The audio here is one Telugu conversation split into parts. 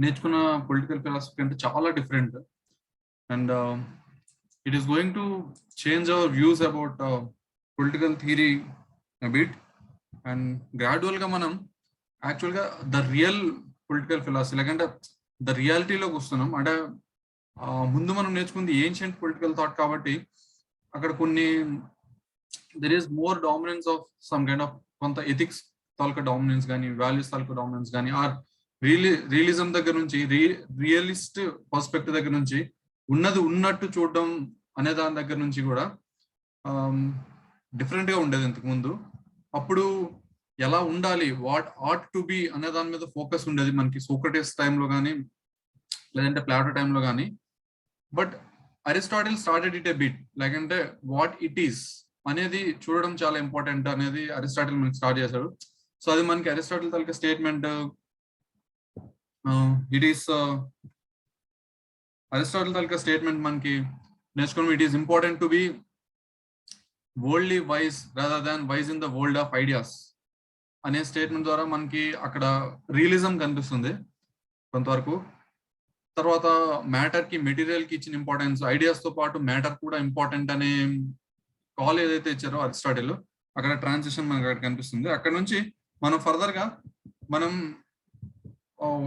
నేర్చుకున్న పొలిటికల్ ఫిలాసఫీ అంటే చాలా different. And it is going to change our views about political theory a bit, and gradual గా మనం యాక్చువల్ గా ద రియల్ పొలిటికల్ ఫిలాసఫీ లేకంటే ద రియాలిటీలోకి వస్తున్నాం. అంటే ముందు మనం నేర్చుకుంది ఏన్షియంట్ పొలిటికల్ థాట్ కాబట్టి అక్కడ కొన్ని there is more dominance of some kind of కొంత ఎథిక్స్ తాలూకా డామినెన్స్ కానీ వాల్యూస్ తాలూకా డామినెన్స్ కానీ ఆర్ రియలిజం దగ్గర నుంచి రియలిస్ట్ పర్స్పెక్టివ్ దగ్గర నుంచి ఉన్నది ఉన్నట్టు చూడడం అనే దాని దగ్గర నుంచి కూడా డిఫరెంట్ గా ఉండేది ఇంతకు ముందు. అప్పుడు ఎలా ఉండాలి, వాట్ ఆట్ టు బి అనే దాని మీద ఫోకస్ ఉండేది మనకి సోక్రటీస్ టైంలో కానీ లేదంటే ప్లాటో టైంలో కానీ. But Aristotle started it a bit లేకంటే వాట్ ఇట్ ఈస్ అనేది చూడడం చాలా ఇంపార్టెంట్ అనేది అరిస్టాటిల్ మనకి స్టార్ట్ చేశాడు. సో అది మనకి Aristotle taluka statement it is Aristotle taluka statement మనకి నేర్చుకోవడం it is important to be worldly wise rather than wise in the world of ideas అనే స్టేట్మెంట్ ద్వారా మనకి అక్కడ రియలిజం కనిపిస్తుంది కొంతవరకు. తర్వాత మ్యాటర్ కి మెటీరియల్ కి ఇచ్చిన ఇంపార్టెన్స్, ఐడియాస్ తో పాటు మ్యాటర్ కూడా ఇంపార్టెంట్ అనే కాల్ ఏదైతే ఇచ్చారో అరిస్టాటిల్, అక్కడ ట్రాన్సిషన్ మనకి అక్కడ కనిపిస్తుంది. అక్కడ నుంచి మనం ఫర్దర్ గా మనం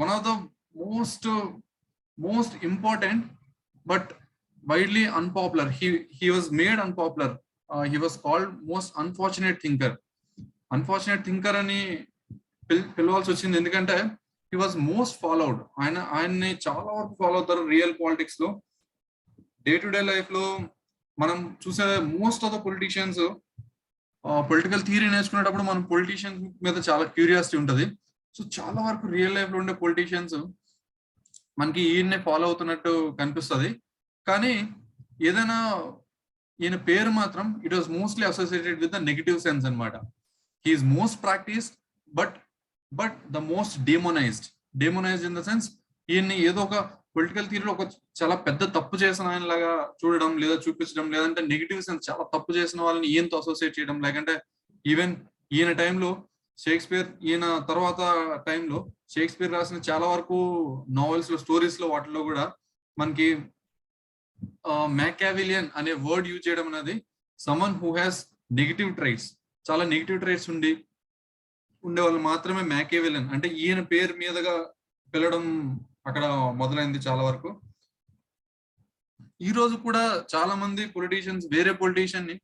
one of the most important but widely unpopular, he was made unpopular, he was called most unfortunate thinker అని పిలవాల్సి వచ్చింది. ఎందుకంటే he was most followed, ఆయన్ని చాలా వరకు ఫాలో అవుతారు రియల్ పాలిటిక్స్ లో. డే టు డే లైఫ్ లో మనం చూసే most of the politicians political theory నేర్చుకునేటప్పుడు మనం పొలిటీషియన్స్ మీద చాలా క్యూరియాసిటీ ఉంటుంది. సో చాలా వరకు రియల్ లైఫ్ లో ఉండే పొలిటీషియన్స్ మనకి ఈయన్నే ఫాలో అవుతున్నట్టు కనిపిస్తుంది. కానీ ఏదైనా ఈయన పేరు మాత్రం it was mostly associated with the negative sense అనమాట. He is most practised but the most demonised in the sense ఈయన్ని ఏదో ఒక పొలిటికల్ థియరీలో ఒక చాలా పెద్ద తప్పు చేసిన ఆయన లాగా చూడడం లేదా చూపించడం, లేదంటే నెగిటివ్ సెన్స్ చాలా తప్పు చేసిన వాళ్ళని ఈయనతో అసోసియేట్ చేయడం. లేకంటే ఈవెన్ ఈయన టైంలో షేక్స్పియర్, ఈయన తర్వాత టైంలో షేక్స్పియర్ రాసిన చాలా వరకు నావెల్స్ లో స్టోరీస్ లో వాటిలో కూడా మనకి మ్యాకియావెలియన్ అనే వర్డ్ యూజ్ చేయడం అనేది సమ్మన్ హూ హ్యాస్ నెగిటివ్ ట్రైట్స్, చాలా నెగిటివ్ ట్రైట్స్ ఉండే వాళ్ళు మాత్రమే మ్యాకియావెలియన్ అంటే ఈయన పేరు మీదుగా పిలవడం అక్కడ మొదలైంది చాలా వరకు. ఈ రోజు కూడా చాలా మంది పొలిటీషియన్స్ వేరే పొలిటీషియన్ ని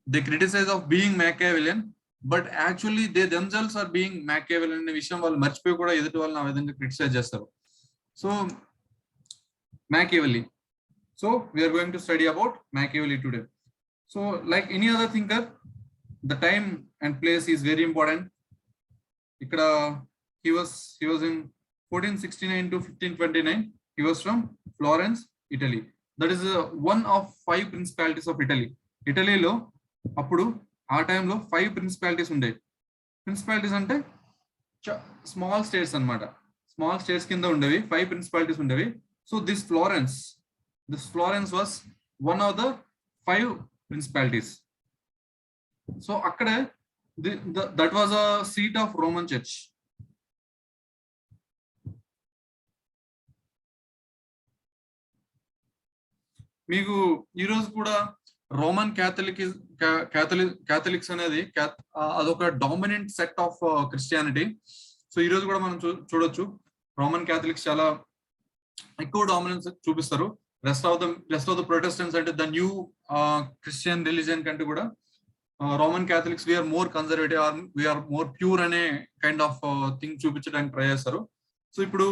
they criticise of being Machiavellian, but actually they themselves are being Machiavellian అనే విషయం వాళ్ళు మర్చిపోయి కూడా ఎదుటి వాళ్ళని ఆ విధంగా క్రిటిసైజ్ చేస్తారు. So Machiavelli. So we are going to study about Machiavelli today. So like any other thinker, the time and place is very important. Ikkada he was in 1469 to 1529. He was from Florence, Italy. That is one of 5 principalities of Italy. Italy lo appudu ఆ టైంలో 5 ప్రిన్సిపాలిటీస్ ఉండేవి. ప్రిన్సిపాలిటీస్ అంటే స్మాల్ స్టేట్స్ అనమాట. స్మాల్ స్టేట్స్ కింద ఉండేవి 5 ప్రిన్సిపాలిటీస్ ఉండేవి. So this Florence was one of the 5 principalities. So అక్కడే that was a seat of Roman church. మీకు ఈరోజు కూడా రోమన్ క్యాథలిక్స్ అనేది అదొక dominant sect of Christianity. So ఈ రోజు కూడా మనం చూడొచ్చు రోమన్ క్యాథలిక్స్ చాలా ఎక్కువ డామినెన్స్ చూపిస్తారు. రెస్ట్ ఆఫ్ ద ప్రొటెస్టెంట్స్ అంటే ద న్యూ క్రిస్టియన్ రిలీజియన్ కంటే కూడా Roman Catholics we are more conservative or we are more pure అనే కైండ్ ఆఫ్ థింగ్ చూపించడానికి ట్రై చేస్తారు. సో ఇప్పుడు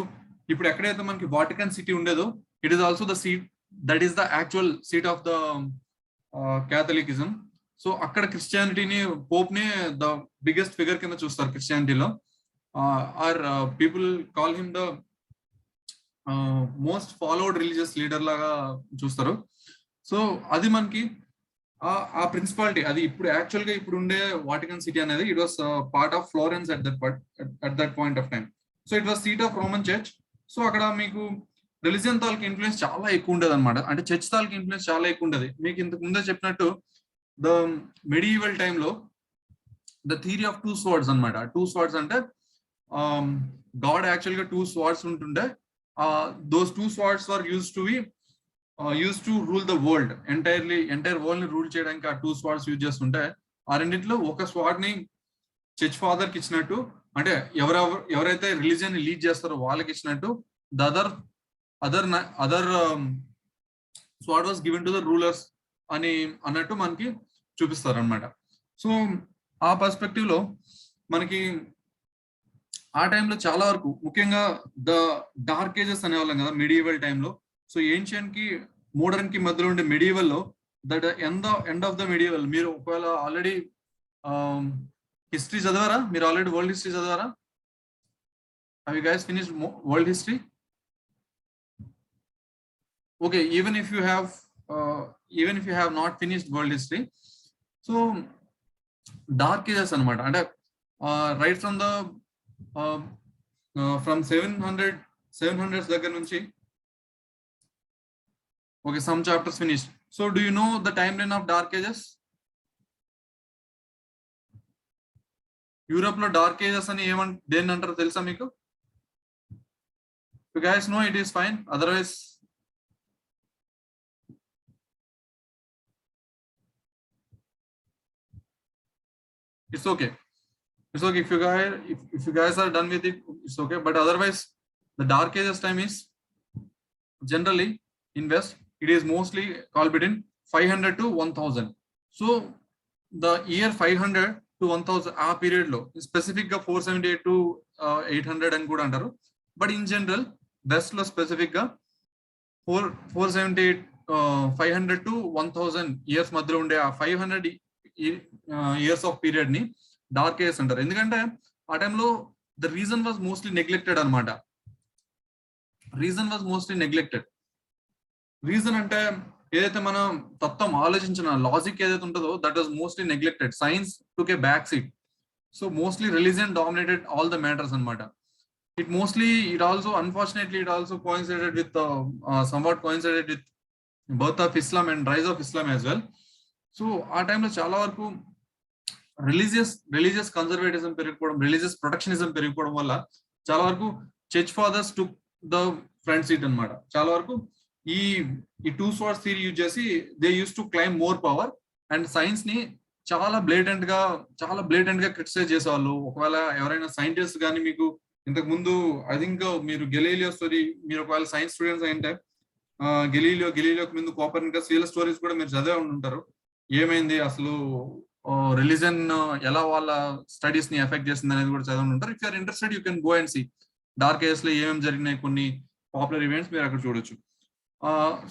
ఎక్కడైతే మనకి వాటికన్ సిటీ ఉండేదో it is also the seat, that is the actual seat of the Catholicism. So అక్కడ క్రిస్టియానిటీని, పోప్ ని ద బిగ్గెస్ట్ ఫిగర్ కింద చూస్తారు క్రిస్టియానిటీలో. Or people call him the most followed religious leader లాగా చూస్తారు. సో అది మనకి ఆ ప్రిన్సిపాలిటీ అది ఇప్పుడు యాక్చువల్ గా ఇప్పుడు ఉండే వాటికన్ సిటీ అనేది it was part of Florence at that point of time. So it was seat of Roman church. So అక్కడ మీకు రిలీజియన్ తాలూకు ఇన్ఫ్లుయెన్స్ చాలా ఎక్కువ ఉండేది అనమాట. అంటే చర్చ్ తాలూకు ఇన్ఫ్లుయెన్స్ చాలా ఎక్కువ ఉండేది. మీకు ఇంతకు ముందే చెప్పినట్టు ద మెడిఈవల్ టైంలో ద థియరీ ఆఫ్ 2 స్వార్డ్స్ అనమాట. 2 స్వార్డ్స్ అంటే గాడ్ యాక్చువల్ గా 2 స్వార్డ్స్ ఉంటుండే. those two swords were used to rule the world entire world ని రూల్ చేయడానికి ఆ టూ స్వార్డ్స్ యూజ్ చేస్తుంటే ఆ రెండిట్లో ఒక స్వార్డ్ ని చర్చ్ ఫాదర్ కి ఇచ్చినట్టు, అంటే ఎవరైతే రిలీజియన్ ని లీడ్ చేస్తారో వాళ్ళకి ఇచ్చినట్టు, the other sword was given to the rulers అని అన్నట్టు మనకి చూపిస్తారు అనమాట. సో ఆ పర్స్పెక్టివ్ లో మనకి ఆ టైంలో చాలా వరకు ముఖ్యంగా ద డార్క్ ఏజెస్ అనేవాళ్ళం కదా మిడివల్ టైంలో. సో ఏన్షియన్ కి మోడర్న్ కి మధ్యలో ఉండే మిడివల్ లో that end of the medieval, మీరు ఒకవేళ ఆల్రెడీ హిస్టరీ చదివారా? మీరు ఆల్రెడీ వరల్డ్ హిస్టరీ చదివారా? Have you guys finished world history? Okay, even if you have not finished world history, so dark ages అన్నమాట. అంటే right from the from 700s దగ్గర నుంచి, okay, some chapters finished. So do you know the timeline of dark ages? Europe లో డార్క్ ఏజెస్ అని దేన్ని అంటారో తెలుసా మీకు? You guys know, it is fine, otherwise it's okay. It's okay if you guys are done with it, it's okay. But otherwise, the dark ages time is generally in West, it is mostly called between 500 to 1000. So the year 500 to 1000 ఆ పీరియడ్ లో స్పెసిఫిక్ గా 478 to 800 అని కూడా అంటారు. బట్ ఇన్ జనరల్ వెస్ట్ లో స్పెసిఫిక్ గా 478 500 to 1000 ఇయర్స్ మధ్యలో ఉండే ఆ 500 ఇయర్స్ ఆఫ్ పీరియడ్ ని డార్క్ ఏజెస్ అంటారు. ఎందుకంటే ఆ టైంలో the reason was mostly neglected అనమాట. Reason was mostly neglected. Reason అంటే ఏదైతే మనం తత్వం ఆలోచించిన లాజిక్ ఏదైతే ఉంటుందో that was mostly neglected. Science took a back seat. So mostly religion dominated all the matters అనమాట. It also unfortunately coincided with somewhat coincided with birth of Islam and rise of Islam as well. So ఆ టైంలో చాలా వరకు రిలీజియస్ కన్జర్వేటిజం పెరిగిపోవడం, రిలీజియస్ ప్రొటెక్షనిజం పెరిగిపోవడం వల్ల చాలా వరకు church fathers took the front seat అనమాట. చాలా వరకు ఈ టూ స్వార్డ్స్ థియరీ యూజ్ చేసి they use to claim more power and science ని చాలా బ్లేటెంట్ గా క్రిటిసైజ్ చేసేవాళ్ళు. ఒకవేళ ఎవరైనా సైంటిస్ట్ కానీ మీకు ఇంతకు ముందు ఐ థింక్ మీరు గెలీలియో స్టోరీ, మీరు ఒకవేళ సైన్స్ స్టూడెంట్స్ అయింటే గెలీలియోకి ముందు కోపర్నికస్ వీళ్ళ స్టోరీస్ కూడా మీరు చదివే ఉంటారు. ఏమైంది అసలు రిలీజన్ ఎలా వాళ్ళ స్టడీస్ ని ఎఫెక్ట్ చేస్తుంది అనేది కూడా చదివి ఉంటారు. If you're interested you can go and see dark ages లో ఏమేమి జరిగినాయి, కొన్ని పాపులర్ ఈవెంట్స్ మీరు అక్కడ చూడొచ్చు.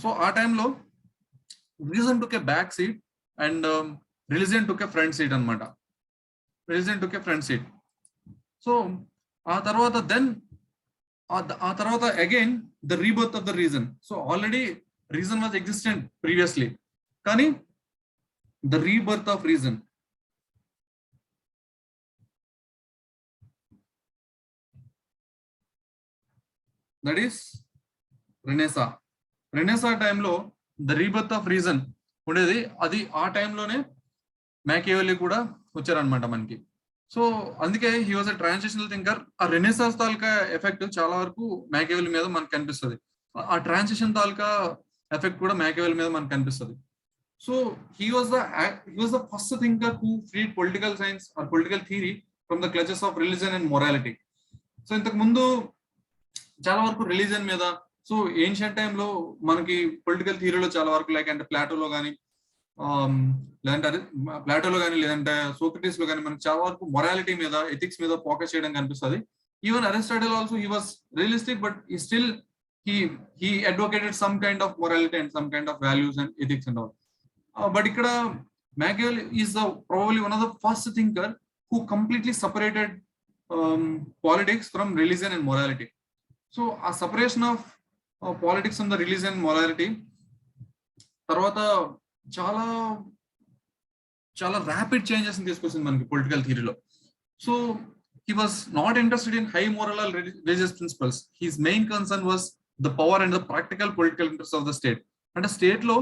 సో ఆ టైంలో reason took a back seat and religion took a front seat అనమాట. Religion took a front seat. So ఆ తర్వాత again the rebirth of the reason. So already reason was existent previously, కానీ the rebirth of reason, that is renaissance టైంలో ద రీబర్త్ ఆఫ్ రీజన్ ఉండేది. అది ఆ టైంలోనే మ్యాకియవెల్లీ కూడా వచ్చారనమాట మనకి. సో అందుకే he was a transitional thinker. ఆ రెనేసాన్స్ తాలూకా ఎఫెక్ట్ చాలా వరకు మ్యాకియవెల్లీ మీద మనకు కనిపిస్తుంది. ఆ ట్రాన్సిషన్ తాలూకా ఎఫెక్ట్ కూడా మ్యాకియవెల్లీ మీద మనకు కనిపిస్తుంది. So he was the first thinker who freed political science or political theory from the clutches of religion and morality. So ఇంతకు ముందు చాలా వరకు రిలీజియన్ మీద, సో ఏన్షియంట్ టైంలో మనకి పొలిటికల్ థియరీలో చాలా వరకు లైక్ అంటే ప్లాటోలో కానీ లేదంటే సోక్రటీస్ లో కానీ మనకి చాలా వరకు మొరాలిటీ మీద, ఎథిక్స్ మీద ఫోకస్ చేయడం కనిపిస్తుంది. Even Aristotle also he was realistic, but still he advocated some kind of morality and some kind of values and ethics and all. But ikkada Machiavelli is probably one of the first thinker who completely separated politics from religion and morality. So a separation of politics from the religion and morality tarvata చాలా ర్యాపిడ్ చేంజెస్ తీసుకొచ్చింది మనకి పొలిటికల్ థియరీలో. So he was not interested in high moral or religious principles. His main concern was the power and the practical political interests of the state. అంటే స్టేట్ లో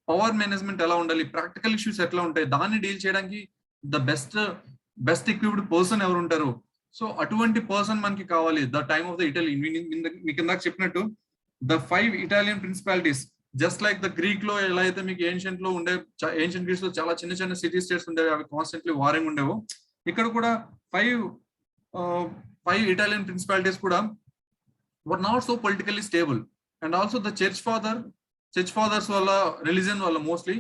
పవర్ మేనేజ్మెంట్ ఎలా ఉండాలి, ప్రాక్టికల్ ఇష్యూస్ ఎట్లా ఉంటాయి, దాన్ని డీల్ చేయడానికి ద బెస్ట్ ఎక్విప్డ్ పర్సన్ ఎవరు ఉంటారు. సో అటువంటి పర్సన్ మనకి కావాలి the time of the Italy. మీకు ఇందాక చెప్పినట్టు the 5 Italian principalities, just like the Greek లో ఎలా అయితే మీకు ఏన్షియంట్ లో ఉండే, ఏన్షియంట్ గ్రీస్ లో చాలా చిన్న చిన్న సిటీ స్టేట్స్ ఉండేవి, అవి కాన్స్టెంట్లీ వారింగ్ ఉండేవు. ఇక్కడ కూడా 5 ఇటాలియన్ ప్రిన్సిపాలిటీస్ కూడా were not so politically stable. And also the church fathers వల్ల, రిలీజన్ వల్ల mostly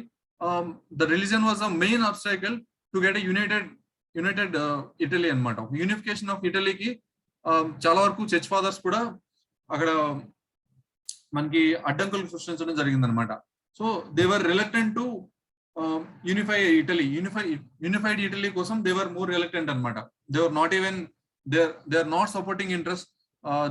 the religion was a main obstacle to get a united Italy అన్నమాట. యూనిఫికేషన్ ఆఫ్ ఇటలీకి చాలా వరకు చర్చ్ ఫాదర్స్ కూడా అక్కడ మనకి అడ్డంకులు సృష్టించడం జరిగిందనమాట. So they were reluctant to unify Italy, unified Italy కోసం దే వర్ మోర్ రిలక్టెంట్ అనమాట. They were not even they are not supporting interest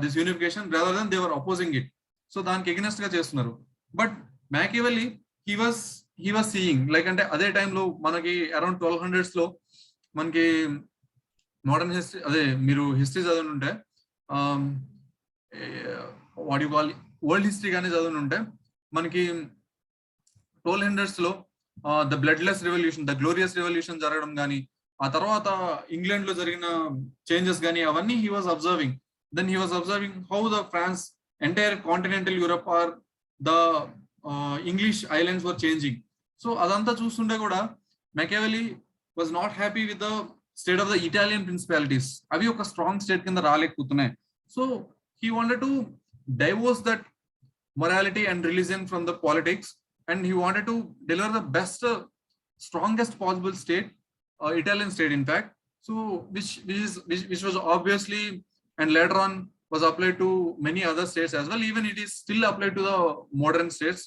this unification rather then they were opposing it. So దానికి ఎగనెస్ట్ గా చేస్తున్నారు. But Machiavelli he was seeing like, అంటే అదే టైంలో మనకి అరౌండ్ 1200s లో మనకి మోడర్న్ హిస్టరీ, అదే మీరు హిస్టరీ చదివి ఉంటే, what you call world history కానీ చదివి ఉంటే, మనకి 1200s లో the bloodless revolution, the glorious revolution జరగడం కానీ, ఆ తర్వాత ఇంగ్లాండ్ లో జరిగిన చేంజెస్ కానీ, అవన్నీ he was observing. Then he was observing how the France, entire continental Europe or the English islands were changing. So adanta చూస్తుంటే కూడా Machiavelli was not happy with the state of the Italian principalities. అవి ఒక స్ట్రాంగ్ స్టేట్ కింద రాలేకపోతున్నాయి. So he wanted to divorce that morality and religion from the politics, and he wanted to deliver the best, strongest possible state, Italian state in fact. So which was obviously, and later on was applied to many other states as well. Even it is still applied to the modern states.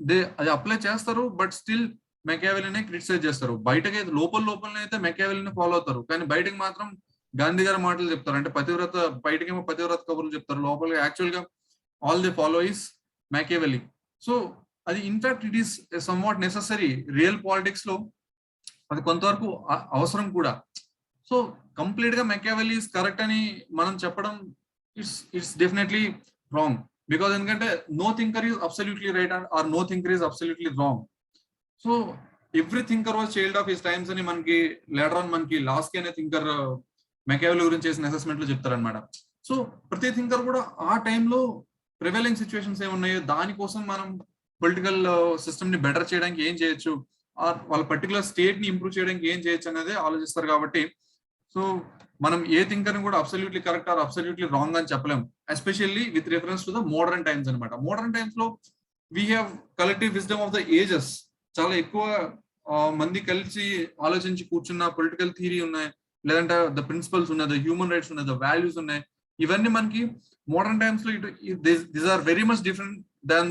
They apply చేస్తారు, బట్ స్టిల్ మెకియావెల్లీనే క్రిటిసైజ్ చేస్తారు. బయటకి అయితే లోపలనే అయితే మెకియావెల్లీని ఫాలో అవుతారు, కానీ బయటకి మాత్రం గాంధీ గారి మాటలు చెప్తారు. అంటే పతివ్రత, బయటకేమో పతివ్రత కబుర్లు చెప్తారు, లోపల యాక్చువల్ గా all they follow is Machiavelli. So అది in fact it is somewhat necessary. Real politics లో అది కొంతవరకు అవసరం కూడా. సో కంప్లీట్ గా మెకియావెల్లీ ఇస్ కరెక్ట్ అని మనం చెప్పడం ఇట్స్ డెఫినెట్లీ రాంగ్. బికాస్ ఎందుకంటే no thinker is absolutely right or no thinker is absolutely wrong. So every thinker was child of his times అని మనకి లేటర్ ఆన్ మనకి లాస్కీ అనే థింకర్ మెకియావెల్లీ గురించి చేసిన అసెస్మెంట్ లో చెప్తారనమాట. సో ప్రతి థింకర్ కూడా ఆ టైంలో ప్రివైలింగ్ సిచ్యువేషన్స్ ఏమున్నాయో దానికోసం మనం పొలిటికల్ సిస్టమ్ ని బెటర్ చేయడానికి ఏం చేయొచ్చు, వాళ్ళ పర్టికులర్ స్టేట్ ని ఇంప్రూవ్ చేయడానికి ఏం చేయొచ్చు అనేది ఆలోచిస్తారు. కాబట్టి సో మనం ఏ థింకర్ ని కూడా absolutely correct or absolutely wrong అని చెప్పలేం, especially with reference to the modern times అనమాట. మోడర్న్ టైమ్స్ లో we have collective wisdom of the ages. చాలా ఎక్కువ మంది కలిసి ఆలోచించి కూర్చున్న పొలిటికల్ థియరీ ఉన్నాయి, లేదంటే ద ప్రిన్సిపల్స్ ఉన్నాయి, ద హ్యూమన్ రైట్స్ ఉన్నాయి, ద వాల్యూస్ ఉన్నాయి. ఇవన్నీ మనకి మోడర్న్ టైమ్స్ లో these are very much different than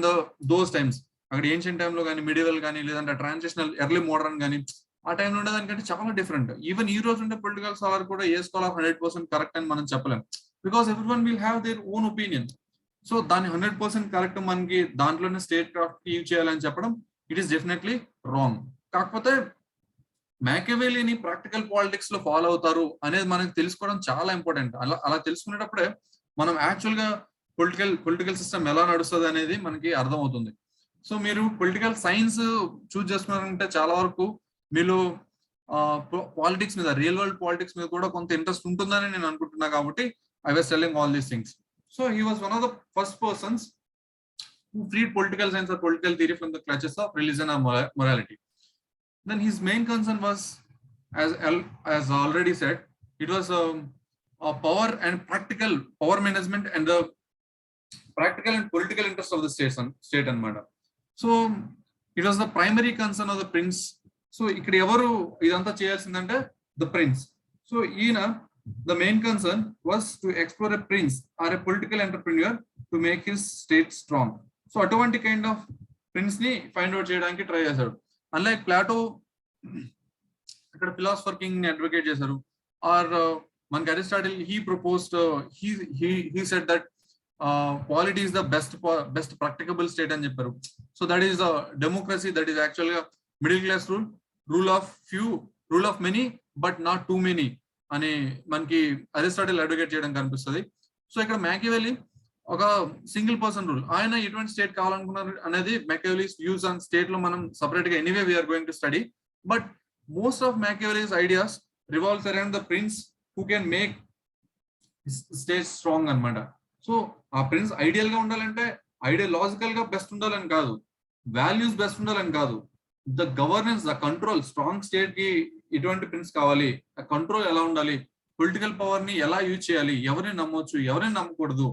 those times. అక్కడ ఏన్షియంట్ టైంలో కానీ, మిడివల్ కానీ, లేదంటే ట్రాన్సిషనల్ ఎర్లీ మోడర్న్ కానీ, ఆ టైంలో ఉండేదానికంటే చాలా డిఫరెంట్. ఈవెన్ ఈ రోజు ఉండే పొలిటికల్ స్కాలర్ కూడా ఏ స్కాల్ ఆఫ్ 100% కరెక్ట్ అని మనం చెప్పలేం, because every one will have their own opinion. So దాన్ని 100% కరెక్ట్ మనకి దాంట్లోనే స్టేట్ క్రాఫ్ట్ యూజ్ చేయాలని చెప్పడం ఇట్ ఈస్ డెఫినెట్లీ రాంగ్. కాకపోతే మ్యాకియవెల్లీని ప్రాక్టికల్ పాలిటిక్స్ లో ఫాలో అవుతారు అనేది మనకి తెలుసుకోవడం చాలా ఇంపార్టెంట్. అలా తెలుసుకునేటప్పుడే మనం యాక్చువల్ గా పొలిటికల్ సిస్టమ్ ఎలా నడుస్తుంది అనేది మనకి అర్థం అవుతుంది. సో మీరు పొలిటికల్ సైన్స్ చూస్ చేసుకున్నారంటే చాలా వరకు మీలో పాలిటిక్స్ మీద, రియల్ వరల్డ్ పాలిటిక్స్ మీద కూడా కొంత ఇంట్రెస్ట్ ఉంటుందని నేను అనుకుంటున్నా. కాబట్టి I was telling all these things. So he was one of the first persons who freed political science or political theory from the clutches of religion or morality. Then his main concern was, as already said, it was power and practical power management and the practical and political interest of the state anamata. So it was the primary concern of the prince. So ikkada evaru idantha cheyalsindante the prince. So ఈయన the main concern was to explore a prince or a political entrepreneur to make his state strong. So అటువంటి కైండ్ ఆఫ్ ప్రిన్స్ ని ఫైండ్ అవుట్ చేయడానికి ట్రై చేశాడు. అన్లైక్ ప్లాటో ఇక్కడ ఫిలాసఫర్ కింగ్ ని అడ్వకేట్ చేశారు, ఆర్ మనకి Aristotle he proposed, he said that polity is the best practicable state అని చెప్పారు. So that is democracy, that is actual గా middle class rule of few, rule of many but not too many అని మనకి అరిస్టాటిల్ అడ్వకేట్ చేయడం కనిపిస్తుంది. సో ఇక్కడ మ్యాకియవెల్లీ ఒక సింగిల్ పర్సన్ రూల్, ఆయన ఎటువంటి స్టేట్ కావాలనుకున్నారు అనేది Machiavelli's వ్యూస్ ఆన్ స్టేట్ లో మనం సపరేట్ గా anyway we're going to study. But most of Machiavelli's ideas revolves around the prince who can make state strong అనమాట. సో ఆ ప్రిన్స్ ఐడియల్ గా ఉండాలంటే ఐడియాలజికల్ గా బెస్ట్ ఉండాలని కాదు, వాల్యూస్ బెస్ట్ ఉండాలని కాదు, the governance, the control, strong state కి ఎటువంటి ప్రిన్స్ కావాలి, ఆ కంట్రోల్ ఎలా ఉండాలి, పొలిటికల్ పవర్ ని ఎలా యూజ్ చేయాలి, ఎవరిని నమ్మొచ్చు, ఎవరిని నమ్మకూడదు.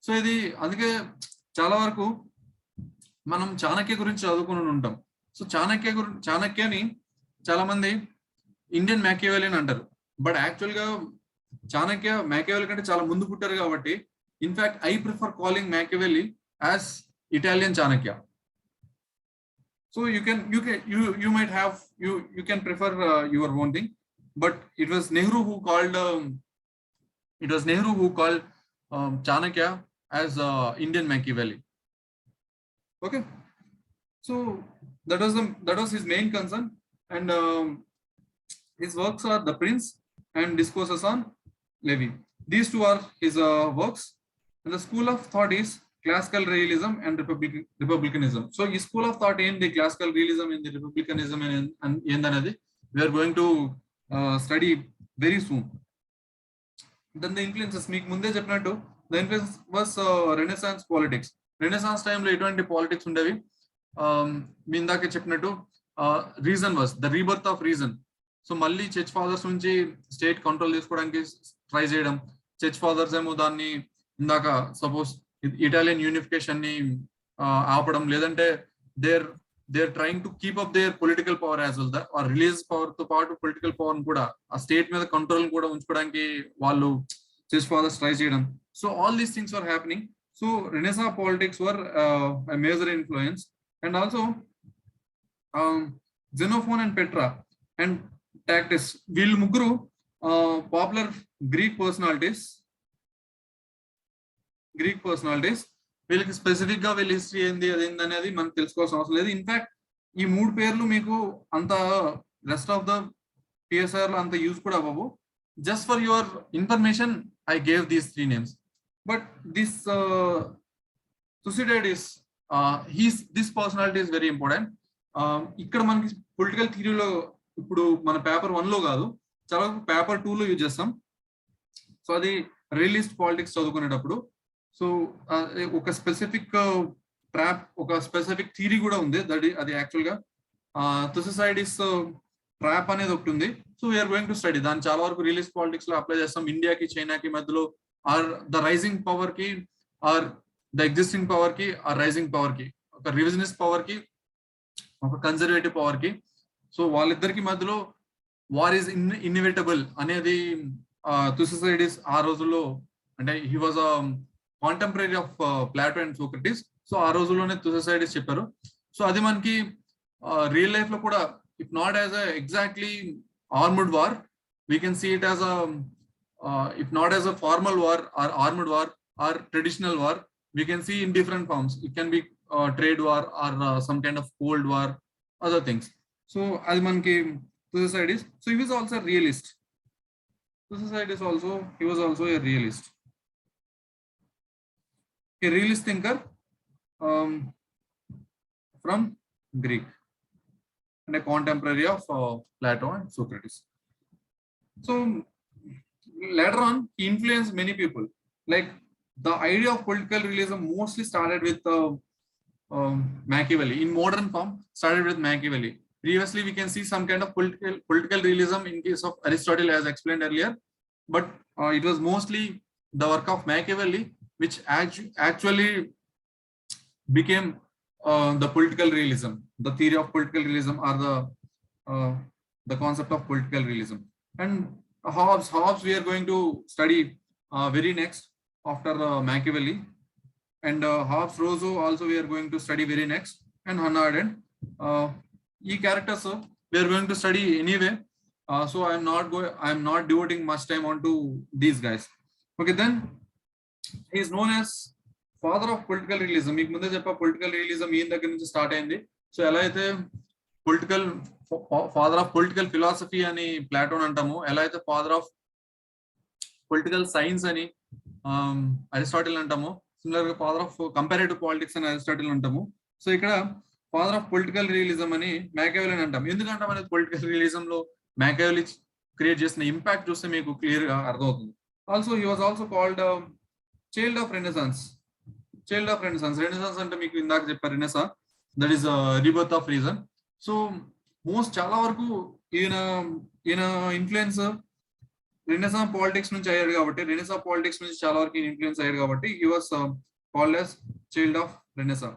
సో ఇది అందుకే చాలా వరకు మనం చాణక్య గురించి చదువుకుని ఉంటాం. సో చాణక్యని చాలా మంది ఇండియన్ మ్యాకియావెలియన్ అంటారు. బట్ యాక్చువల్ గా చాణక్య మ్యాకియావెలి కంటే చాలా ముందు పుట్టారు కాబట్టి, in fact I prefer calling Machiavelli as Italian Chanakya. So you might have you can prefer your own thing, but it was Nehru who called Chanakya as Indian Machiavelli. Okay, so that was his main concern, and his works are The Prince and Discourses on Levy. These two are his works, and the school of thought is classical realism and republicanism. So ఈ స్కూల్ ఆఫ్ థాట్ ఏంటి, క్లాసికల్ రియలిజం ఏంటి, రిపబ్లికనిజం ఏందనేది we are going to study very soon. Then the influences, మీకు ముందే చెప్పినట్టు the influence was Renaissance politics. Renaissance టైంలో ఎటువంటి పాలిటిక్స్ ఉండేవి, మీ ఇందాక చెప్పినట్టు reason was the rebirth of reason. So మళ్ళీ చర్చ్ ఫాదర్స్ నుంచి స్టేట్ కంట్రోల్ చేసుకోవడానికి ట్రై చేయడం, చర్చ్ ఫాదర్స్ ఏమో దాన్ని ఇందాక సపోజ్ ఇటాలియన్ యూనిఫికేషన్ ని ఆపడం, లేదంటే they're trying to keep up their political power as well, ఆ రిలీజియస్ పవర్ తో పాటు పొలిటికల్ పవర్ కూడా, ఆ స్టేట్ మీద కంట్రోల్ కూడా ఉంచుకోవడానికి వాళ్ళు చర్చ్ ఫాదర్స్ ట్రై చేయడం. So all these things are happening. So Renaissance politics were a major influence, and also Xenophon and Petra and Tacitus, వీళ్ళు ముగ్గురు పాపులర్ గ్రీక్ పర్సనాలిటీస్. వీళ్ళకి స్పెసిఫిక్ గా వీళ్ళ హిస్టరీ ఏంది అదేంది అనేది మనకు తెలుసుకోవాల్సిన అవసరం లేదు. ఇన్ఫాక్ట్ ఈ మూడు పేర్లు మీకు అంత రెస్ట్ ఆఫ్ ద PSIR లో అంత యూజ్ కూడా అవ్వవు. Just for your information I gave these 3 names. But this Thucydides, this personality is very important. ఇక్కడ మనకి పొలిటికల్ థియరీలో ఇప్పుడు మన పేపర్ 1 లో కాదు, చాలా పేపర్ 2 లో యూజ్ చేస్తాం. సో అది రియలిస్ట్ పాలిటిక్స్ చదువుకునేటప్పుడు. సో ఒక స్పెసిఫిక్ ట్రాప్, ఒక స్పెసిఫిక్ థియరీ కూడా ఉంది, అది యాక్చువల్ గా తుసిడైడిస్ ట్రాప్ అనేది ఒకటి ఉంది. So we're going to study దాన్ని చాలా వరకు రియలిస్ట్ పాలిటిక్స్ లో అప్లై చేస్తాం. ఇండియాకి చైనాకి మధ్యలో, ఆర్ ద రైజింగ్ పవర్ కి ఆర్ ద ఎగ్జిస్టింగ్ పవర్ కి ఆర్ రైజింగ్ పవర్ కి, ఒక రివిజనిస్ట్ పవర్ కి ఒక కన్జర్వేటివ్ పవర్ కి. సో వాళ్ళిద్దరికి మధ్యలో వార్ ఈజ్ ఇన్ఎవిటబుల్ అనేది తుసిడైడిస్ ఆ రోజుల్లో, అంటే he was contemporary of Plato and Socrates. So ఆ రోజుల్లోనే తుసిడైడిస్ చెప్పారు. సో అది మనకి రియల్ లైఫ్ లో కూడా, if not as a exactly armoured war, we can see it as a if not as a formal war or armored war or traditional war, we can see in different forms. It can be trade war or some kind of cold war, other things. So as manki Thucydides, so he was also a realist. Thucydides also, he was also a realist thinker from Greek and a contemporary of Plato and Socrates. So later on he influenced many people. Like the idea of political realism mostly started with Machiavelli. In modern form started with Machiavelli. Previously we can see some kind of political realism in case of Aristotle, as explained earlier, but it was mostly the work of Machiavelli which actually became the political realism, the theory of political realism, or the concept of political realism. And Hobbes we are going to study very next after Machiavelli, and Hobbes Rousseau also we are going to study very next, and Hannah Arendt. E characters we are going to study anyway, so I am not devoting much time onto these guys. Okay, then he is known as father of political realism. మీకు ముందే చెప్పా పొలిటికల్ రియలిజం ఈయన దగ్గర నుంచి స్టార్ట్ అయింది. సో ఎలా అయితే ఫాదర్ ఆఫ్ పొలిటికల్ ఫిలాసఫీ అని ప్లాటోన్ అంటాము, ఎలా అయితే ఫాదర్ ఆఫ్ పొలిటికల్ సైన్స్ అని అరిస్టాటిల్ అంటాము, సిమిలర్ గా ఫాదర్ ఆఫ్ కంపారేటివ్ పాలిటిక్స్ అని అరిస్టాటిల్ అంటాము. సో ఇక్కడ ఫాదర్ ఆఫ్ పొలిటికల్ రియలిజం అని మ్యాకియావెలి అంటాం. ఎందుకంటాం అనేది పొలిటికల్ రియలిజం లో మ్యాకియావెలి క్రియేట్ చేసిన ఇంపాక్ట్ చూస్తే మీకు క్లియర్ గా అర్థమవుతుంది. Also he was also called child of renaissance. Child of renaissance. Renaissance అంటే మీకు ఇందాక చెప్పారు renaissance, that is rebirth of reason. So చాలా వరకు ఈయన ఈయన ఇన్ఫ్లుయెన్స్ రెనెసా పాలిటిక్స్ నుంచి అయ్యాడు కాబట్టి, రెనెసా పాలిటిక్స్ నుంచి చాలా వరకు ఇన్ఫ్లుయెన్స్ అయ్యాడు కాబట్టి he was called as child of renaissance.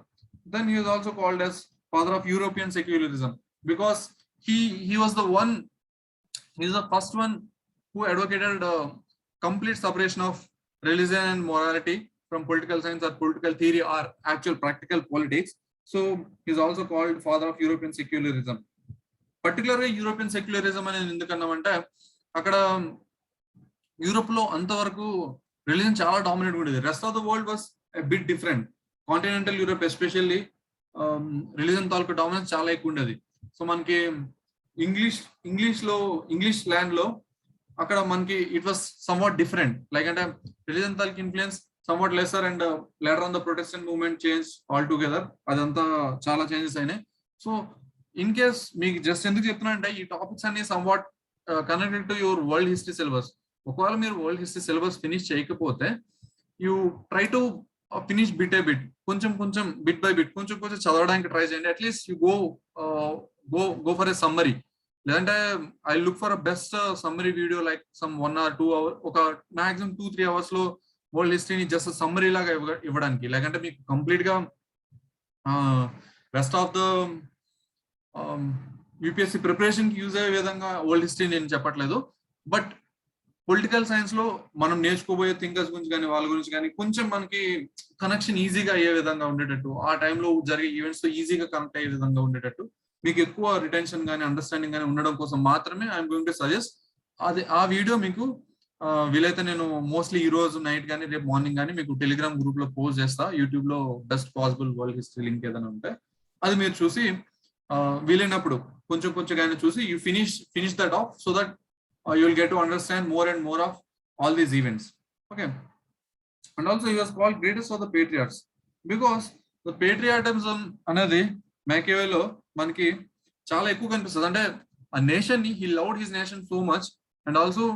Then he was also called as father of European secularism because he was the one, he is the first one who advocated complete separation of religion and morality from political science or political theory or actual practical politics. So he is also called father of European secularism. పర్టికులర్గా యూరోపియన్ సెక్యులరిజం అనేది ఎందుకన్నామంటే అక్కడ యూరోప్ లో అంతవరకు రిలీజన్ చాలా డామినేట్ ఉండేది. Rest of the world was bit different. Continental Europe especially religion తాలూకు డామినెన్స్ చాలా ఎక్కువ ఉండేది. సో మనకి ఇంగ్లీష్ ల్యాండ్ లో అక్కడ మనకి it was somewhat different. Like అంటే రిలీజన్ తాలూకు influence somewhat lesser and later on the Protestant movement change all together. అదంతా చాలా చేంజెస్ అయినాయి. సో ఇన్ కేస్ మీకు జస్ట్ ఎందుకు చెప్తున్నా అంటే ఈ టాపిక్స్ అన్ని somewhat connected to your world history syllabus. ఒకవేళ మీరు వరల్డ్ హిస్టరీ సిలబస్ ఫినిష్ చేయకపోతే you try to finish bit by bit, కొంచెం బిట్ బై బిట్ కొంచెం చదవడానికి ట్రై చేయండి. At least you go for a summary. లేదంటే I look for a best summary video like some 1 or 2 hours, ఒక మాక్సిమం 2-3 hours లో వరల్డ్ హిస్టరీని జస్ట్ సమ్మరీ లాగా ఇవ్వడానికి. లేకంటే మీకు కంప్లీట్ గా rest of the UPSC preparation కి యూజ్ అయ్యే విధంగా వరల్డ్ హిస్టరీ నేను చెప్పట్లేదు. బట్ పొలిటికల్ సైన్స్ లో మనం నేర్చుకోబోయే థింకర్స్ గురించి కానీ వాళ్ళ గురించి కానీ కొంచెం మనకి కనెక్షన్ ఈజీగా అయ్యే విధంగా ఉండేటట్టు, ఆ టైంలో జరిగే ఈవెంట్స్ తో ఈజీగా కనెక్ట్ అయ్యే విధంగా ఉండేటట్టు, మీకు ఎక్కువ రిటెన్షన్ కానీ అండర్స్టాండింగ్ కానీ ఉండడం కోసం మాత్రమే ఐఎమ్ గోయింగ్ టు సజెస్ట్. ఆ వీడియో మీకు వీలైతే నేను మోస్ట్లీ ఈ రోజు నైట్ కానీ రేపు మార్నింగ్ కానీ మీకు టెలిగ్రామ్ గ్రూప్ లో పోస్ట్ చేస్తా. యూట్యూబ్ లో best possible world history link ఏదైనా ఉంటే అది మీరు చూసి వీలైనప్పుడు కొంచెం కానీ చూసి you finish that of so that you will get to understand more and more of all these events. Okay. And also he was called greatest of the patriots because the patriotism అనేది Machiavelli మనకి చాలా ఎక్కువ కనిపిస్తుంది. అంటే ఆ నేషన్ ని he loved his nation so much and also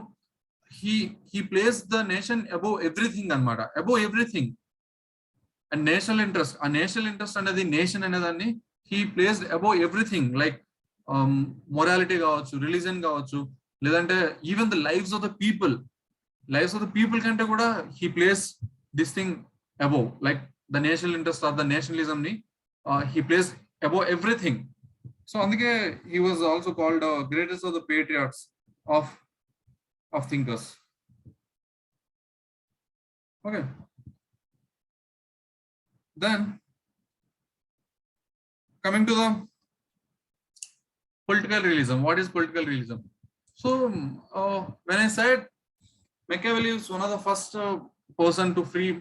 he placed the nation above everything అన్నమాట, above everything. And national interest అనేది నేషన్ అనేదాన్ని he placed above everything, like morality కావచ్చు, రిలీజన్ కావచ్చు, లేదంటే even the lives of the people కంటే కూడా he place this thing above, like the national interest of the nationalism ని he place above everything. So అందుకే he was also called greatest of the patriots of thinkers. Okay, then coming to the political realism. What is political realism? So when I said Machiavelli is one of the first person to free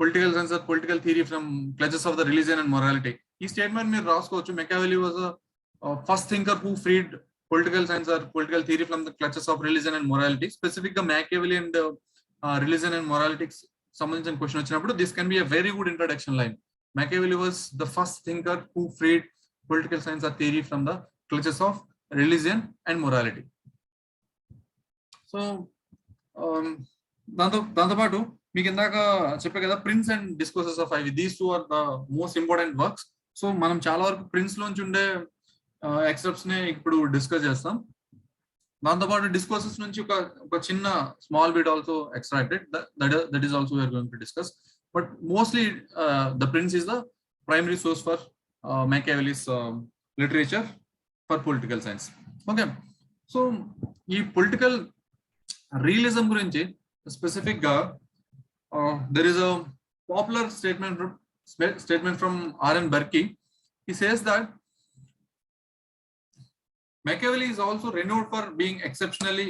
political science or political theory from clutches of the religion and morality, ఈ స్టేట్మెంట్ మీరు రాసుకోవచ్చు. Machiavelli was a first thinker who freed political science or political theory from the clutches of religion and morality. Specific గా Machiavelli and religion and morality సంబంధించిన క్వశ్చన్ వచ్చినప్పుడు this can be a very good introduction line. Machiavelli was the first thinker who freed political science or theory from the clutches of religion and morality. So దాంతోపాటు మీకు ఇందాక చెప్పే కదా prince and discourses of Livy, these two are the most important works. So మనం చాలా వరకు ప్రిన్స్ లోంచి ఉండే ఎక్సెప్ట్స్ ని ఇప్పుడు డిస్కస్ చేస్తాం. దాంతోపాటు డిస్కోర్సెస్ నుంచి ఒక చిన్న small bit also extracted, that is also we're going to discuss. But mostly the prince is the primary source for Machiavelli's literature for political science. Okay, so ఈ పొలిటికల్ రియలిజం గురించి స్పెసిఫిక్ గా there is a popular statement from R.N. Burke. He says that Machiavelli is also renowned for being exceptionally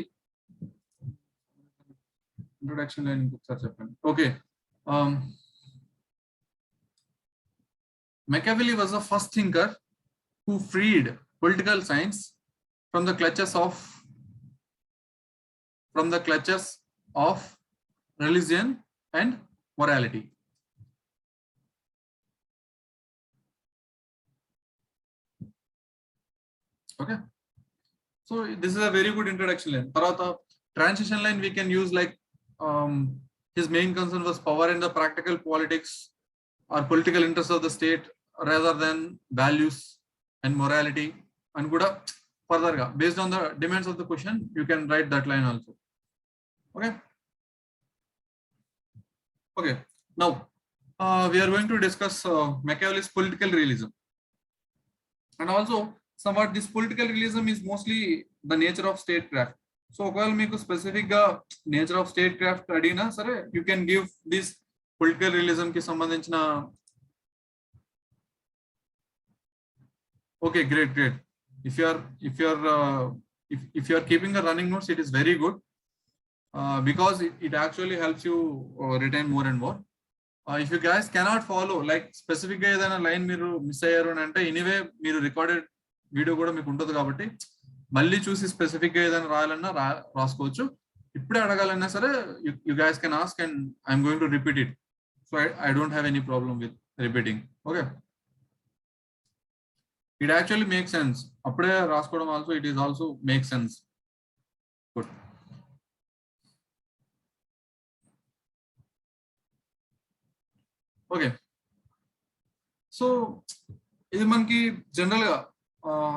introduction line okay Machiavelli was the first thinker who freed political science from the clutches of religion and morality. Okay, So this is a very good introduction line. Tarvata transition line we can use like his main concern was power and the practical politics or political interests of the state rather than values and morality. And kuda further ga based on the demands of the question you can write that line also. Okay, now we are going to discuss Machiavelli's political realism, and also somewhat this political realism is mostly the nature of statecraft. So ఒకవేళ మీకు స్పెసిఫిక్ గా నేచర్ ఆఫ్ స్టేట్ క్రాఫ్ట్ అడిగినా సరే you can give this political realism కి సంబంధించిన. Okay, great. if you are keeping a running notes, it is very good because it actually helps you retain more and more. If you guys cannot follow, like specific గా ఏదైనా లైన్ మీరు మిస్ అయ్యారు అని అంటే ఎనీవే మీరు రికార్డెడ్ వీడియో కూడా మీకు ఉంటుంది కాబట్టి మళ్ళీ చూసి స్పెసిఫిక్ గా ఏదైనా రాయాలన్నా రాసుకోవచ్చు. ఇప్పుడే అడగాలన్నా సరే you guys can ask and I'm going to repeat it. So I don't have any problem with repeating. Okay, it actually make sense. అప్పుడే రాసుకోవడం also it is also make sense. Good. Okay, so ఇది మనకి జనరల్ గా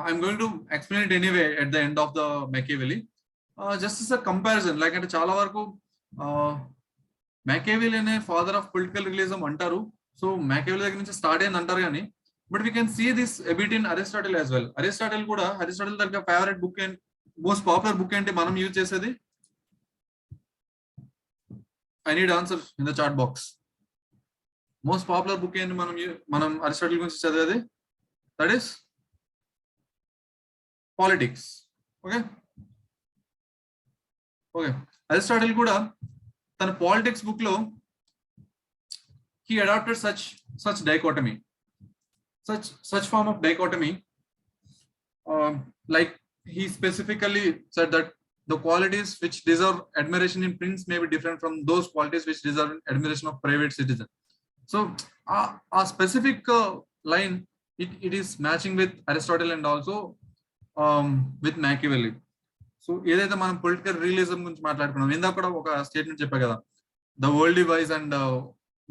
I'm going to explain it anyway at the end of the Machiavelli. Just is a comparison. Like అంటే చాలా వరకు Machiavelli అనే ఫాదర్ ఆఫ్ పొలిటికల్ రియలిజం అంటారు. సో Machiavelli దగ్గర నుంచి స్టార్ట్ అయింది అంటారు కానీ but we can see this a bit in Aristotle as well. Aristotle దగ్గర favourite book and most popular book ఏంటి మనం యూజ్ చేసేది? I need answer in the chat box. Most popular book ఏంటి మనం అరిస్టాటిల్ గురించి చదివేది? That is politics. Okay, Aristotle కూడా తన పాలిటిక్స్ బుక్ లో he adopted such dichotomy, such form of dichotomy. Like he specifically said that the qualities which deserve admiration in prince may be different from those qualities which deserve admiration of private citizen. So a specific line it is matching with Aristotle and also with Machiavelli. So ఏదైతే మనం పొలిటికల్ రియలిజం గురించి మాట్లాడుకున్నాం, ఇందాక కూడా ఒక స్టేట్మెంట్ చెప్పా కదా, the world wise and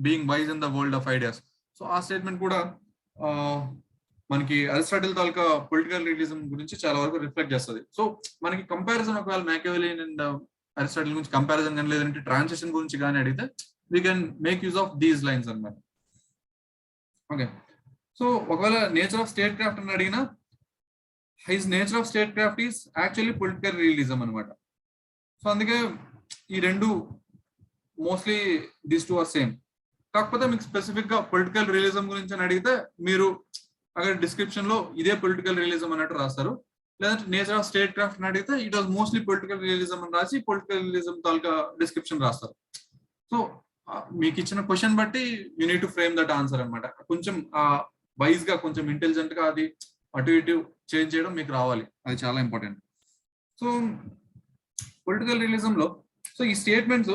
being wise in the world of ideas. So ఆ స్టేట్మెంట్ కూడా మనకి అరిస్టాటిల్ తాలూకా పొలిటికల్ రియలిజం గురించి చాలా వరకు రిఫ్లెక్ట్ చేస్తుంది. సో మనకి కంపారిజన్ ఒకవేళ Machiavelli అండ్ అరిస్టాటిల్ గురించి కంపారిజన్ కానీ లేదంటే ట్రాన్సిషన్ గురించి కానీ అడిగితే we can make use of these lines అన్నమాట. ఓకే, సో ఒకవేళ నేచర్ ఆఫ్ స్టేట్ క్రాఫ్ట్ అని అడిగినా his nature of statecraft is actually political realism అనమాట. సో అందుకే ఈ రెండు mostly these two are same. కాకపోతే మీకు స్పెసిఫిక్ గా పొలిటికల్ రియలిజం గురించి అని అడిగితే మీరు అక్కడ డిస్క్రిప్షన్ లో ఇదే పొలిటికల్ రియలిజం అన్నట్టు రాస్తారు. లేదంటే నేచర్ ఆఫ్ స్టేట్ క్రాఫ్ట్ అని అడిగితే it was mostly political realism అని రాసి పొలిటికల్ రియలిజం తాలూకా డిస్క్రిప్షన్ రాస్తారు. సో మీకు ఇచ్చిన క్వశ్చన్ బట్టి you need to frame that answer అనమాట. కొంచెం వైజ్ గా కొంచెం ఇంటెలిజెంట్ గా అది అటు ఇటు చేంజ్ చేయడం మీకు రావాలి, అది చాలా ఇంపార్టెంట్. సో పొలిటికల్ రియలిజం లో సో ఈ statements,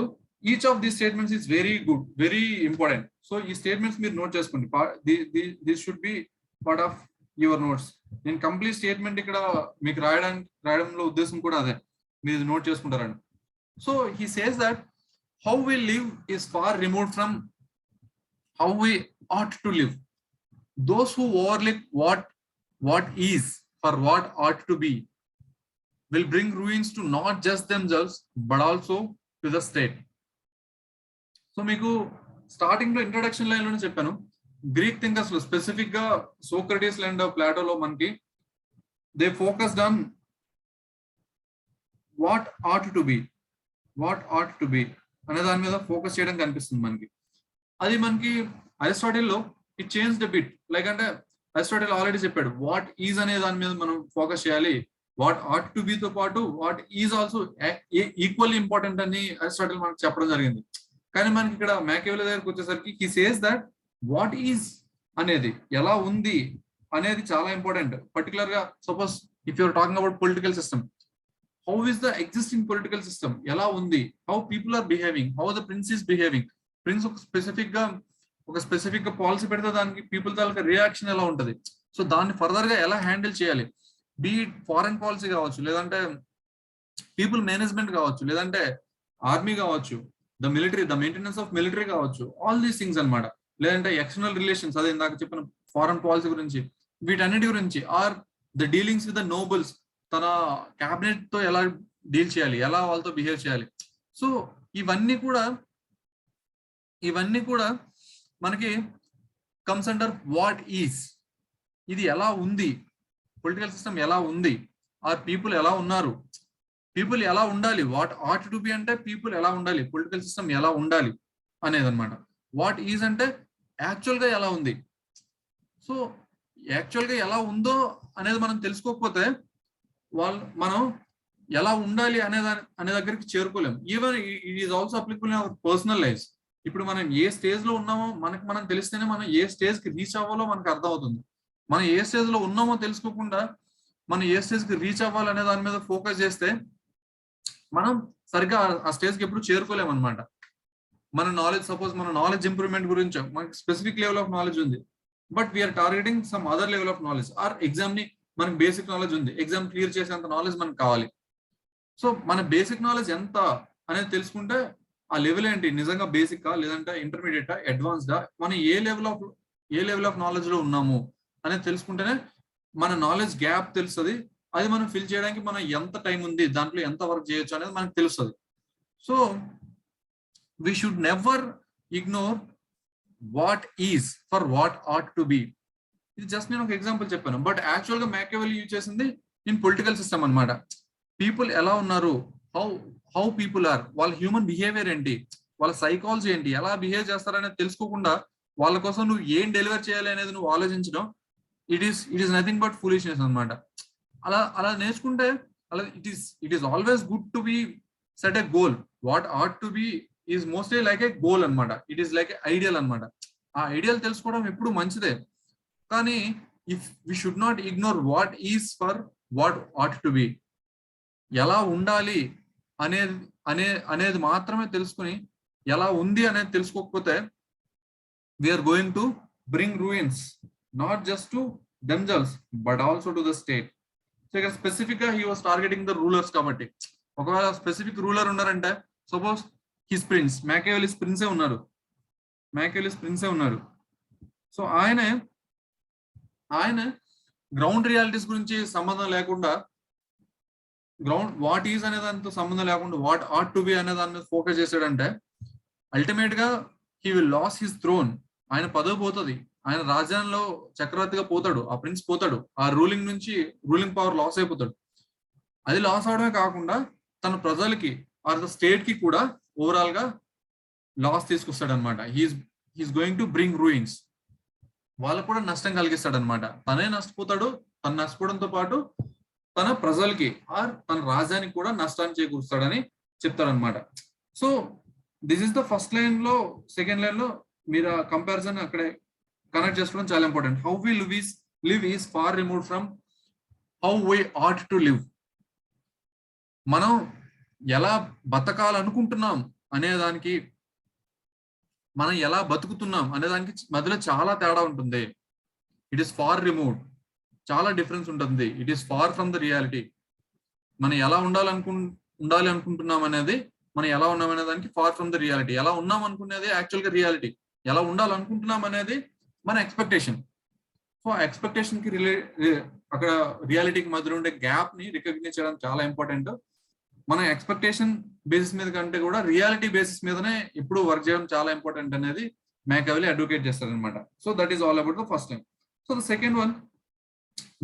each of this statements is very good, very important. So ఈ స్టేట్మెంట్స్ మీరు నోట్ చేసుకోండి. This should be part of your notes. నేను కంప్లీట్ స్టేట్మెంట్ ఇక్కడ మీకు రాయడంలో ఉద్దేశం కూడా అదే, మీరు నోట్ చేసుకుంటారండి. So he says that how we live is far remove from how we ought to live. Those who overlook what is for what ought to be will bring ruins to not just themselves but also to the state. So మీకు స్టార్టింగ్ లో ఇంట్రడక్షన్ లైన్ లోనే చెప్పాను, గ్రీక్ థింకర్స్ లో స్పెసిఫిక్ గా సోక్రటీస్ అండ్ ప్లాటోలో మనకి they focused on what ought to B అనే దాని మీద ఫోకస్ చేయడం కనిపిస్తుంది మనకి. అది మనకి అరిస్టాటిల్ లో it change the bit. Like అంటే అరిస్టాటిల్ ఆల్రెడీ చెప్పాడు వాట్ ఈజ్ అనే దాని మీద మనం ఫోకస్ చేయాలి, వాట్ ఆట్ టు బి తో పాటు what is also equally important అని అరిస్టాటిల్ మనకు చెప్పడం జరిగింది. కానీ మనకి ఇక్కడ Machiavelli దగ్గరికి వచ్చేసరికి he says that what is అనేది ఎలా ఉంది అనేది చాలా ఇంపార్టెంట్. పర్టికులర్ గా suppose if you're talking about political system, how is the existing political system, ఎలా ఉంది, how people are behaving, how the prince is behaving. Prince ఒక స్పెసిఫిక్ గా పాలసీ పెడితే దానికి పీపుల్ తాలూకా రియాక్షన్ ఎలా ఉంటది, సో దాన్ని ఫర్దర్ గా ఎలా హ్యాండిల్ చేయాలి, బీ ఫారెన్ పాలసీ కావచ్చు, లేదంటే పీపుల్ మేనేజ్మెంట్ కావచ్చు, లేదంటే ఆర్మీ కావచ్చు, ద మెయింటెనెన్స్ ఆఫ్ మిలిటరీ కావచ్చు, ఆల్ దీస్ థింగ్స్ అనమాట. లేదంటే ఎక్స్టర్నల్ రిలేషన్స్, అదే ఇందాక చెప్పిన ఫారెన్ పాలసీ గురించి, వీటన్నిటి గురించి, or the dealings with the nobles, తన క్యాబినెట్ తో ఎలా డీల్ చేయాలి, ఎలా వాళ్ళతో బిహేవ్ చేయాలి. సో ఇవన్నీ కూడా మనకి కమ్స్ అండర్ వాట్ ఈజ్. ఇది ఎలా ఉంది, పొలిటికల్ సిస్టమ్ ఎలా ఉంది, ఆర్ పీపుల్ ఎలా ఉన్నారు, పీపుల్ ఎలా ఉండాలి. వాట్ ఆట్ టు బి అంటే పీపుల్ ఎలా ఉండాలి, పొలిటికల్ సిస్టమ్ ఎలా ఉండాలి అనేది అనమాట. వాట్ ఈజ్ అంటే యాక్చువల్ గా ఎలా ఉంది. సో యాక్చువల్ గా ఎలా ఉందో అనేది మనం తెలుసుకోకపోతే మనం ఎలా ఉండాలి అనే దగ్గరికి చేరుకోలేము. Even it is also applicable in our personal life. ఇప్పుడు మనం ఏ స్టేజ్ లో ఉన్నామో మనం తెలిస్తేనే మనం ఏ స్టేజ్ కి రీచ్ అవ్వాలో మనకు అర్థం అవుతుంది. మనం ఏ స్టేజ్ లో ఉన్నామో తెలుసుకోకుండా మనం ఏ స్టేజ్ కి రీచ్ అవ్వాలి అనే దాని మీద ఫోకస్ చేస్తే మనం సరిగ్గా ఆ స్టేజ్ కి ఎప్పుడు చేరుకోలేము అనమాట. మన నాలెడ్జ్ ఇంప్రూవ్మెంట్ గురించి మనకి స్పెసిఫిక్ లెవెల్ ఆఫ్ నాలెడ్జ్ ఉంది, but we're targeting some other level of knowledge. Or exam ని మనకి బేసిక్ నాలెడ్జ్ ఉంది, ఎగ్జామ్ క్లియర్ చేసేంత నాలెడ్జ్ మనకు కావాలి. సో మన బేసిక్ నాలెడ్జ్ ఎంత అనేది తెలుసుకుంటే ఆ లెవెల్ ఏంటి, నిజంగా బేసిక్ లేదంటే ఇంటర్మీడియట్ అడ్వాన్స్డా, మనం ఏ లెవెల్ ఆఫ్ నాలెడ్జ్ లో ఉన్నాము అనేది తెలుసుకుంటేనే మన నాలెడ్జ్ గ్యాప్ తెలుస్తుంది. అది మనం ఫిల్ చేయడానికి మనం ఎంత టైం ఉంది, దాంట్లో ఎంత వర్క్ చేయొచ్చు అనేది మనకు తెలుస్తుంది. So we should never ignore what is for what ought to be. ఇది జస్ట్ నేను ఒక ఎగ్జాంపుల్ చెప్పాను, బట్ యాక్చువల్ గా మ్యాకియవెల్లీ యూజ్ చేసింది ఇన్ పొలిటికల్ సిస్టమ్ అనమాట. పీపుల్ ఎలా ఉన్నారు, హౌ పీపుల్ ఆర్, వాళ్ళ హ్యూమన్ బిహేవియర్ ఏంటి, వాళ్ళ సైకాలజీ ఏంటి, ఎలా బిహేవ్ చేస్తారనేది తెలుసుకోకుండా వాళ్ళ కోసం నువ్వు ఏం డెలివర్ చేయాలి అనేది నువ్వు ఆలోచించడం, it is nothing but foolishness అనమాట. అలా నేర్చుకుంటే it is always good to be set a goal. What ought to be is mostly like a goal అనమాట. ఇట్ ఈస్ లైక్ ఐడియల్ అనమాట. ఆ ఐడియల్ తెలుసుకోవడం ఎప్పుడు మంచిదే, కానీ if we should not ignore what is for what ought to be. ఎలా ఉండాలి అనేది మాత్రమే తెలుసుకుని ఎలా ఉంది అనేది తెలుసుకోకపోతే we're going to bring ruins, not just to themselves but also to the state. So ఇక్కడ స్పెసిఫిక్ గా he was targeting the rulers. కాబట్టి ఒకవేళ స్పెసిఫిక్ రూలర్ ఉన్నారంటే, సపోజ్ హిస్ ప్రిన్స్, మ్యాకియవెల్లీస్ ప్రిన్సే ఉన్నారు. సో ఆయన గ్రౌండ్ రియాలిటీస్ గురించి సంబంధం లేకుండా, వాట్ ఈజ్ అనే దానితో సంబంధం లేకుండా వాట్ ఆట్ టు బి అనే దాని మీద ఫోకస్ చేశాడంటే అల్టిమేట్ గా he will lose his throne. ఆయన పదవి పోతుంది, ఆయన రాజ్యాల్లో చక్రవర్తిగా పోతాడు, ఆ ప్రిన్స్ పోతాడు, ఆ రూలింగ్ పవర్ లాస్ అయిపోతాడు. అది లాస్ అవడమే కాకుండా తన ప్రజలకి ఆర్ ద స్టేట్ కి కూడా ఓవరాల్ గా లాస్ తీసుకొస్తాడు అనమాట. He's going to bring ruins. వాళ్ళకు కూడా నష్టం కలిగిస్తాడు అనమాట. తనే నష్టపోతాడు, తను నష్టపోవడంతో పాటు తన ప్రజలకి ఆర్ తన రాజ్యానికి కూడా నష్టాన్ని చేకూరుస్తాడని చెప్తాడనమాట. So this is the first line లో. సెకండ్ లైన్ లో మీరు ఆ కంపారిజన్ అక్కడే కనెక్ట్ చేసుకోవడం చాలా important. How we live is far remove from how we ought to live. మనం ఎలా బతకాలనుకుంటున్నాం అనేదానికి, మనం ఎలా బతుకుతున్నాం అనేదానికి మధ్యలో చాలా తేడా ఉంటుంది. ఇట్ ఈస్ ఫార్ రిమూవ్డ్, చాలా డిఫరెన్స్ ఉంటుంది. It is far from the reality. మనం ఎలా ఉండాలి అనుకుంటున్నాం అనేది, మనం ఎలా ఉన్నాం అనే దానికి ఫార్ ఫ్రమ్ ద రియాలిటీ. ఎలా ఉన్నాం అనుకునేది యాక్చువల్ గా రియాలిటీ, ఎలా ఉండాలనుకుంటున్నాం అనేది మన ఎక్స్పెక్టేషన్. సో ఆ ఎక్స్పెక్టేషన్ కి అక్కడ రియాలిటీకి మధ్యలో ఉండే గ్యాప్ ని రికగ్నైజ్ చేయడం చాలా ఇంపార్టెంట్. మన ఎక్స్పెక్టేషన్ బేసిస్ మీద కంటే కూడా రియాలిటీ బేసిస్ మీదనే ఎప్పుడు వర్క్ చేయడం చాలా ఇంపార్టెంట్ అనేది మ్యాకియవెల్లీ అడ్వకేట్ చేస్తారనమాట. So that is all about the first time. So the second one,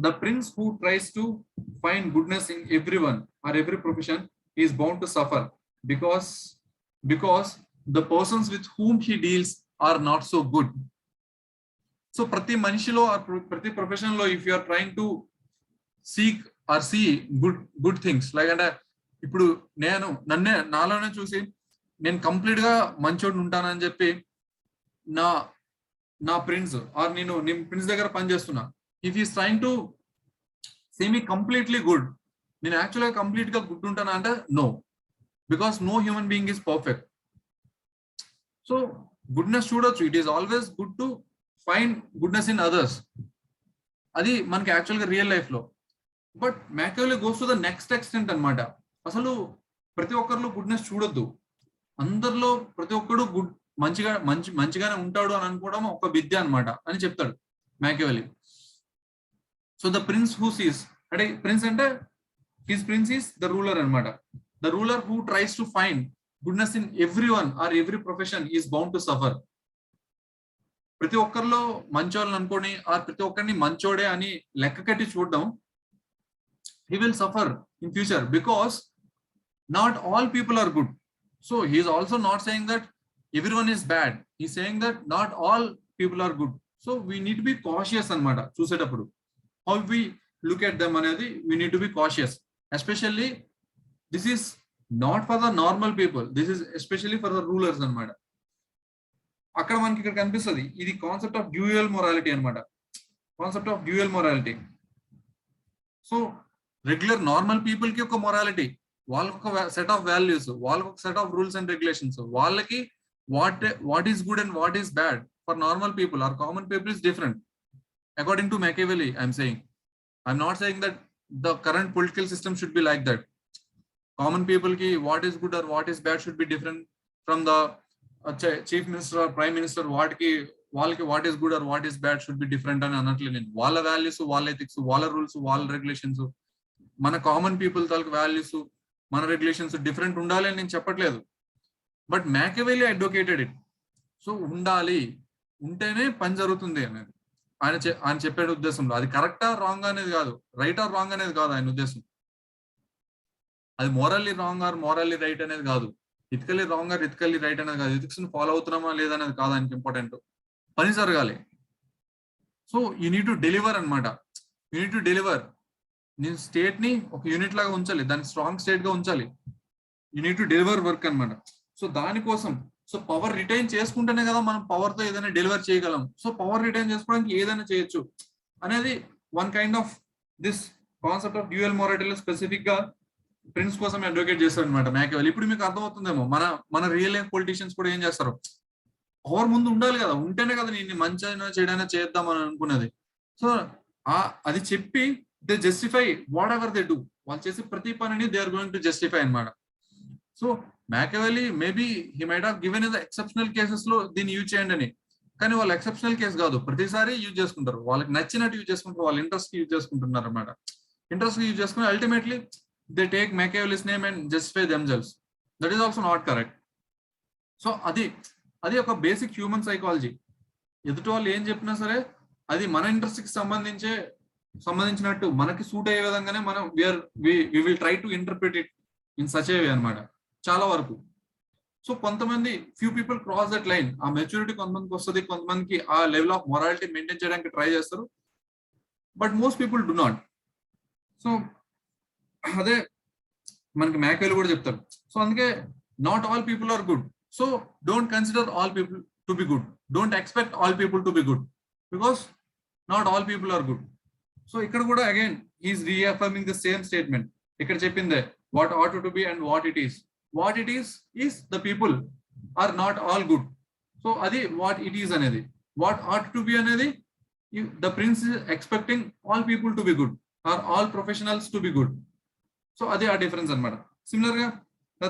the prince who tries to find goodness in everyone or every profession is bound to suffer because the persons with whom he deals are not so good. So ప్రతి మనిషిలో ప్రతి ప్రొఫెషన్ లో if you are trying to seek or see good things, like అంటే ఇప్పుడు నాలోనే చూసి నేను కంప్లీట్ గా మంచోడు ఉంటానని చెప్పి నా ప్రిన్స్ ఆర్ నేను ప్రిన్స్ దగ్గర పని చేస్తున్నా, if is trying to see me completely good, నేను యాక్చువల్గా కంప్లీట్ గా గుడ్ ఉంటానా అంటే no, because no human being is perfect. So goodness చూడొచ్చు, it is always good to find goodness in others. అది మనకి యాక్చువల్గా రియల్ లైఫ్ లో. But Machiavelli goes to the next extent అన్నమాట. అసలు ప్రతి ఒక్కరిలో గుడ్నెస్ చూడొద్దు, అందరిలో ప్రతి ఒక్కడు మంచిగానే ఉంటాడు అని అనుకోవడం ఒక విద్య అన్నమాట అని చెప్తాడు Machiavelli. So the prince who sees, అంటే ప్రిన్స్ అంటే his prince is the ruler అన్నమాట. The ruler who tries to find goodness in everyone or every profession is bound to suffer. ప్రతి ఒక్కరిలో మంచోళ్ళని అనుకోని ఆ ప్రతి ఒక్కరిని మంచోడే అని లెక్క కట్టి చూడడం, he will suffer in future because not all people are good. So he is also not saying that everyone is bad. He is saying that not all people are good. So we need to be cautious anamata chusetappudu. How we look at them anedi we need to be cautious. Especially this is not for the normal people. This is especially for the rulers anamata. అక్కడ మనకి ఇక్కడ కనిపిస్తుంది ఇది కాన్సెప్ట్ ఆఫ్ డ్యూయల్ మొరాలిటీ అన్నమాట. Concept of dual morality. So regular normal people కి ఒక మొరాలిటీ, వాళ్ళకి ఒక సెట్ ఆఫ్ వాల్యూస్, వాళ్ళకి ఒక set of rules and regulations, వాళ్ళకి what is good and what is bad for normal people or common people is different according to Machiavelli. I'm saying, I'm not saying that the current political system should be like that. Common people కి what is good or what is bad should be different from the chief minister or prime minister. వాళ్ళకి what is good or what is bad should be different అని అనట్లేదు నేను. వాళ్ళ వాల్యూస్, వాళ్ళ ఎథిక్స్, వాళ్ళ రూల్స్, వాళ్ళ రెగ్యులేషన్స్, మన కామన్ పీపుల్ తాలూకు వాల్యూస్, మన రెగ్యులేషన్స్ డిఫరెంట్ ఉండాలి అని నేను చెప్పట్లేదు. But Machiavelli advocated it. So ఉండాలి, ఉంటేనే పని జరుగుతుంది అనేది ఆయన చెప్పే ఉద్దేశంలో. అది కరెక్టా రాంగ్ అనేది కాదు, రైట్ ఆర్ రాంగ్ అనేది కాదు ఆయన ఉద్దేశం. అది morally wrong or morally right అనేది కాదు, ethically wrong or ethically right అనేది కాదు, ఎథిక్స్ ని ఫాలో అవుతున్నామా లేదనేది కాదు ఆయనకి ఇంపార్టెంట్. పని జరగాలి. So you need to deliver అనమాట. You need to deliver. నేను స్టేట్ ని ఒక యూనిట్ లాగా ఉంచాలి, దాన్ని స్ట్రాంగ్ స్టేట్ గా ఉంచాలి. You need to deliver work అనమాట. సో దానికోసం సో పవర్ రిటైన్ చేసుకుంటేనే కదా మనం పవర్ తో ఏదైనా డెలివర్ చేయగలం. సో పవర్ రిటైన్ చేసుకోవడానికి ఏదైనా చేయొచ్చు అనేది one kind of this concept of dual మొరాలిటీలో స్పెసిఫిక్ గా ప్రిన్స్ కోసం అడ్వకేట్ చేస్తారు అనమాట Machiavelli. ఇప్పుడు మీకు అర్థమవుతుందేమో మన రియల్ లైఫ్ పొలిటీషియన్స్ కూడా ఏం చేస్తారు, పవర్ ముందు ఉండాలి కదా, ఉంటేనే కదా నేను మంచి అయినా చెడైనా చేద్దాం అని అనుకున్నది. సో అది చెప్పి they justify whatever they do. వాళ్ళు చేసే ప్రతి పనిని they are going to justify అనమాట. So Machiavelli maybe he might have given in the exceptional cases లో దీన్ని యూజ్ చేయండి అని, కానీ వాళ్ళు ఎక్సెప్షనల్ కేసు కాదు, ప్రతిసారి యూజ్ చేసుకుంటారు, వాళ్ళకి నచ్చినట్టు యూజ్ చేసుకుంటారు, వాళ్ళ ఇంట్రెస్ట్ యూజ్ చేసుకుంటున్నారు అనమాట. ఇంట్రెస్ట్ యూజ్ చేసుకుని ultimately they take Machiavelli's name and justify themselves. That is also not correct. So అది ఒక బేసిక్ హ్యూమన్ సైకాలజీ. ఎదుటి వాళ్ళు ఏం చెప్పినా సరే అది మన ఇంట్రెస్ట్ కి సంబంధించినట్టు మనకి సూట్ అయ్యే విధంగానే మనం we will try to interpret it in such a way అనమాట చాలా వరకు. సో కొంతమంది few people cross that line, ఆ మెచ్యూరిటీ కొంతమందికి వస్తుంది, కొంతమందికి ఆ లెవెల్ ఆఫ్ మొరాలిటీ మెయింటైన్ చేయడానికి ట్రై చేస్తారు, but most people do not. So అదే మనకి Machiavelli కూడా చెప్తారు. సో అందుకే not all people are good. So don't consider all people to be good, don't expect all people to be good because not all people are good. So ఇక్కడ కూడా again he's reaffirming the same statement. ఇక్కడ చెప్పిందే what ought to be and what it is the people are not all good. So అది వాట్ ఇట్ ఈస్ అనేది. వాట్ ఆట్ టు బి అనేది the prince expecting all people to be good or all professionals to be good. So అదే ఆ డిఫరెన్స్ అనమాట. సిమిలర్ గా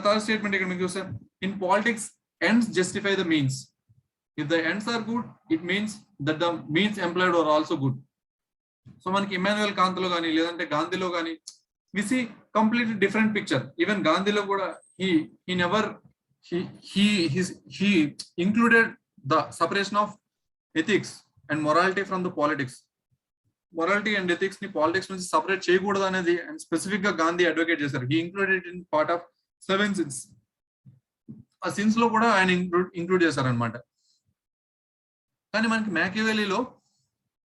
థర్డ్ స్టేట్మెంట్ ఇక్కడ మీకు చూస్తే, in politics ends justify the means. If the ends are good it means that the means employed are also good. So మనకి ఇమాన్యుయల్ కాంత్లో కానీ లేదంటే గాంధీలో కానీ we see completely different picture. Even గాంధీలో కూడా he included the separation of ethics and morality from the politics. Morality and ethics ని పాలిటిక్స్ నుంచి సపరేట్ చేయకూడదు అనేది అండ్ స్పెసిఫిక్ గా గాంధీ అడ్వకేట్ చేశారు. He included in part of 7 sins. ఆ సిన్స్ లో కూడా ఆయన ఇంక్లూడ్ చేశారనమాట. కానీ మనకి Machiavelliలో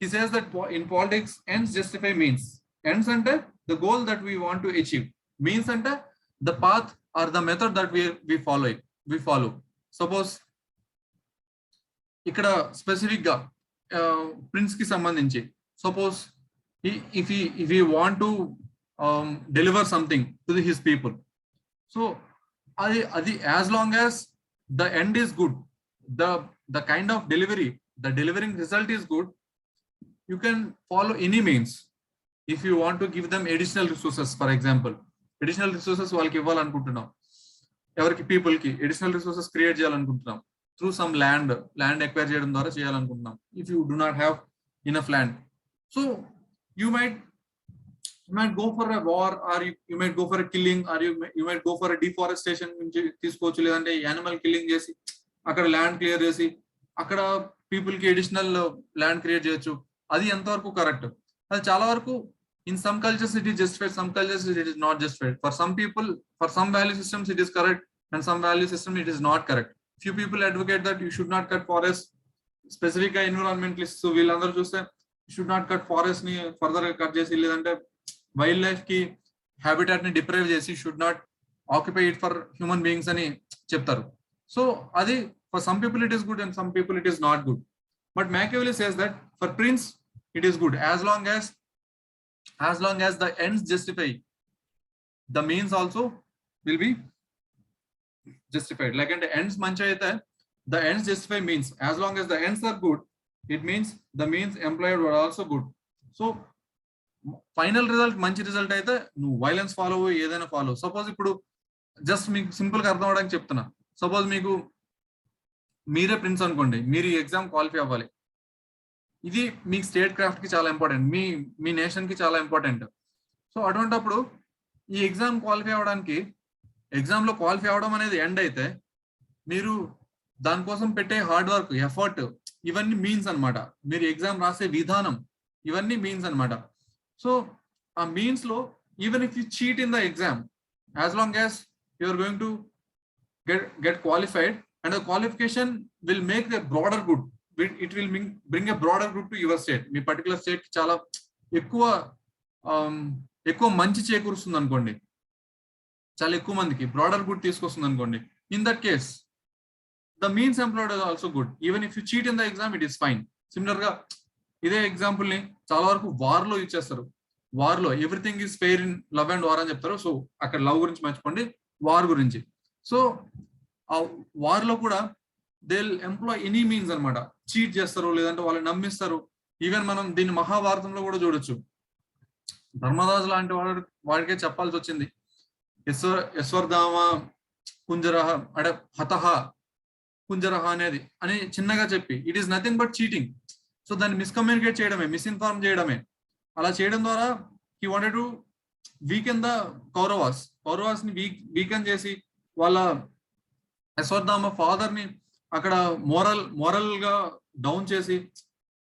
he says that in politics ends justify means. Ends అంటే the goal that we want to achieve. Means అంటే the path or the method that we follow. Suppose ఇక్కడ స్పెసిఫిక్ గా ప్రిన్స్ కి సంబంధించి suppose if he want to deliver something to his people, so adi as long as the end is good, the kind of delivery, the delivering result is good, you can follow any means. If you want to give them additional resources, for example additional resources వాళ్ళకి ఇవ్వాలనుకుంటున్నాం, ఎవరికి పీపుల్ కి అడిషనల్ రిసోర్సెస్ క్రియేట్ చేయాలనుకుంటున్నాం త్రూ సమ్ ల్యాండ్ ఎక్వైర్ చేయడం ద్వారా చేయాలనుకుంటున్నాం. If you do not have enough land, so you might go for a war, or you might go for a killing, or you might go for a deforestation తీసుకోవచ్చు, లేదంటే యానిమల్ కిల్లింగ్ చేసి అక్కడ ల్యాండ్ క్లియర్ చేసి అక్కడ పీపుల్ కి అడిషనల్ ల్యాండ్ క్రియేట్ చేయొచ్చు. అది ఎంతవరకు కరెక్ట్? అది చాలా వరకు in some cultures it is justified, some cultures it is not justified. For some people, for some value systems it is correct, and some value system it is not correct. Few people advocate that you should not cut forest. Specific గా ఎన్విరాన్మెంటలిస్ట్ వీళ్ళందరూ చూస్తే షుడ్ నాట్ కట్ ఫారెస్ట్ ని ఫర్దర్ కట్ చేసి, లేదంటే వైల్డ్ లైఫ్ కి హ్యాబిటాట్ ని డిప్రైవ్ చేసి should not occupy it for human beings అని చెప్తారు. సో అది for some people it is good and some people it is not good. But Machiavelli says that for prince it is good as long as the ends justify, the means also will be justified. Like and ends manchi aithe the ends justify means, as long as the ends are good, it means the means employed were also good. So final result మంచి రిజల్ట్ అయితే నువ్వు వైలెన్స్ ఫాలో ఏదైనా ఫాలో. సపోజ్ ఇప్పుడు జస్ట్ మీకు సింపుల్ గా అర్థం అవడానికి చెప్తున్నా. సపోజ్ మీకు మీరే ప్రిన్స్ అనుకోండి, మీరు ఈ ఎగ్జామ్ క్వాలిఫై అవ్వాలి. ఇది మీ స్టేట్ క్రాఫ్ట్ కి చాలా ఇంపార్టెంట్, మీ నేషన్ కి చాలా ఇంపార్టెంట్. సో అటువంటిప్పుడు ఈ ఎగ్జామ్ క్వాలిఫై అవడానికి, ఎగ్జామ్ లో క్వాలిఫై అవడం అనేది ఎండ్ అయితే, మీరు దానికోసం పెట్టే హార్డ్ వర్క్, ఎఫర్ట్, ఇవన్నీ మీన్స్ అన్నమాట. మీరు ఎగ్జామ్ రాసే విధానం, ఇవన్నీ మీన్స్ అన్నమాట. సో ఆ మీన్స్ లో even if you cheat in the exam, as long as you are going to get qualified, and the qualification will make the broader good, it will bring a broader good to your state. మీ పర్టికులర్ స్టేట్ కి చాలా ఎక్కువ మంచి చేకూరుస్తుంది అనుకోండి, చాలా ఎక్కువ మందికి బ్రాడర్ గుడ్ తీసుకొస్తుంది అనుకోండి. In that case the means employed are also good, even if you cheat in the exam it is fine. Similar గా ఇదే ఎగ్జాంపుల్ ని చాలా వరకు వార్ లో యూజ్ చేస్తారు. వార్ లో everything is fair in love and war అని చెప్తారు. సో అక్కడ లవ్ గురించి మర్చిపోండి, వార్ గురించి. సో ఆ వార్ లో కూడా they will employ any means అనమాట. చీట్ చేస్తారు, లేదంటే వాళ్ళని నమ్మిస్తారు. ఈవెన్ మనం దీన్ని మహాభారతంలో కూడా చూడొచ్చు. ధర్మరాజు లాంటి వాడికే చెప్పాల్సి వచ్చింది, యశ్వర్ధామ కుంజరహ అంటే హతహ కుంజరహ అనేది అని చిన్నగా చెప్పి, it is nothing but cheating. So దాన్ని మిస్కమ్యూనికేట్ చేయడమే, మిస్ఇన్ఫార్మ్ చేయడమే. అలా చేయడం ద్వారా he wanted to weaken the Kauravas ని వీకెన్ చేసి, వాళ్ళ అశ్వత్థామ ఫాదర్ ని అక్కడ మోరల్ గా డౌన్ చేసి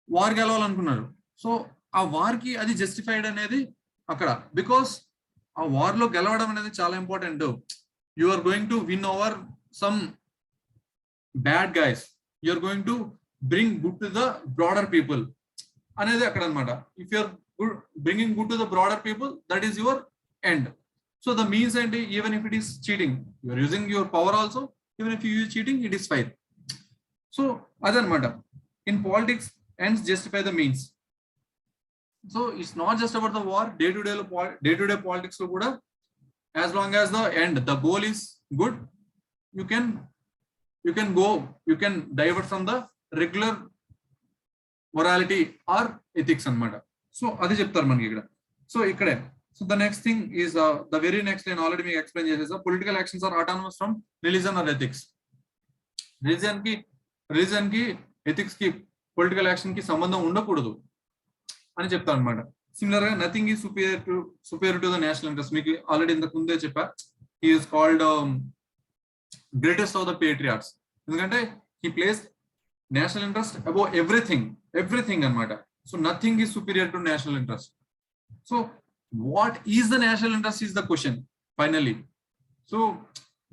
వార్ గెలవాలనుకున్నారు. సో ఆ వార్ కి అది జస్టిఫైడ్ అనేది అక్కడ, బికాస్ ఆ వార్ లో గెలవడం అనేది చాలా important. You are going to win over some bad guys, you are going to bring good to the broader people అనేది అక్కడ అన్నమాట. If you are bringing good to the broader people, that is your end. So the means and even if it is cheating, you are using your power also, even if you use cheating, it is fine. So అదన్నమాట. In politics, ends justify the means. So it's not just about the war, day to day politics లో కూడా, as long as the end, the goal is good, you can divert from the regular morality or ethics అన్నమాట. సో అది చెప్తారు మనకి ఇక్కడ. సో ఇక్కడే, so the next thing is the very next నేను ఆల్రెడీ మీకు ఎక్స్ప్లెయిన్ చేసేసా. Political actions are autonomous from religion or ethics. Religion కి ఎథిక్స్ కి పొలిటికల్ యాక్షన్ కి సంబంధం ఉండకూడదు అని చెప్తారు అనమాట. సిమిలర్ గా nothing is superior to the national interest. మీకు ఆల్రెడీ ఇంతకు ముందే చెప్పా, he is called greatest of the patriots. ఎందుకంటే he place national interest above everything అన్నమాట. So nothing is superior to national interest. So what is the national interest is the question finally. So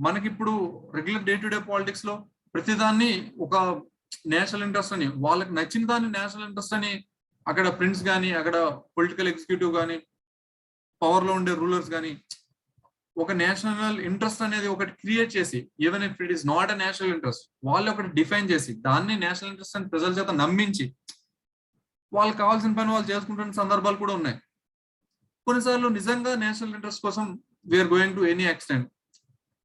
మనకి ఇప్పుడు regular day to day politics లో ప్రతిదాన్ని ఒక నేషనల్ ఇంట్రెస్ట్ అని, వాళ్ళకి నచ్చిన దాన్ని నేషనల్ ఇంట్రెస్ట్ అని అక్కడ ప్రిన్స్ కానీ, అక్కడ పొలిటికల్ ఎగ్జిక్యూటివ్ కానీ, పవర్ లో ఉండే రూలర్స్ కానీ ఒక నేషనల్ ఇంట్రెస్ట్ అనేది ఒకటి క్రియేట్ చేసి, even if it is not a national interest, వాళ్ళు ఒకటి డిఫైన్ చేసి దాన్ని నేషనల్ ఇంట్రెస్ట్ అని ప్రజల చేత నమ్మించి వాళ్ళకి కావాల్సిన పని వాళ్ళు చేసుకుంటున్న సందర్భాలు కూడా ఉన్నాయి. కొన్నిసార్లు నిజంగా నేషనల్ ఇంట్రెస్ట్ కోసం we're going to any extent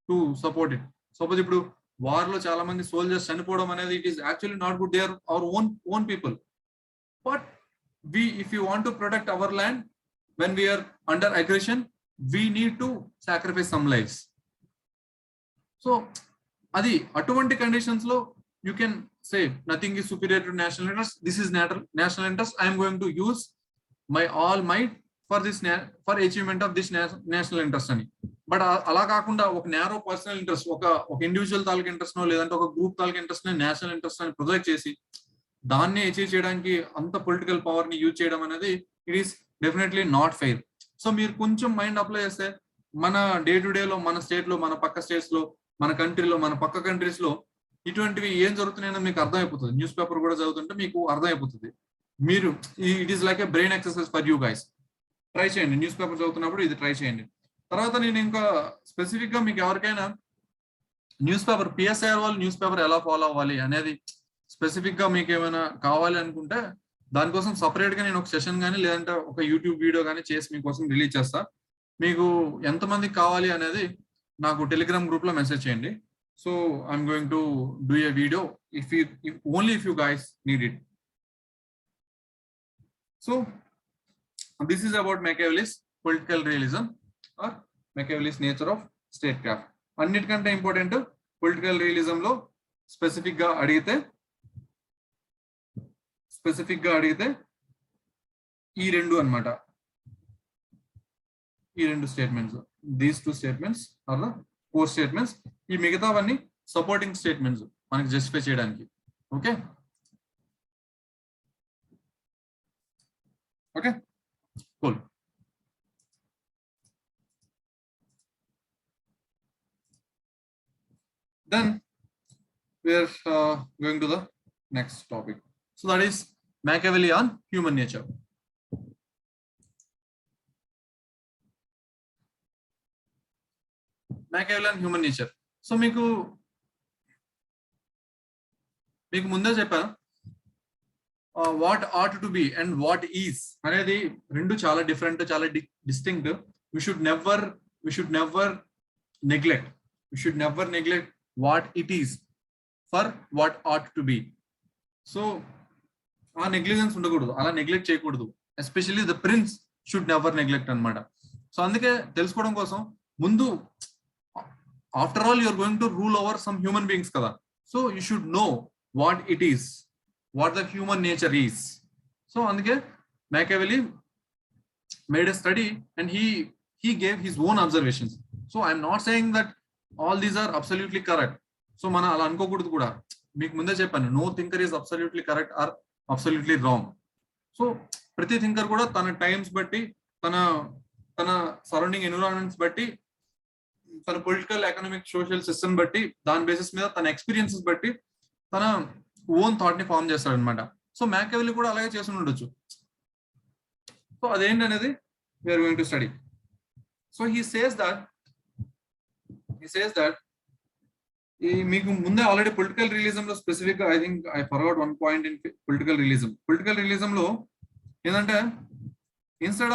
to support it. Suppose ఇప్పుడు వార్ లో చాలా మంది సోల్జర్స్ చనిపోవడం అనేది it is actually not good, they are our own people. But if you want to protect our land, when we are under aggression, we need to sacrifice some lives. So adi aటువంటి కండిషన్స్ లో you can say nothing is superior to national interest. This is national interest. I am going to use my all might for this for achievement of this national interest అని. బట్ అలా కాకుండా ఒక నేరో పర్సనల్ ఇంట్రెస్ట్, ఒక ఇండివిజువల్ తాలూకు ఇంట్రెస్ట్ నో లేదంటే ఒక గ్రూప్ తాలూకు ఇంట్రెస్ట్ ని నేషనల్ ఇంట్రెస్ట్ అని ప్రొజెక్ట్ చేసి దాన్ని అచీవ్ చేయడానికి అంత పొలిటికల్ పవర్ ని యూజ్ చేయడం అనేది it is definitely not fair. So మీరు కొంచెం మైండ్ అప్లై చేస్తే మన డే టు డే లో, మన స్టేట్ లో, మన పక్క స్టేట్స్ లో, మన కంట్రీలో, మన పక్క కంట్రీస్ లో ఇటువంటివి ఏం జరుగుతున్నాయని మీకు అర్థమైపోతుంది. న్యూస్ పేపర్ కూడా చదువుతుంటే మీకు అర్థమైపోతుంది. మీరు it is like a brain exercise for you guys. Try చేయండి, న్యూస్ పేపర్ చదువుతున్నప్పుడు ఇది ట్రై చేయండి. తర్వాత నేను ఇంకా స్పెసిఫిక్ గా మీకు ఎవరికైనా న్యూస్ పేపర్ PSIR వాళ్ళు న్యూస్ పేపర్ ఎలా ఫాలో అవ్వాలి అనేది స్పెసిఫిక్ గా మీకు ఏమైనా కావాలి అనుకుంటే దానికోసం సపరేట్ గా నేను ఒక సెషన్ కానీ లేదంటే ఒక యూట్యూబ్ వీడియో కానీ చేసి మీకోసం రిలీజ్ చేస్తా. మీకు ఎంతమందికి కావాలి అనేది నాకు టెలిగ్రామ్ గ్రూప్ లో మెసేజ్ చేయండి. So I'm going to do a video only if you guys need it. So this is about Machiavelli's political realism or Machiavelli's nature of state craft. అన్నిటికంటే ఇంపార్టెంట్ పొలిటికల్ రియలిజం లో స్పెసిఫిక్ గా అడిగితే ఈ రెండు అన్నమాట. ఈ రెండు statements, these two statements are the core statements. ఈ మిగతావన్నీ సపోర్టింగ్ స్టేట్మెంట్స్ మనకి జస్టిఫై చేయడానికి. Okay okay cool. Then we are going to the next topic. So that is Machiavelli on human nature. Machiavelli on human nature. So మీకు ముందే చెప్పాను what ought to be and what is అనేది రెండు చాలా డిఫరెంట్, చాలా distinct. We should never neglect what it is for what ought to be. So ఆ నెగ్లిజెన్స్ ఉండకూడదు, అలా నెగ్లెక్ట్ చేయకూడదు. Especially the prince should never neglect అనమాట. సో అందుకే తెలుసుకోవడం కోసం ముందు, after all you're going to rule over some human beings కదా. So you should know what it is, what the human nature is. So అందుకే Machiavelli made a study and he gave his own observations. So I'm not saying that all these are absolutely correct. So మనం అలా అనుకోకూడదు కూడా. మీకు ముందే చెప్పాను, no thinker is absolutely correct or absolutely wrong. So ప్రతి థింకర్ కూడా తన టైమ్స్ బట్టి, తన సరౌండింగ్ ఎన్విరాన్మెంట్స్ బట్టి, తన పొలిటికల్, ఎకనామిక్, సోషల్ సిస్టమ్ బట్టి, దాని బేసిస్ మీద తన ఎక్స్పీరియన్సెస్ బట్టి తన ఓన్ థాట్ ని ఫామ్ చేస్తాడు అనమాట. సో Machiavelli కూడా అలాగే చేసి ఉండొచ్చు. సో అదేంటి అనేది we're going to study. So he says that మీకు ముందే ఆల్రెడీ పొలిటికల్ రియలిజం లో స్పెసిఫిక్ గా, I think I forgot one point in political realism లో ఏంటంటే ఇన్స్టెడ్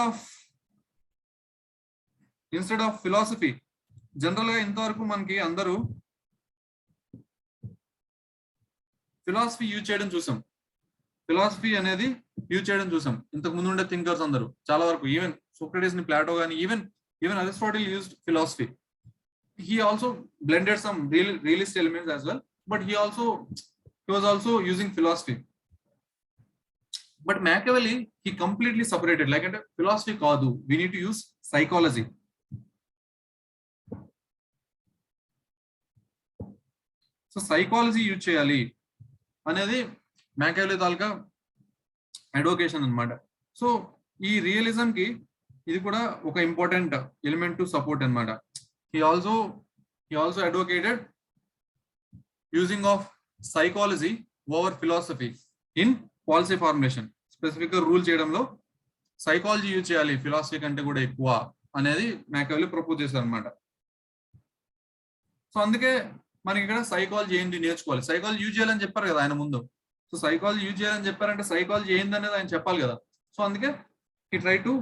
ఆఫ్ ఫిలాసఫీ, జనరల్ గా ఇంతవరకు మనకి అందరూ ఫిలాసఫీ యూజ్ చేయడం చూసాం. ఇంతకు ముందు ఉండే థింకర్స్ అందరూ చాలా వరకు, ఈవెన్ సోక్రటీస్ ని, ప్లాటో కానీ, even Aristotle used philosophy. He also blended some realist elements as well, but he was also using philosophy. But Machiavelli, he completely separated, like philosophy kaadu, we need to use psychology. So psychology use cheyali anedi Machiavelli తాలూకా అడ్వకేషన్ అన్నమాట. సో ఈ రియలిజం కి ఇది కూడా ఒక ఇంపార్టెంట్ ఎలిమెంట్ టు సపోర్ట్ అన్నమాట. He also advocated using of psychology over philosophy in policy formulation. Specific rule చేయడంలో సైకాలజీ యూజ్ చేయాలి ఫిలాసఫీ కంటే కూడా ఎక్కువ అనేది Machiavelli ప్రపోజ్ చేశారు అనమాట. సో అందుకే మనకి ఇక్కడ సైకాలజీ ఏంటి నేర్చుకోవాలి. సైకాలజీ యూజ్ చేయాలని చెప్పారు కదా ఆయన ముందు. సో సైకాలజీ యూజ్ చేయాలని చెప్పారంటే సైకాలజీ ఏంది అనేది ఆయన చెప్పాలి కదా. సో అందుకే he tried to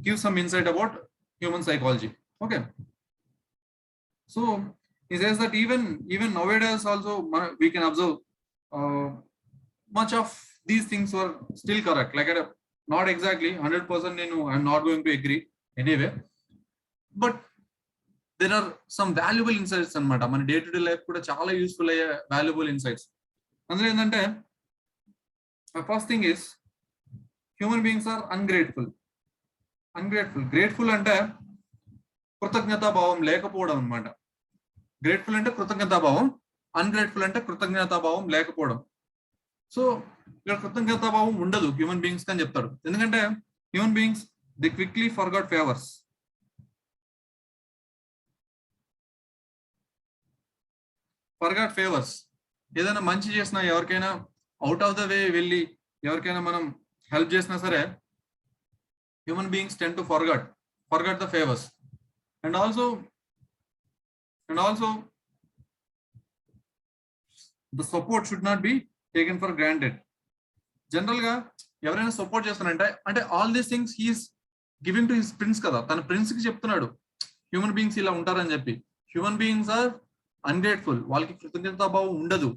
give some insight about human psychology. Okay, so he says that even nowadays also we can observe much of these things were still correct. Like not exactly 100% I'm not going to agree anyway, but there are some valuable insights అనమాట. మన డే టు డే లైఫ్ కూడా చాలా యూస్ఫుల్ అయ్యే వాల్యుబుల్ ఇన్సైట్స్. అందులో ఏంటంటే first thing is human beings are ungrateful. Grateful అంటే కృతజ్ఞతాభావం లేకపోవడం అనమాట. గ్రేట్ఫుల్ అంటే కృతజ్ఞతాభావం, అన్గ్రేట్ఫుల్ అంటే కృతజ్ఞతాభావం లేకపోవడం. సో ఇక్కడ కృతజ్ఞతాభావం ఉండదు హ్యూమన్ బీయింగ్స్ అని చెప్తాడు. ఎందుకంటే human beings they quickly forgot favours. ఏదైనా మంచి చేసినా, ఎవరికైనా అవుట్ ఆఫ్ ద వే వెళ్ళి ఎవరికైనా మనం హెల్ప్ చేసినా సరే, human beings tend to forget the favours. And also the support should not be taken for granted. General గా ఎవరైనా సపోర్ట్ చేస్తానంటే అంటే all these things he's giving to his prince కదా, తన ప్రిన్స్ కి చెప్తున్నాడు హ్యూమన్ బీయింగ్స్ ఇలా ఉంటారని చెప్పి. Human beings are ungrateful. వాళ్ళకి కృతజ్ఞతాభావం ఉండదు.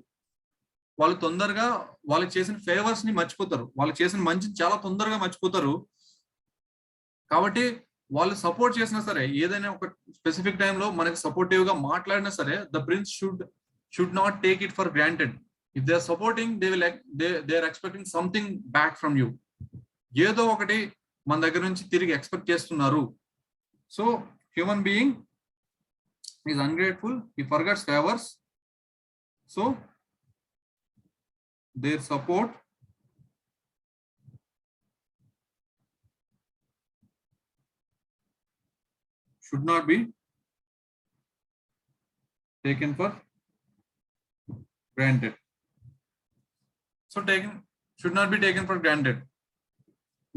వాళ్ళు తొందరగా వాళ్ళకి చేసిన ఫేవర్స్ ని మర్చిపోతారు, వాళ్ళకి చేసిన మంచిని చాలా తొందరగా మర్చిపోతారు. కాబట్టి వాళ్ళు సపోర్ట్ చేసినా సరే, ఏదైనా ఒక స్పెసిఫిక్ టైంలో మనకి సపోర్టివ్ గా మాట్లాడినా సరే, the prince should not take it for granted. If they are supporting, they are expecting something back from you. ఏదో ఒకటి మన దగ్గర నుంచి తిరిగి ఎక్స్పెక్ట్ చేస్తున్నారు. So human being is ungrateful, he forgets favors, so their support should not be taken for granted. Should not be taken for granted.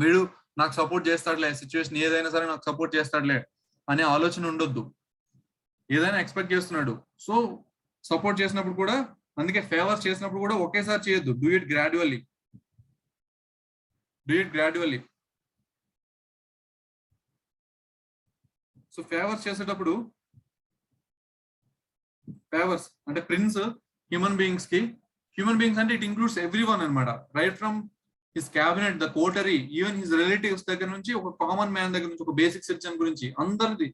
వీడు నాకు సపోర్ట్ చేస్తాడులే, సిచ్యువేషన్ ఏదైనా సరే నాకు సపోర్ట్ చేస్తాడులే అనే ఆలోచన ఉండొద్దు. ఏదైనా ఎక్స్పెక్ట్ చేస్తున్నాడు, సో సపోర్ట్ చేసినప్పుడు కూడా, అందుకే ఫేవర్స్ చేసినప్పుడు కూడా ఒకేసారి చేయొద్దు. Do it gradually. So favours చేసేటప్పుడు, ఫేవర్స్ అంటే ప్రిన్స్ హ్యూమన్ బీయింగ్స్ అంటే ఇట్ ఇంక్లూడ్స్ ఎవ్రీవన్ అనమాట. Right from his cabinet, the coterie, even his relatives దగ్గర నుంచి, ఒక కామన్ మ్యాన్ దగ్గర నుంచి, ఒక బేసిక్ సిటిజన్ గురించి, అందరిది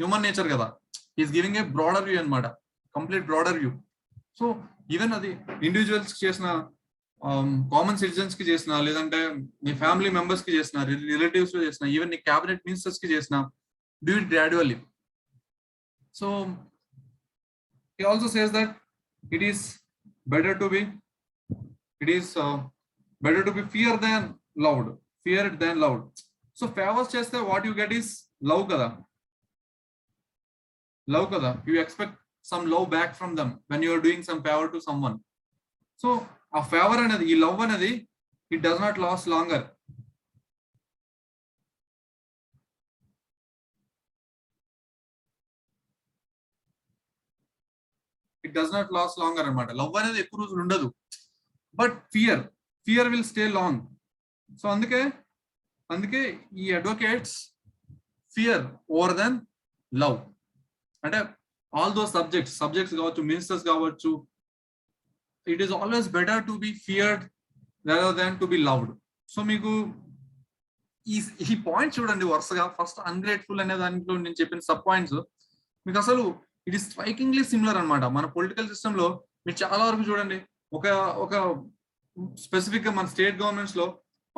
హ్యూమన్ నేచర్ కదా. Is giving a broader view అనమాట, complete broader view. So even అది ఇండివిజువల్స్ కి చేసిన, కామన్ సిటిజన్స్ కి చేసిన, లేదంటే నీ ఫ్యామిలీ మెంబర్స్ కి చేసిన, రిలేటివ్స్ లో చేసిన, ఈవెన్ నీ క్యాబినెట్ మినిస్టర్స్ కి చేసిన, do it gradually. So he also says that it is better to be feared than loved. So favors చేస్తే what you get is love కదా. You expect some love back from them when you are doing some favor to someone. So a favor అనేది, ఈ love అనేది, it does not last longer. అన్నమాట. లవ్ అనేది ఎక్కువ రోజులు ఉండదు. But fear will stay long. So అందుకే ఈ advocates fear over than love. అంటే ఆల్ దోస్ సబ్జెక్ట్స్ కావచ్చు, మినిస్టర్స్ కావచ్చు, it is always better to be feared rather than to be loved. So మీకు ఈ పాయింట్స్ చూడండి వరుసగా. ఫస్ట్ అన్గ్రేట్ఫుల్ అనే దాంట్లో నేను చెప్పిన సబ్ పాయింట్స్ మీకు అసలు ఇట్ ఈస్ స్ట్రైకింగ్లీ సిమిలర్ అనమాట. మన పొలిటికల్ సిస్టమ్ లో మీరు చాలా వరకు చూడండి, ఒక స్పెసిఫిక్ గా మన స్టేట్ గవర్నమెంట్స్ లో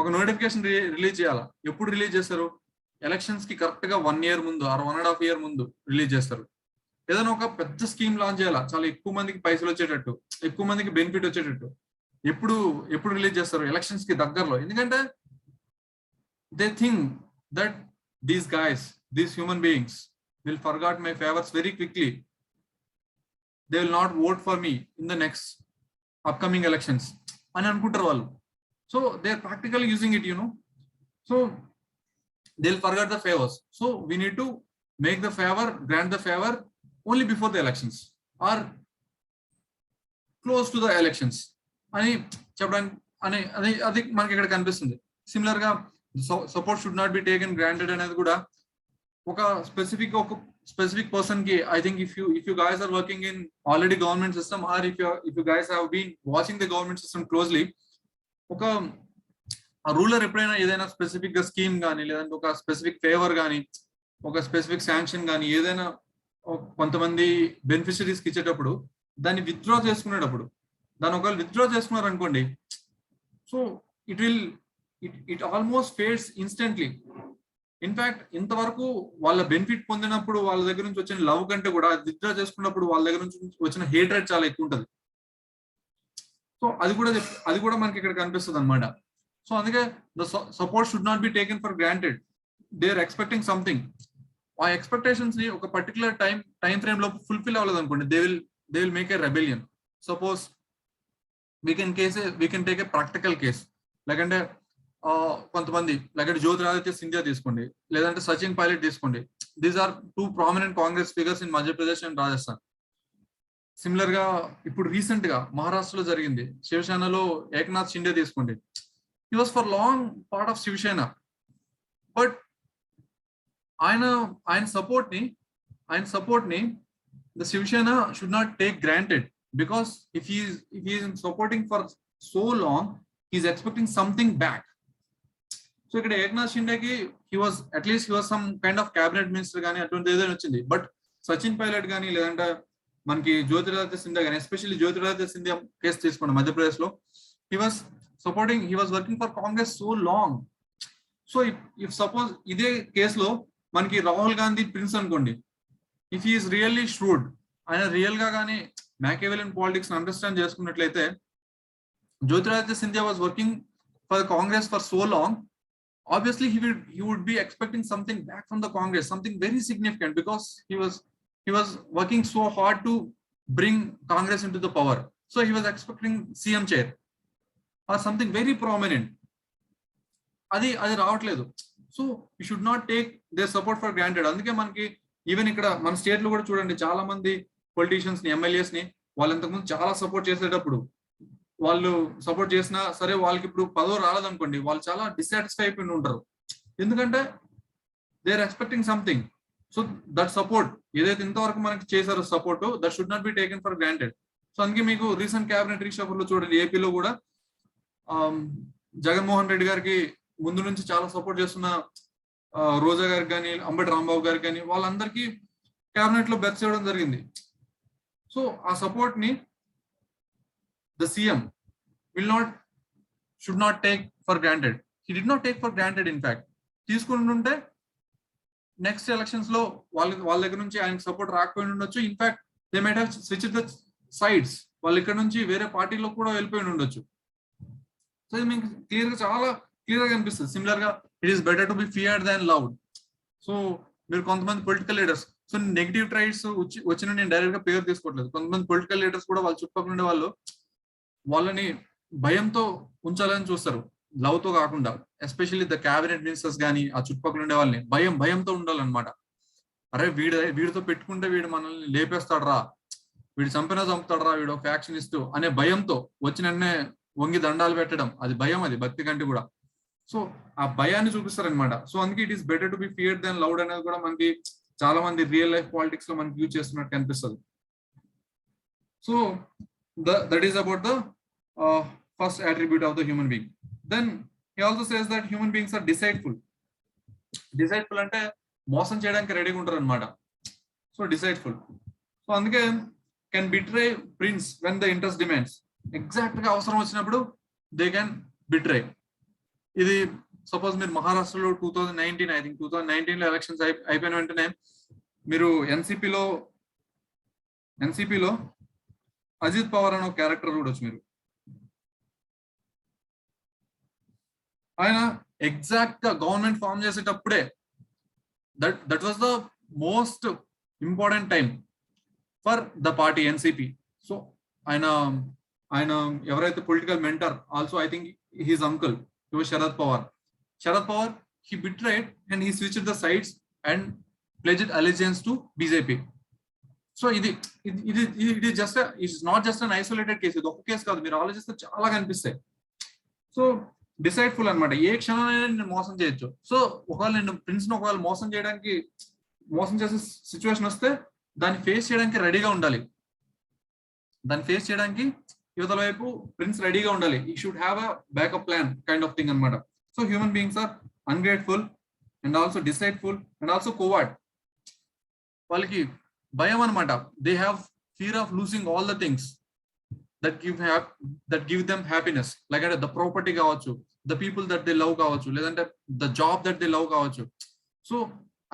ఒక నోటిఫికేషన్ రిలీజ్ చేయాలా. ఎప్పుడు రిలీజ్ చేస్తారు? ఎలక్షన్స్ కి కరెక్ట్ గా 1 year ముందు, 1.5 year ముందు రిలీజ్ చేస్తారు. ఏదైనా ఒక పెద్ద స్కీమ్ లాంచ్ చేయాలా, చాలా ఎక్కువ మందికి పైసలు వచ్చేటట్టు, ఎక్కువ మందికి బెనిఫిట్ వచ్చేటట్టు, ఎప్పుడు రిలీజ్ చేస్తారు? ఎలక్షన్స్ కి దగ్గరలో. ఎందుకంటే they think that these human beings will forget my favors very quickly. They will not vote for me in the next upcoming elections అని అనుకుంటారు వాళ్ళు. So they are practically using it, so they'll forget the favors. So we need to grant the favor only before the elections or close to the elections అని చెప్పడానికి అది మనకి ఇక్కడ కనిపిస్తుంది. సిమిలర్ గా support should not be taken granted అనేది కూడా ఒక స్పెసిఫిక్ పర్సన్ కి, I think if you guys are working in already government system, or if you guys have been watching the government system closely, ఒక ఆ రూలర్ ఎప్పుడైనా ఏదైనా స్పెసిఫిక్ గా స్కీమ్ కానీ లేదంటే ఒక స్పెసిఫిక్ ఫేవర్ కానీ ఒక స్పెసిఫిక్ శాంక్షన్ కానీ ఏదైనా కొంతమంది బెనిఫిషరీస్కి ఇచ్చేటప్పుడు దాన్ని విత్డ్రా చేసుకునేటప్పుడు దాన్ని ఒకవేళ విత్డ్రా చేసుకున్నారు అనుకోండి, so it almost fades instantly. In fact ఇంతవరకు వాళ్ళ బెనిఫిట్ పొందినప్పుడు వాళ్ళ దగ్గర నుంచి వచ్చిన లవ్ కంటే కూడా విత్డ్రా చేసుకున్నప్పుడు వాళ్ళ దగ్గర నుంచి వచ్చిన హేట్రేట్ చాలా ఎక్కువ ఉంటుంది. సో అది కూడా మనకి ఇక్కడ కనిపిస్తుంది అనమాట. సో అందుకే the support should not be taken for granted. They are expecting something. ఆ ఎక్స్పెక్టేషన్స్ ని ఒక పర్టికులర్ టైం ఫ్రేమ్ లో ఫుల్ఫిల్ అవ్వలేదు అనుకోండి, they will make a rebellion. Suppose we can take a practical case. లేకంటే కొంతమంది లేకంటే జ్యోతిరాదిత్య సింధియా తీసుకోండి, లేదంటే సచిన్ పైలట్ తీసుకోండి. These are two prominent Congress figures in Madhya Pradesh and Rajasthan. Similar గా ఇప్పుడు రీసెంట్ గా మహారాష్ట్రలో జరిగింది, శివసేనలో ఏకనాథ్ షిండే తీసుకోండి. He was for long part of Shiv Sena, but ఆయన సపోర్ట్ ని the Shivsena should not take granted, because if he is supporting for so long, he is expecting something back. So ikkada Eknath Shinde ki he was some kind of cabinet minister gaani atonti edaina ochindi, but Sachin Pilot gaani ledante manki Jyotiraditya Scindia gaani, especially Jyotiraditya Scindia case teesukondi Madhya Pradesh lo, he was working for Congress so long. So if suppose ide case lo manki Rahul Gandhi Prince anukondi, if he is really shrewd, ఆయన రియల్ గా కానీ Machiavellian politics అండర్స్టాండ్ చేసుకున్నట్లయితే, Jyotiraditya Scindia was working for Congress for so long, obviously he would be expecting something back from the Congress, something very significant, because he was working so hard to bring Congress into the power. So he was expecting CM chair or something very prominent. అది రావట్లేదు. So you should not take their support for granted. అందుకే మనకి ఈవెన్ ఇక్కడ మన స్టేట్ లో కూడా చూడండి, చాలా మంది పొలిటీషియన్స్ ని, ఎమ్మెల్యేస్ ని వాళ్ళు ఇంతకుముందు చాలా సపోర్ట్ చేసేటప్పుడు, వాళ్ళు సపోర్ట్ చేసినా సరే వాళ్ళకి ఇప్పుడు పదవి రాలేదనుకోండి, వాళ్ళు చాలా డిసాటిస్ఫై అయిపోయి ఉంటారు. ఎందుకంటే they are expecting something. So that support ఏదైతే ఇంతవరకు మనకి చేశారో support, that should not be taken for granted. So అందుకే మీకు రీసెంట్ క్యాబినెట్ రీషఫుల్ లో చూడండి, ఏపీలో కూడా జగన్మోహన్ రెడ్డి గారికి ముందు నుంచి చాలా సపోర్ట్ చేస్తున్న రోజా గారికి కానీ, అంబటి రాంబాబు గారికి కానీ, వాళ్ళందరికీ క్యాబినెట్ లో బెర్త్ చేయడం జరిగింది. సో ఆ సపోర్ట్ ని the CM should not take for granted. He did not take for granted. In fact తీసుకుంటుంటే నెక్స్ట్ ఎలక్షన్స్ లో వాళ్ళ దగ్గర నుంచి ఆయనకు సపోర్ట్ రాకపోయి ఉండొచ్చు. In fact they might have switched the sides. వాళ్ళు ఇక్కడ నుంచి వేరే పార్టీలో కూడా వెళ్ళిపోయి ఉండొచ్చు. సో ఇది మీకు చాలా క్లియర్ గా కనిపిస్తుంది. సిమిలర్ గా it is better to be feared than loved. So మీరు కొంతమంది పొలిటికల్ లీడర్స్, సో నెగిటివ్ ట్రైట్స్ వచ్చిన నేను డైరెక్ట్ గా పేరు తీసుకోవట్లేదు, కొంతమంది పొలిటికల్ లీడర్స్ కూడా వాళ్ళ చుట్టుపక్కల ఉండే వాళ్ళని భయంతో ఉంచాలని చూస్తారు, లవ్ తో కాకుండా. ఎస్పెషల్లీ ద క్యాబినెట్ మినిస్టర్స్ కానీ ఆ చుట్టుపక్కల ఉండే వాళ్ళని భయంతో ఉండాలన్నమాట. అరే వీడితో పెట్టుకుంటే వీడు మనల్ని లేపేస్తాడు రా, వీడు చంపుతాడు రా, వీడు ఫ్యాక్షన్ ఇస్తూ అనే భయంతో వచ్చిన వంగి దండాలు పెట్టడం, అది భయం, అది భక్తి కంటే కూడా. సో ఆ భయాన్ని చూపిస్తారనమాట. సో అందుకే it is better to be feared than loved అనేది కూడా మనకి చాలా మంది రియల్ లైఫ్ పాలిటిక్స్ లో మనకి యూజ్ చేస్తున్నట్టు కనిపిస్తుంది. So that is about the first attribute of the human being. Then he also says that human beings are deceitful. Deceitful అంటే మోసం చేయడానికి రెడీగా ఉంటారు అనమాట. So deceitful. సో అందుకే can betray prince when the interest demands. Exact గా అవసరం వచ్చినప్పుడు దే కెన్ బిట్రే. ఇది సపోజ్ మీరు మహారాష్ట్రలో 2019 లో ఎలక్షన్స్ అయిపోయిన వెంటనే మీరు ఎన్సీపీలో అజిత్ పవార్ అనే ఒక క్యారెక్టర్ చూడొచ్చు మీరు. ఆయన ఎగ్జాక్ట్ గా గవర్నమెంట్ ఫామ్ చేసేటప్పుడే that was the most important time for the party NCP. So ఆయన ఎవరైతే political mentor, also I think his uncle, he was Sharad Pawar, he betrayed and he switched the sides and pledged allegiance to BJP. So it is not just an isolated case. ఇది ఒక కేసు కాదు, మీరు ఆలోచిస్తే చాలా కనిపిస్తాయి. సో డిసైడ్ఫుల్ అనమాట. ఏ క్షణమైనా నేను మోసం చేయొచ్చు. సో ఒకవేళ నేను ప్రిన్స్ ను ఒకవేళ మోసం చేసే సిచ్యువేషన్ వస్తే దాన్ని ఫేస్ చేయడానికి రెడీగా ఉండాలి. దాన్ని ఫేస్ చేయడానికి యువతల వైపు ప్రిన్స్ రెడీగా ఉండాలి. ఈ should have a backup plan kind of thing అనమాట. So human beings are ungrateful and also deceitful and also coward. వాళ్ళకి భయం అనమాట. They have fear of losing all the things that give them happiness, like the property కావచ్చు, the people that they love కావచ్చు, లేదంటే the job that they love కావచ్చు. సో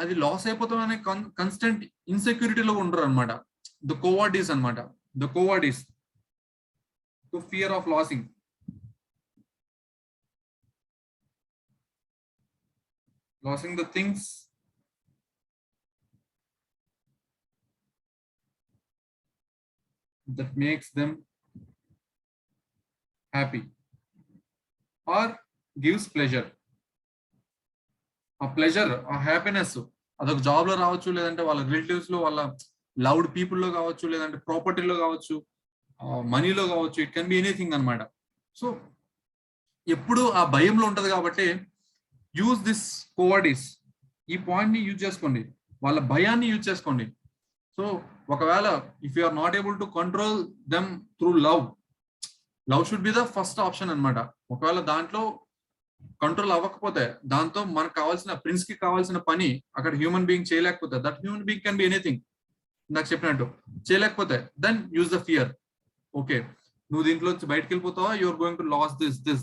అది లాస్ అయిపోతామనే కన్స్టెంట్ ఇన్సెక్యూరిటీలో ఉండరు అనమాట. ద కోవర్డీస్ అనమాట. The cowardice to fear of losing. Losing the things that makes them happy or gives pleasure. ఆ ప్లెజర్, ఆ హ్యాపీనెస్ అదొక జాబ్ లో రావచ్చు, లేదంటే వాళ్ళ రిలేటివ్స్ లో, వాళ్ళ లవ్డ్ పీపుల్ లో కావచ్చు, లేదంటే ప్రాపర్టీలో కావచ్చు, మనీలో కావచ్చు. ఇట్ కెన్ బి ఎనీథింగ్ అనమాట. సో ఎప్పుడు ఆ భయంలో ఉంటది కాబట్టి యూజ్ దిస్ కోవర్డీస్. ఈ పాయింట్ ని యూజ్ చేసుకోండి, వాళ్ళ భయాన్ని యూజ్ చేసుకోండి. సో ఒకవేళ if you are not able to control them through love should be the first option అనమాట. ఒకవేళ దాంట్లో కంట్రోల్ అవ్వకపోతే, దాంతో మనకు కావాల్సిన ప్రిన్స్ కి కావాల్సిన పని అక్కడ హ్యూమన్ బీయింగ్ చేయలేకపోతే, that human being can be anything, నాకు చెప్పినట్టు చేయలేకపోతే, then use the fear. Okay, నువ్వు దీంట్లో బయటకు వెళ్ళిపోతావా, you're going to lose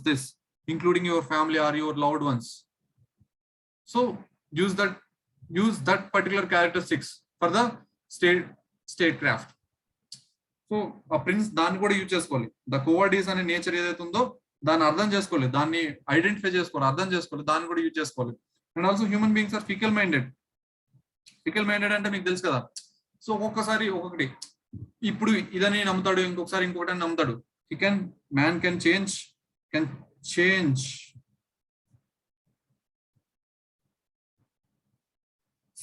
this including your family or your loved ones. So use that particular characteristics for the state craft. So ఆ ప్రిన్స్ దాన్ని కూడా యూజ్ చేసుకోవాలి. ద కోవర్డీస్ అనే నేచర్ ఏదైతే ఉందో దాన్ని అర్థం చేసుకోవాలి, దాన్ని ఐడెంటిఫై చేసుకోవాలి, అర్థం చేసుకోవాలి, దాన్ని కూడా యూజ్ చేసుకోవాలి. And also human beings are fickle minded. Fickle minded అంటే మీకు తెలుసు కదా. సో ఒక్కొక్కసారి ఒక్కొక్కటి, ఇప్పుడు ఇదని నమ్ముతాడు, ఇంకొకసారి ఇంకొకటి నమ్ముతాడు. Man can change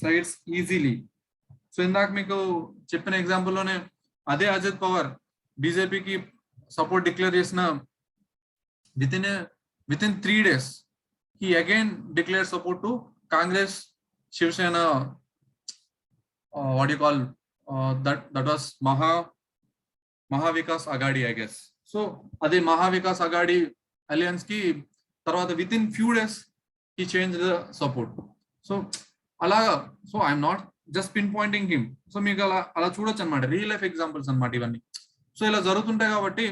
sides easily. So ఇందాక మీకు చెప్పిన ఎగ్జాంపుల్లోనే అదే అజిత్ పవార్ బీజేపీకి సపోర్ట్ డిక్లేర్ చేసిన within 3 days he again declared support to Congress, Shiv Sena, what do you call that was Mahavikas Agadi, I guess. So ade Mahavikas Agadi alliance ki tarvata within few days he changed the support. So alaga, so I am not just pinpointing him. So meeku ala chudochu anamata, real life examples anamata ivanni. So ila jarugutuntayi kabatti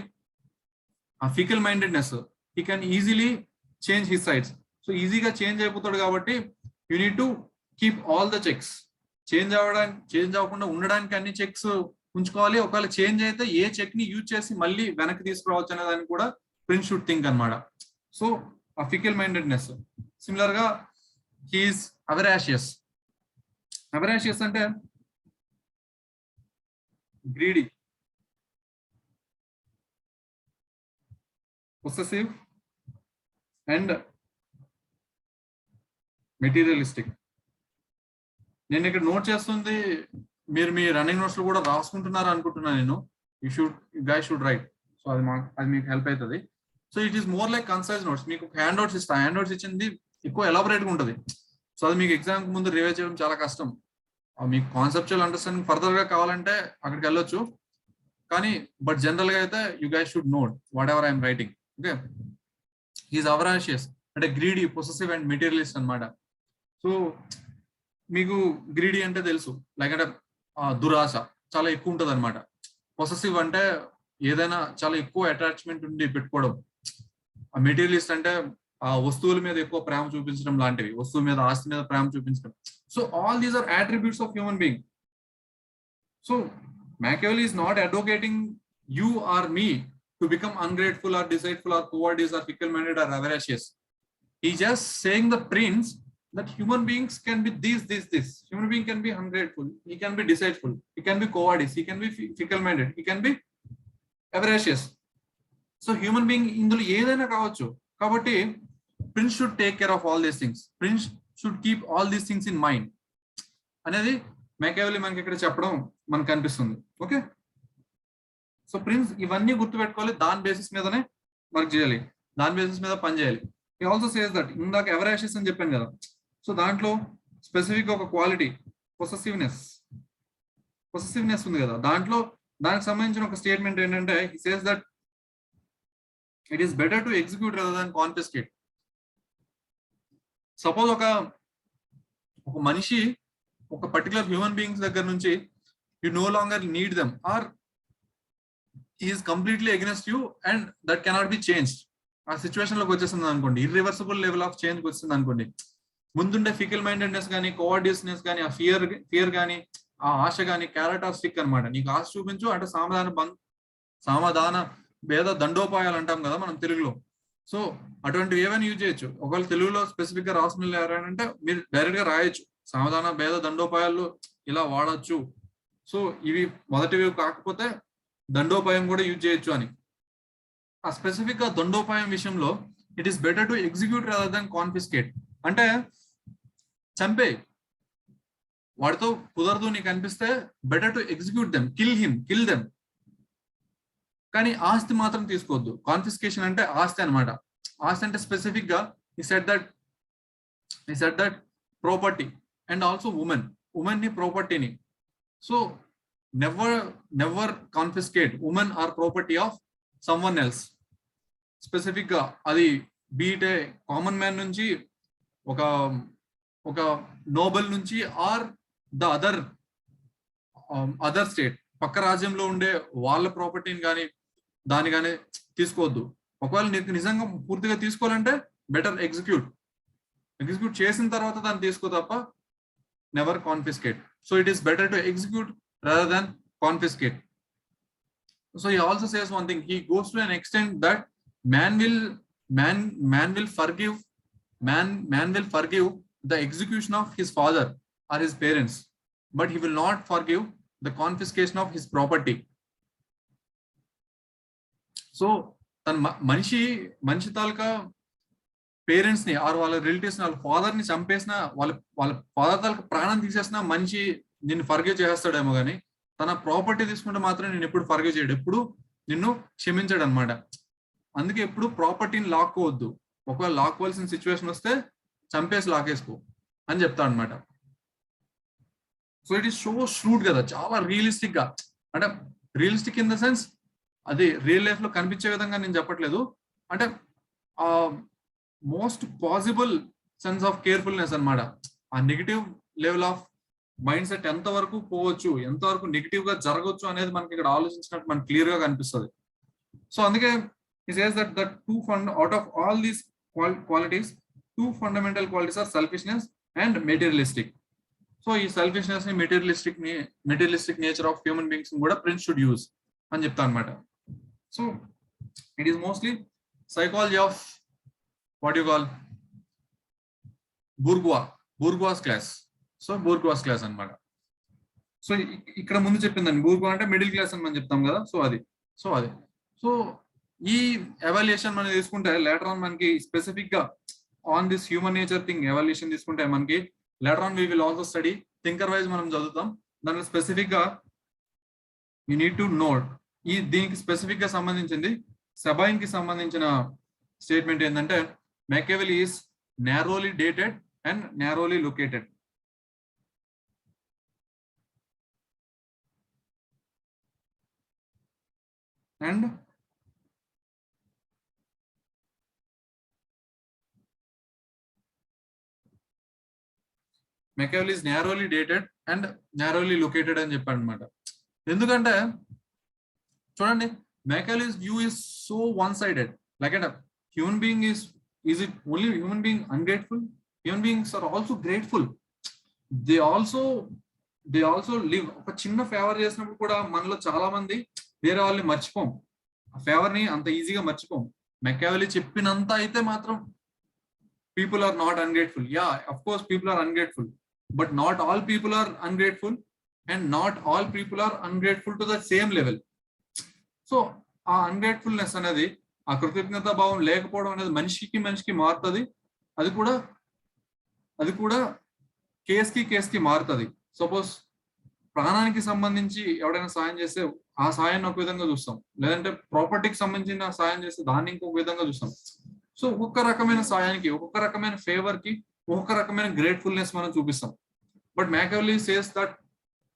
ఆ fickle mindedness, he can easily change his sides. So ఈజీగా చేంజ్ అయిపోతాడు కాబట్టి you need to keep all the checks. Change అవ్వకుండా ఉండడానికి అన్ని చెక్స్ ఉంచుకోవాలి. ఒకవేళ చేంజ్ అయితే ఏ చెక్ ని యూజ్ చేసి మళ్ళీ వెనక్కి తీసుకురావచ్చు అనే దాన్ని కూడా ప్రిన్స్ షుడ్ థింక్ అనమాట. సో ఆ ఫికల్ మైండెడ్నెస్. సిమిలర్ గా హీఈస్ అవరాషియస్. అవరాషియస్ అంటే గ్రీడీ, possessive and materialistic. నేను ఇక్కడ నోట్ చేస్తుంది, మీరు మీ రన్నింగ్ నోట్స్ లో కూడా రాసుకుంటున్నారు అనుకుంటున్నాను నేను. You guys should write. So అది మీకు హెల్ప్ అవుతుంది. So it is more like concise notes. మీకు హ్యాండ్ అవుట్స్ ఇస్తా, హ్యాండ్ అవుట్స్ ఇచ్చింది ఎక్కువ ఎలాబరేట్ గా ఉంటుంది. సో అది మీకు ఎగ్జామ్ ముందు రివైజ్ చేయడం చాలా కష్టం. మీకు కాన్సెప్చువల్ అండర్స్టాండింగ్ ఫర్దర్ గా కావాలంటే అక్కడికి వెళ్ళొచ్చు. కానీ బట్ జనరల్ గా అయితే you guys should note whatever I'm writing. Okay, he's avaricious అంటే గ్రీడీ, పొసెసివ్ అండ్ మెటీరియలిస్ట్ అనమాట. సో మీకు గ్రీడీ అంటే తెలుసు, లైక్ అంటే దురాశ చాలా ఎక్కువ ఉంటుంది అనమాట. పొసెసివ్ అంటే ఏదైనా చాలా ఎక్కువ అటాచ్మెంట్ ఉండి పెట్టుకోవడం. ఆ మెటీరియలిస్ట్ అంటే ఆ వస్తువుల మీద ఎక్కువ ప్రేమ చూపించడం లాంటివి, వస్తువుల మీద, ఆస్తి మీద ప్రేమ చూపించడం. So all these are attributes of human being. So Machiavelli is not advocating you or me to become ungrateful or deceitful or cowardice or fickle-minded or avaricious. He's just saying the prince that human beings can be this. Human being can be ungrateful, he can be deceitful, he can be cowardice, he can be fickle-minded, he can be avaricious. So human being indulo edaina kavachu. Kabatti prince should take care of all these things. Prince should keep all these things in mind. అనేది Machiavelli మనకి ఇక్కడ చెప్పడం మనకు కనిపిస్తుంది. ఓకే, సో ప్రిన్స్ ఇవన్నీ గుర్తుపెట్టుకోవాలి, దాని బేసిస్ మీదనే వర్క్ చేయాలి, దాని బేసిస్ మీద పని చేయాలి. హి ఆల్సో సేస్ దట్, ఇందాక అవరాషియస్ అని చెప్పాను కదా, సో దాంట్లో స్పెసిఫిక్ ఒక క్వాలిటీ పొసెసివ్నెస్ ఉంది కదా, దానికి సంబంధించిన ఒక స్టేట్మెంట్ ఏంటంటే he says that it is better to execute rather than confiscate. Suppose ఒక మనిషి ఒక పర్టికులర్ హ్యూమన్ బీయింగ్స్ దగ్గర నుంచి you no longer need them or is completely against you and that cannot be change. ఆ సిచ్యువేషన్ లోకి వచ్చేస్తుంది అనుకోండి, ఇర్రివర్సిబుల్ లెవెల్ ఆఫ్ చేంజ్ వచ్చింది అనుకోండి, ముందుండే ఫికల్ మైండెడ్నెస్ కానీ కోఆర్డినేస్నెస్ కానీ ఆ ఫియర్ కానీ ఆ ఆశ కానీ క్యారెక్టరిస్టిక్ అనమాట. నీకు ఆశ చూపించు అంటే సమాధాన భేద దండోపాయాలు అంటాం కదా మనం తెలుగులో. సో అటువంటివి ఏమైనా యూజ్ చేయొచ్చు. ఒకవేళ తెలుగులో స్పెసిఫిక్ గా రాసిన ఎవరైనా మీరు డైరెక్ట్ గా రాయొచ్చు, సమాధాన భేద దండోపాయాలు ఇలా వాడచ్చు. సో ఇవి మొదటివి కాకపోతే దండోపాయం కూడా యూజ్ చేయొచ్చు అని. ఆ స్పెసిఫిక్ గా దండోపాయం విషయంలో it is better to execute rather than confiscate. అంటే చంపే, వాడితో కుదరదు నీకు అనిపిస్తే better to execute them, kill them. కానీ ఆస్తి మాత్రం తీసుకోవద్దు. కాన్ఫిస్కేషన్ అంటే ఆస్తి అనమాట. ఆస్తి అంటే స్పెసిఫిక్ గా ఈ set that property and also women ని ప్రాపర్టీని. So never confiscate women are property of someone else. Specific గా అది బీటే కామన్ మ్యాన్ నుంచి ఒక నోబెల్ నుంచి ఆర్ ద అదర్ స్టేట్ పక్క రాజ్యంలో ఉండే వాళ్ళ ప్రాపర్టీని కానీ దాన్ని కానీ తీసుకోవద్దు. ఒకవేళ నీకు నిజంగా పూర్తిగా తీసుకోవాలంటే బెటర్ ఎగ్జిక్యూట్ చేసిన తర్వాత దాన్ని తీసుకో తప్ప never confiscate. So it is better to execute rather than confiscate. So he also says one thing, he goes to an extent that man will forgive the execution of his father or his parents, but he will not forgive the confiscation of his property. So మనిషి తాలూకా పేరెంట్స్ ని ఆర్ వాళ్ళ రిలేటివ్స్ ని వాళ్ళ ఫాదర్ ని చంపేసిన వాళ్ళ ఫాదర్ తాలూకా ప్రాణం తీసేసిన మనిషి నిన్ను ఫర్గివ్ చేస్తాడేమో కానీ తన ప్రాపర్టీ తీసుకుంటే మాత్రం నేను ఎప్పుడు ఫర్గివ్ చేయడు, ఎప్పుడు నిన్ను క్షమించాడు అనమాట. అందుకే ఎప్పుడు ప్రాపర్టీని లాక్కోవద్దు. ఒకవేళ లాక్కోవాల్సిన సిచ్యువేషన్ వస్తే చంపేసి లాకేసుకో అని చెప్తాడు అనమాట. So it is so shrewd కదా, చాలా రియలిస్టిక్ గా. అంటే రియలిస్టిక్ ఇన్ ద సెన్స్ అది రియల్ లైఫ్ లో కనిపించే విధంగా నేను చెప్పట్లేదు. అంటే most possible sense of carefulness అనమాట. ఆ negative level of mind set ఎంతవరకు పోవచ్చు, ఎంతవరకు నెగిటివ్ గా జరగవచ్చు అనేది మనకి ఇక్కడ ఆలోచించినట్టు మనకి క్లియర్ గా కనిపిస్తుంది. సో అందుకే he says that out of all these qualities, two fundamental qualities are selfishness and materialistic. So ఈ సెల్ఫిష్నెస్ ని materialistic nature of human beings కూడా ప్రిన్స్ షుడ్ యూజ్ అని చెప్తా అనమాట. So it is mostly psychology of what you call bourgeois class. So bourgeois class అనమాట. సో ఇక్కడ ముందు చెప్పిందండి, బూర్గువా అంటే మిడిల్ క్లాస్ అని మనం చెప్తాం కదా. సో ఈ ఎవాల్యుయేషన్ మనం తీసుకుంటే లేటర్ ఆన్ మనకి స్పెసిఫిక్ గా on this human nature thing evaluation తీసుకుంటే మనకి later on we will also study thinker wise మనం చదువుతాం. దాంట్లో స్పెసిఫిక్ గా యూ నీడ్ టు నోట్ దీనికి స్పెసిఫిక్ గా సంబంధించింది సబాయిన్ కి సంబంధించిన స్టేట్మెంట్ ఏంటంటే Machiavelli is narrowly dated and narrowly located. And Machiavelli is narrowly dated and narrowly located అని చెప్పాడు అనమాట. ఎందుకంటే చూడండి, Machiavelli's view is so one-sided. Like a human being is it only human being ungrateful? Human beings are also grateful. They also live. ఒక చిన్న ఫేవర్ చేసినప్పుడు కూడా మనలో చాలా మంది వేరే వాళ్ళని మర్చిపోం, ఆ ఫేవర్ ని అంత ఈజీగా మర్చిపోం. Machiavelli చెప్పినంత అయితే మాత్రం people are not ungrateful. Yeah, of course people are ungrateful, but not all people are ungrateful and not all people are ungrateful to the same level. So ఆ అన్గ్రేట్ఫుల్నెస్ అనేది, ఆ కృతజ్ఞత భావం లేకపోవడం అనేది మనిషికి మారుతుంది. అది కూడా కేసుకి మారుతుంది. సపోజ్ ప్రాణానికి సంబంధించి ఎవడైనా సాయం చేస్తే ఆ సాయాన్ని ఒక విధంగా చూస్తాం, లేదంటే ప్రాపర్టీకి సంబంధించిన సాయం చేస్తే దాన్ని ఇంకొక విధంగా చూస్తాం. సో ఒక్కొక్క రకమైన సాయానికి, ఒక్కొక్క రకమైన ఫేవర్ కి ఒక్కొక్క రకమైన గ్రేట్ఫుల్నెస్ మనం చూపిస్తాం. But Machiavelli says that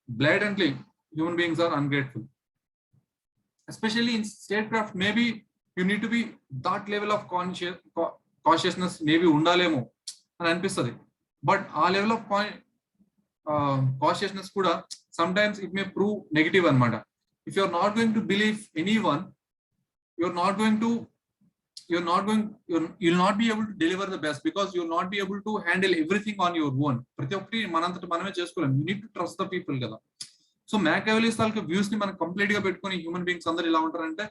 blatantly human beings are ungrateful. Especially in statecraft, maybe you need to be that level of consciousness maybe undalemo. అని అనిపిస్తుంది. బట్ ఆ లెవెల్ ఆఫ్ కాషియస్నెస్ కూడా sometimes it may prove negative అనమాట. If you are not going to believe anyone, you're not going to you'll not be able to deliver the best, because you'll not be able to handle everything on your own. ప్రతి ఒక్కటి మనంతట మనమే చేసుకోలేం. You need to trust the people కదా. సో మ్యాకియావెల్లి తాలూకా వ్యూస్ ని మనం కంప్లీట్ గా పెట్టుకుని హ్యూమన్ బీయింగ్స్ అందరూ ఇలా ఉంటారంటే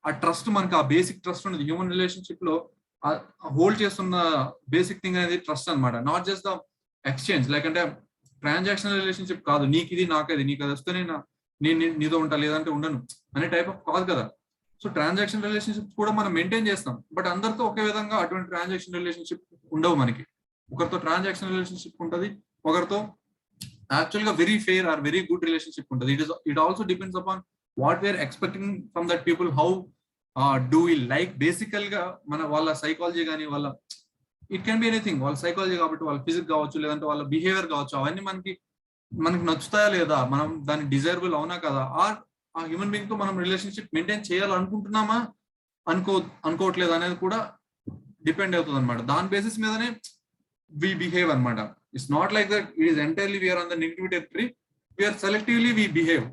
ఆ ట్రస్ట్ మనకి, ఆ బేసిక్ ట్రస్ట్ ఉన్నది హ్యూమన్ రిలేషన్షిప్ లో హోల్డ్ చేస్తున్న బేసిక్ థింగ్ అనేది ట్రస్ట్ అనమాట. Not just the exchange, like అంటే ట్రాన్సాక్షనల్ రిలేషన్షిప్ కాదు, నీకు ఇది నాకు అది, నీకు అది వస్తేనే నేను నీతో ఉంటా లేదంటే ఉండను అనే టైప్ ఆఫ్ కాదు కదా. సో ట్రాన్సాక్షన్ రిలేషన్షిప్ కూడా మనం మెయింటైన్ చేస్తాం, బట్ అందరితో ఒకే విధంగా అటువంటి ట్రాన్సాక్షన్ రిలేషన్షిప్ ఉండవు మనకి. ఒకరితో ట్రాన్సాక్షన్ రిలేషన్షిప్ ఉంటుంది, ఒకరితో యాక్చువల్ గా very fair or very good relationship ఉంటుంది. It also depends upon what we're expecting from that people, how do we like. Basical గా వాళ్ళ సైకాలజీ కానీ, వాళ్ళ ఇట్ కెన్ బి ఎనీథింగ్, వాళ్ళ సైకాలజీ కాబట్టి వాళ్ళ ఫిజిక్స్ కావచ్చు, లేదంటే వాళ్ళ బిహేవియర్ కావచ్చు, అవన్నీ మనకి నచ్చుతాయా లేదా, మనం దాన్ని డిజైరబుల్ అవునా కదా, ఆర్ ఆ హ్యూమన్ బీయింగ్ తో మనం రిలేషన్షిప్ మెయింటైన్ చేయాలనుకుంటున్నామా అనుకోవట్లేదు అనేది కూడా డిపెండ్ అవుతుంది అనమాట. దాని బేసిస్ మీదనే వి బిహేవ్ అనమాట. It's not like that it is entirely we're on the negative territory, we're selectively we behave.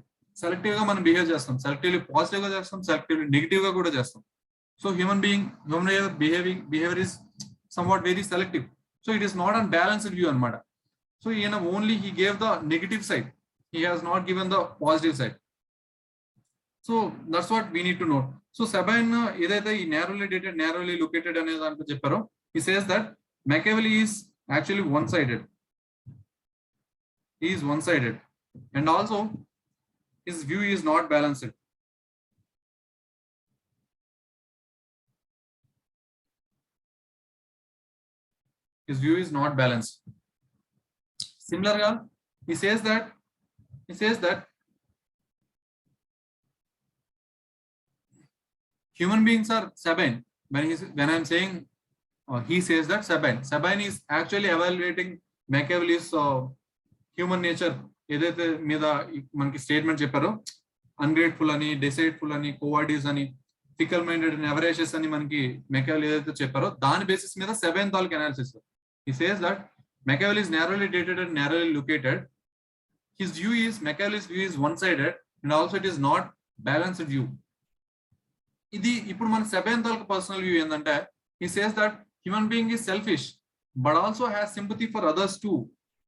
Selective గా మనం బిహేవ్ చేస్తాం, సెలెక్టివ్లీ పాజిటివ్ గా చేస్తాం, సెలెక్టివ్లీ నెగిటివ్ గా కూడా చేస్తాం. So human behaviour is somewhat very selective. So it is not on balanced view anamata. So only he gave the negative side, he has not given the positive side. So that's what we need to note. So Sabine edaithe ee narrowly dated, narrowly located ane danto chepparo, he says that Machiavelli is actually one sided. He is one sided, and also his view is not balanced. His view is not balanced. Similarly, he says that human beings are Sabine. When I'm saying he says that Sabine is actually evaluating Machiavelli's human nature. ఏదైతే మీద మనకి స్టేట్మెంట్ చెప్పారో, అన్గ్రేట్ఫుల్ అని, డిసైడ్ఫుల్ అని, కోవర్డీస్ అని, ఫికల్ మైండెడ్ అని, అవరేషియస్ అని మనకి Machiavelli ఏదైతే చెప్పారో దాని బేసిస్ మీద సెబైన్ తాలూకు analysis. He says that Machiavelli is narrowly dated and narrowly located. Machiavelli's view is one-sided, and also it is not balanced view. ఇది ఇప్పుడు మన సెబైన్ తాలూకు పర్సనల్ వ్యూ ఏంటంటే, he says that human being is selfish but also has sympathy for others too.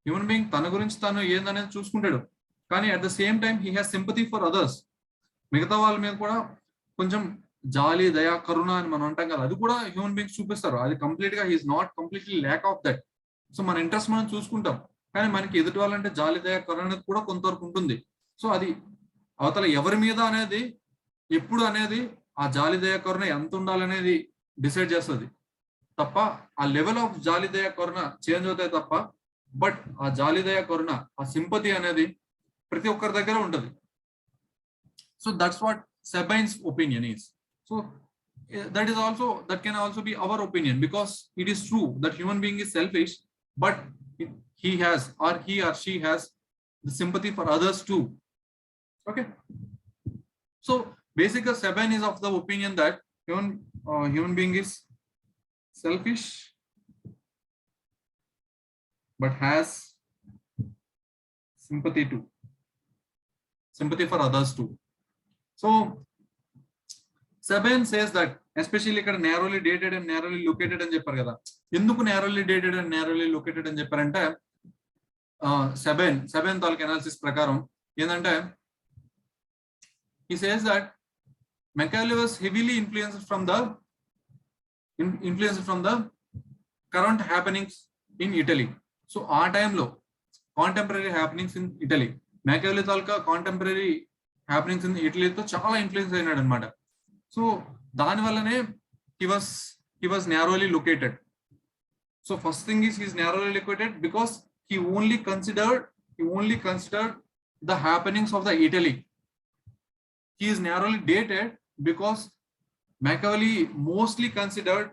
Human being తన గురించి తను ఏందనేది చూసుకుంటాడు, కానీ at the same time he has sympathy for others. మిగతా వాళ్ళ మీద కూడా కొంచెం జాలి, దయా, కరుణ అని మనం అంటాం కదా, అది కూడా హ్యూమన్ బీయింగ్స్ చూపిస్తారు. అది కంప్లీట్ గా he's not completely lack of that. So మన ఇంట్రెస్ట్ మనం చూసుకుంటాం, కానీ మనకి ఎదుటి వాళ్ళంటే జాలి, దయా, కరుణ అనేది కూడా కొంతవరకు ఉంటుంది. సో అది అవతల ఎవరి మీద అనేది, ఎప్పుడు అనేది, ఆ జాలి, దయా, కరుణ ఎంత ఉండాలనేది డిసైడ్ చేస్తుంది తప్ప, ఆ లెవెల్ ఆఫ్ జాలి, దయా, కరుణ చేంజ్ అవుతాయి తప్ప, బట్ ఆ జాలి, దయా, కరుణ, ఆ సింపతి అనేది ప్రతి ఒక్కరి దగ్గర ఉంటుంది. So that's what Sabine's opinion is. So that can also be our opinion, because it is true that human being is selfish, but he or she has the sympathy for others too. Okay. So basically Sabine is of the opinion that human being is selfish but has sympathy for others too. So Sabine says that, especially ఇక్కడ narrowly dated and narrowly located అని చెప్పారు కదా, ఎందుకు narrowly dated and narrowly located అని చెప్పారంటే, Sabine తాలూకు అనాలిసిస్ ప్రకారం ఏంటంటే, he says that Machiavelli was heavily influenced from the current happenings in Italy. So ఆ టైంలో contemporary happenings in Italy, Machiavelli తాలూకా కాంటెంపరీ హ్యాపెనింగ్స్ ఇన్ ఇటలీతో చాలా ఇన్ఫ్లుయెన్స్ అయినాడు అనమాట. సో దాని వల్లనే he was narrowly located. So first thing is, he is narrowly located because he only considered the happenings of the Italy. He is narrowly dated because Machiavelli mostly considered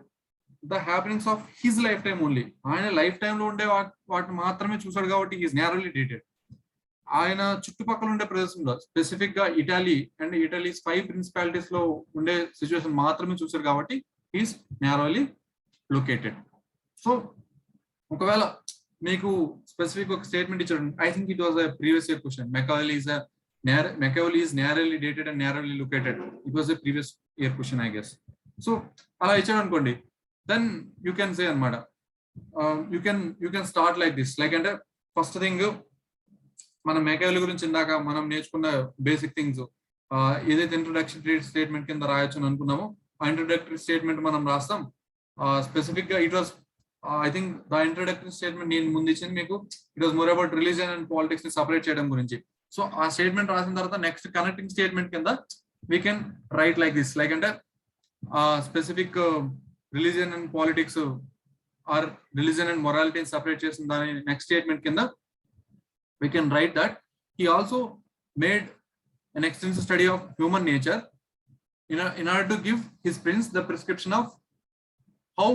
the happenings of his lifetime only. ఆయన లైఫ్ టైమ్ లో ఉండే వాటిని మాత్రమే చూసాడు కాబట్టి he is narrowly dated. ఆయన చుట్టుపక్కల ఉండే ప్రదేశంలో, స్పెసిఫిక్ గా ఇటలీ అండ్ ఇటలీస్ 5 ప్రిన్సిపాలిటీస్ లో ఉండే సిచ్యువేషన్ మాత్రమే చూసారు కాబట్టి ఈస్ నారోలీ లొకేటెడ్. సో ఒకవేళ మీకు స్పెసిఫిక్ ఒక స్టేట్మెంట్ ఇచ్చాడు, I think it was a previous year question. Machiavelli is narrowly dated and narrowly located. It was a previous year question, I guess. So అలా ఇచ్చాడు అనుకోండి, దెన్ యూ కెన్ సే అనమాట, you can start like this. Like అంటే ఫస్ట్ థింగ్ మనం Machiavelli గురించి ఇందాక మనం నేర్చుకున్న బేసిక్ థింగ్స్ ఏదైతే ఇంట్రొడక్టరీ స్టేట్మెంట్ కింద రాయొచ్చు అని అనుకున్నామో, ఆ ఇంట్రొడక్టరీ స్టేట్మెంట్ మనం రాస్తాం. స్పెసిఫిక్ గా it was I think the introductory statement నేను ముందు ఇచ్చింది మీకు, it was more about religion and politics ని సపరేట్ చేయడం గురించి. సో ఆ స్టేట్మెంట్ రాసిన తర్వాత నెక్స్ట్ కనెక్టింగ్ స్టేట్మెంట్ కింద we can write like this. Like అంటే specific religion and politics or religion and మొరాలిటీని సపరేట్ చేసిన దాని నెక్స్ట్ స్టేట్మెంట్ కింద we can write that he also made an extensive study of human nature in order to give his prince the prescription of how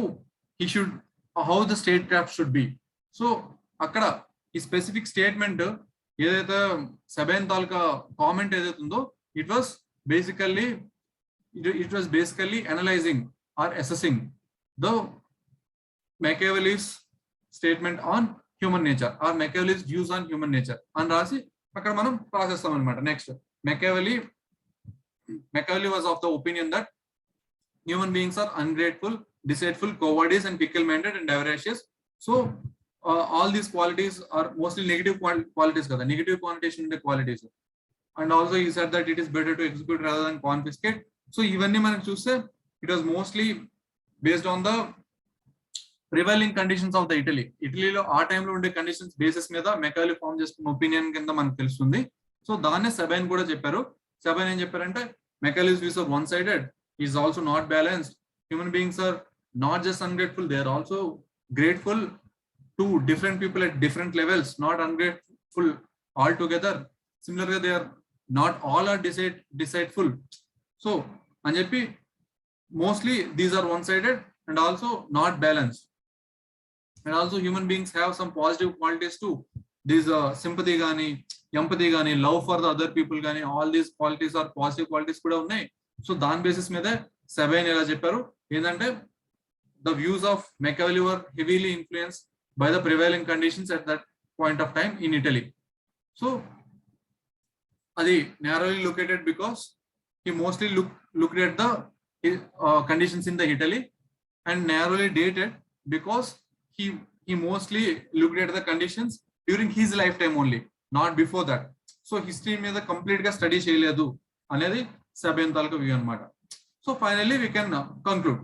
the statecraft should be. So akkada ee specific statement edaithe Sabine taluka comment ఏదైతే ఉందో, it was basically analyzing or assessing the Machiavelli's statement on human nature or Machiavelli's views on human nature అని రాసి అక్కడ మనం రాసేస్తాం అనమాట. Next Machiavelli was of the opinion that human beings are ungrateful, deceitful, cowardice and fickle-minded and avaricious. So all these qualities are mostly negative qualities kada, negative connotation unde qualities. And also he said that it is better to execute rather than confiscate. So ivanni manaku chuste it was mostly based on the prevailing conditions of the ఇటలీలో ఆ టైంలో ఉండే కండిషన్స్ బేసిస్ మీద Machiavelli ఫార్మ్ చేసుకున్న ఒపీనియన్ కింద మనకు తెలుస్తుంది. సో దాన్నే Sabine కూడా చెప్పారు. Sabine ఏం చెప్పారంటే Machiavelli's views are one sided, is also not balanced. Human beings are not just ungrateful, they are also grateful to different people at different levels, not ungrateful altogether. Similarly they are not all are deceitful. So అని చెప్పి mostly these are one sided and also not balanced. And also human beings have some positive qualities too. These sympathy gani, empathy gani, love for the other people gani, all these qualities are positive qualities kuda unnai. So dan basis meede Sabine ela chepparu endante the views of Machiavelli were heavily influenced by the prevailing conditions at that point of time in Italy. So adi narrowly located because he mostly looked at the conditions in the Italy, and narrowly dated because he mostly looked at the conditions during his lifetime only, not before that. So history మీద కంప్లీట్ గా స్టడీ చేయలేదు అనేది Sabine తాలూకా వ్యూ అన్నమాట. So finally we can conclude.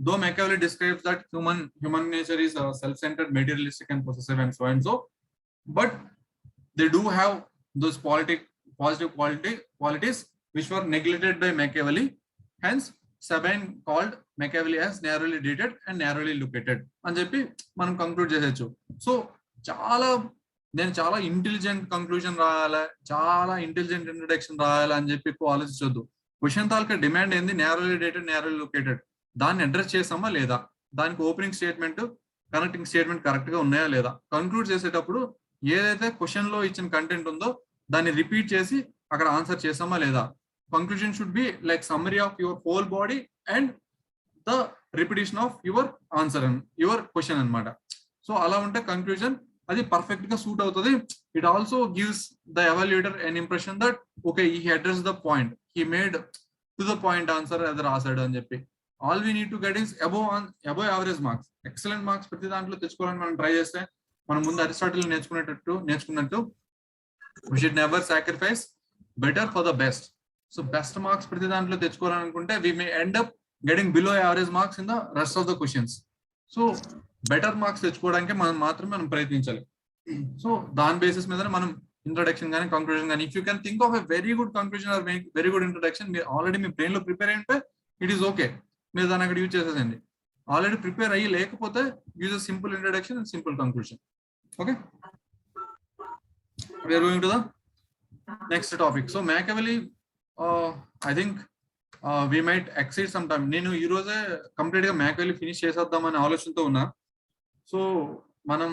Though Machiavelli describes that human nature is self-centered, materialistic and possessive and so, but they do have those positive qualities which were neglected by Machiavelli. Hence Sabine called Machiavelli as narrowly dated and narrowly located అని చెప్పి మనం కంక్లూడ్ చేసేయచ్చు. సో నేను చాలా ఇంటెలిజెంట్ కంక్లూజన్ రాయాలి, చాలా ఇంటెలిజెంట్ ఇంట్రడక్షన్ రాయాలి అని చెప్పి ఎక్కువ ఆలోచించొద్దు. క్వశ్చన్ తాలూకా డిమాండ్ ఏంది? narrowly dated, narrowly located. దాన్ని అడ్రస్ చేసామా లేదా, దానికి opening statement connecting statement correct గా ఉన్నాయా లేదా, కంక్లూడ్ చేసేటప్పుడు ఏదైతే క్వశ్చన్ లో ఇచ్చిన కంటెంట్ ఉందో దాన్ని రిపీట్ చేసి అక్కడ ఆన్సర్ చేసామా లేదా. Conclusion should be like summary of your whole body and the repetition of your answer and your question anamata. So ala unte conclusion adi perfect ga suit avutadi. It also gives the evaluator an impression that okay, he addressed the point, he made to the point answer as rasadu ani cheppi. All we need to get is above average marks, excellent marks ప్రతి దాంట్లో తెచ్చుకోవాలని మనం ట్రై చేస్తే మనం ముందు Aristotle నేర్చుకున్నట్టు we should never sacrifice better for the best. So best marks ప్రతి దాంట్లో తెచ్చుకోవాలనుకుంటే we may end up getting below average marks in the rest of the questions. So better marks తెచ్చుకోవడానికి మనం ప్రయత్నించాలి. సో దాని బేసిస్ మీద మనం ఇంట్రడక్షన్ కానీ కంక్లూజన్ కానీ, if you can think of a very good conclusion or very good introduction, మీరు ఆల్రెడీ మీ బ్రెయిన్ లో ప్రిపేర్ అయిపోయి ఇట్ ఈస్ ఓకే, మీరు దాన్ని అక్కడ యూజ్ చేసేసండి. ఆల్రెడీ ప్రిపేర్ అయ్యి లేకపోతే use simple introduction and simple conclusion. Okay, we are going to the next topic. So Machiavelli, I think we might exceed some time. నేను ఈ రోజే కంప్లీట్ గా Machiavelli ఫినిష్ చేసేద్దామని ఆలోచనతో ఉన్నా. సో మనం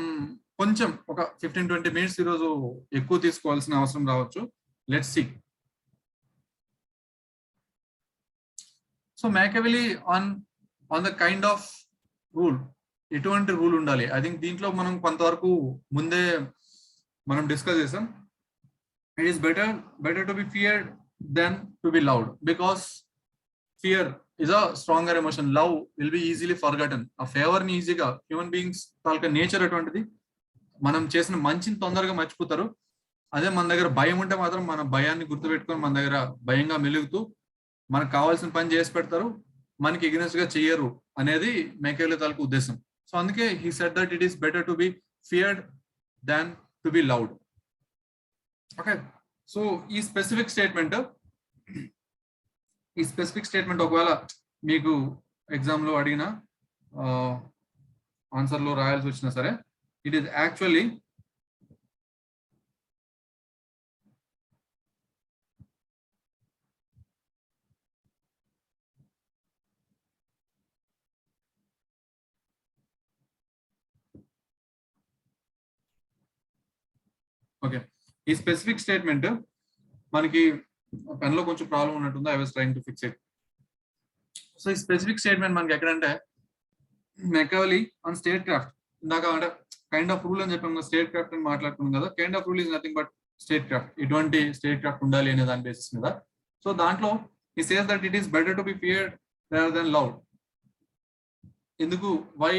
కొంచెం ఒక 15-20 minutes ఈరోజు ఎక్కువ తీసుకోవాల్సిన అవసరం రావచ్చు. Let's see. So Machiavelli on the kind of rule, ఎటువంటి రూల్ ఉండాలి? ఐ థింక్ దీంట్లో మనం కొంతవరకు ముందే మనం డిస్కస్ చేసాం. It is better to be feared than to be loved, because fear is a stronger emotion, love will be easily forgotten. ఆ ఫేవర్ ని ఈజీగా, హ్యూమన్ బీయింగ్స్ తాలూకా నేచర్ అటువంటిది, మనం చేసిన మంచిని తొందరగా మర్చిపోతారు. అదే మన దగ్గర భయం ఉంటే మాత్రం మన భయాన్ని గుర్తుపెట్టుకొని మన దగ్గర భయంగా మెలుగుతూ మనకు కావాల్సిన పని చేసి పెడతారు, మనకి ఎగ్నెస్ట్ గా చెయ్యరు అనేది మెకియావెల్లి తాలూకు ఉద్దేశం. సో అందుకే he said that it is better to be feared than to be loved. Okay, so ఈ స్పెసిఫిక్ స్టేట్మెంట్ ఒకవేళ మీకు ఎగ్జామ్ లో అడిగిన ఆన్సర్ లో రాయాల్సి వచ్చినా సరే, ఇట్ ఈస్ యాక్చువల్లీ ఓకే. ఈ స్పెసిఫిక్ స్టేట్మెంట్ మనకి పెన్ లో కొంచెం ప్రాబ్లం ఉన్నట్టుంది, I was trying to fix it. So ఈ స్పెసిఫిక్ స్టేట్మెంట్ మనకి ఎక్కడంటే మెకియావెల్లి ఆన్ స్టేట్ క్రాఫ్ట్, ఇందాక అంటే కైండ్ ఆఫ్ రూల్ అని చెప్పాం కదా, స్టేట్ క్రాఫ్ట్ అని మాట్లాడుకున్నాం కదా. Kind of rule is nothing but state craft, ఇటువంటి స్టేట్ క్రాఫ్ట్ ఉండాలి అనే దాని బేసిస్ మీద. సో దాంట్లో ఈ says that it is better to be feared rather than loved. ఎందుకు, వై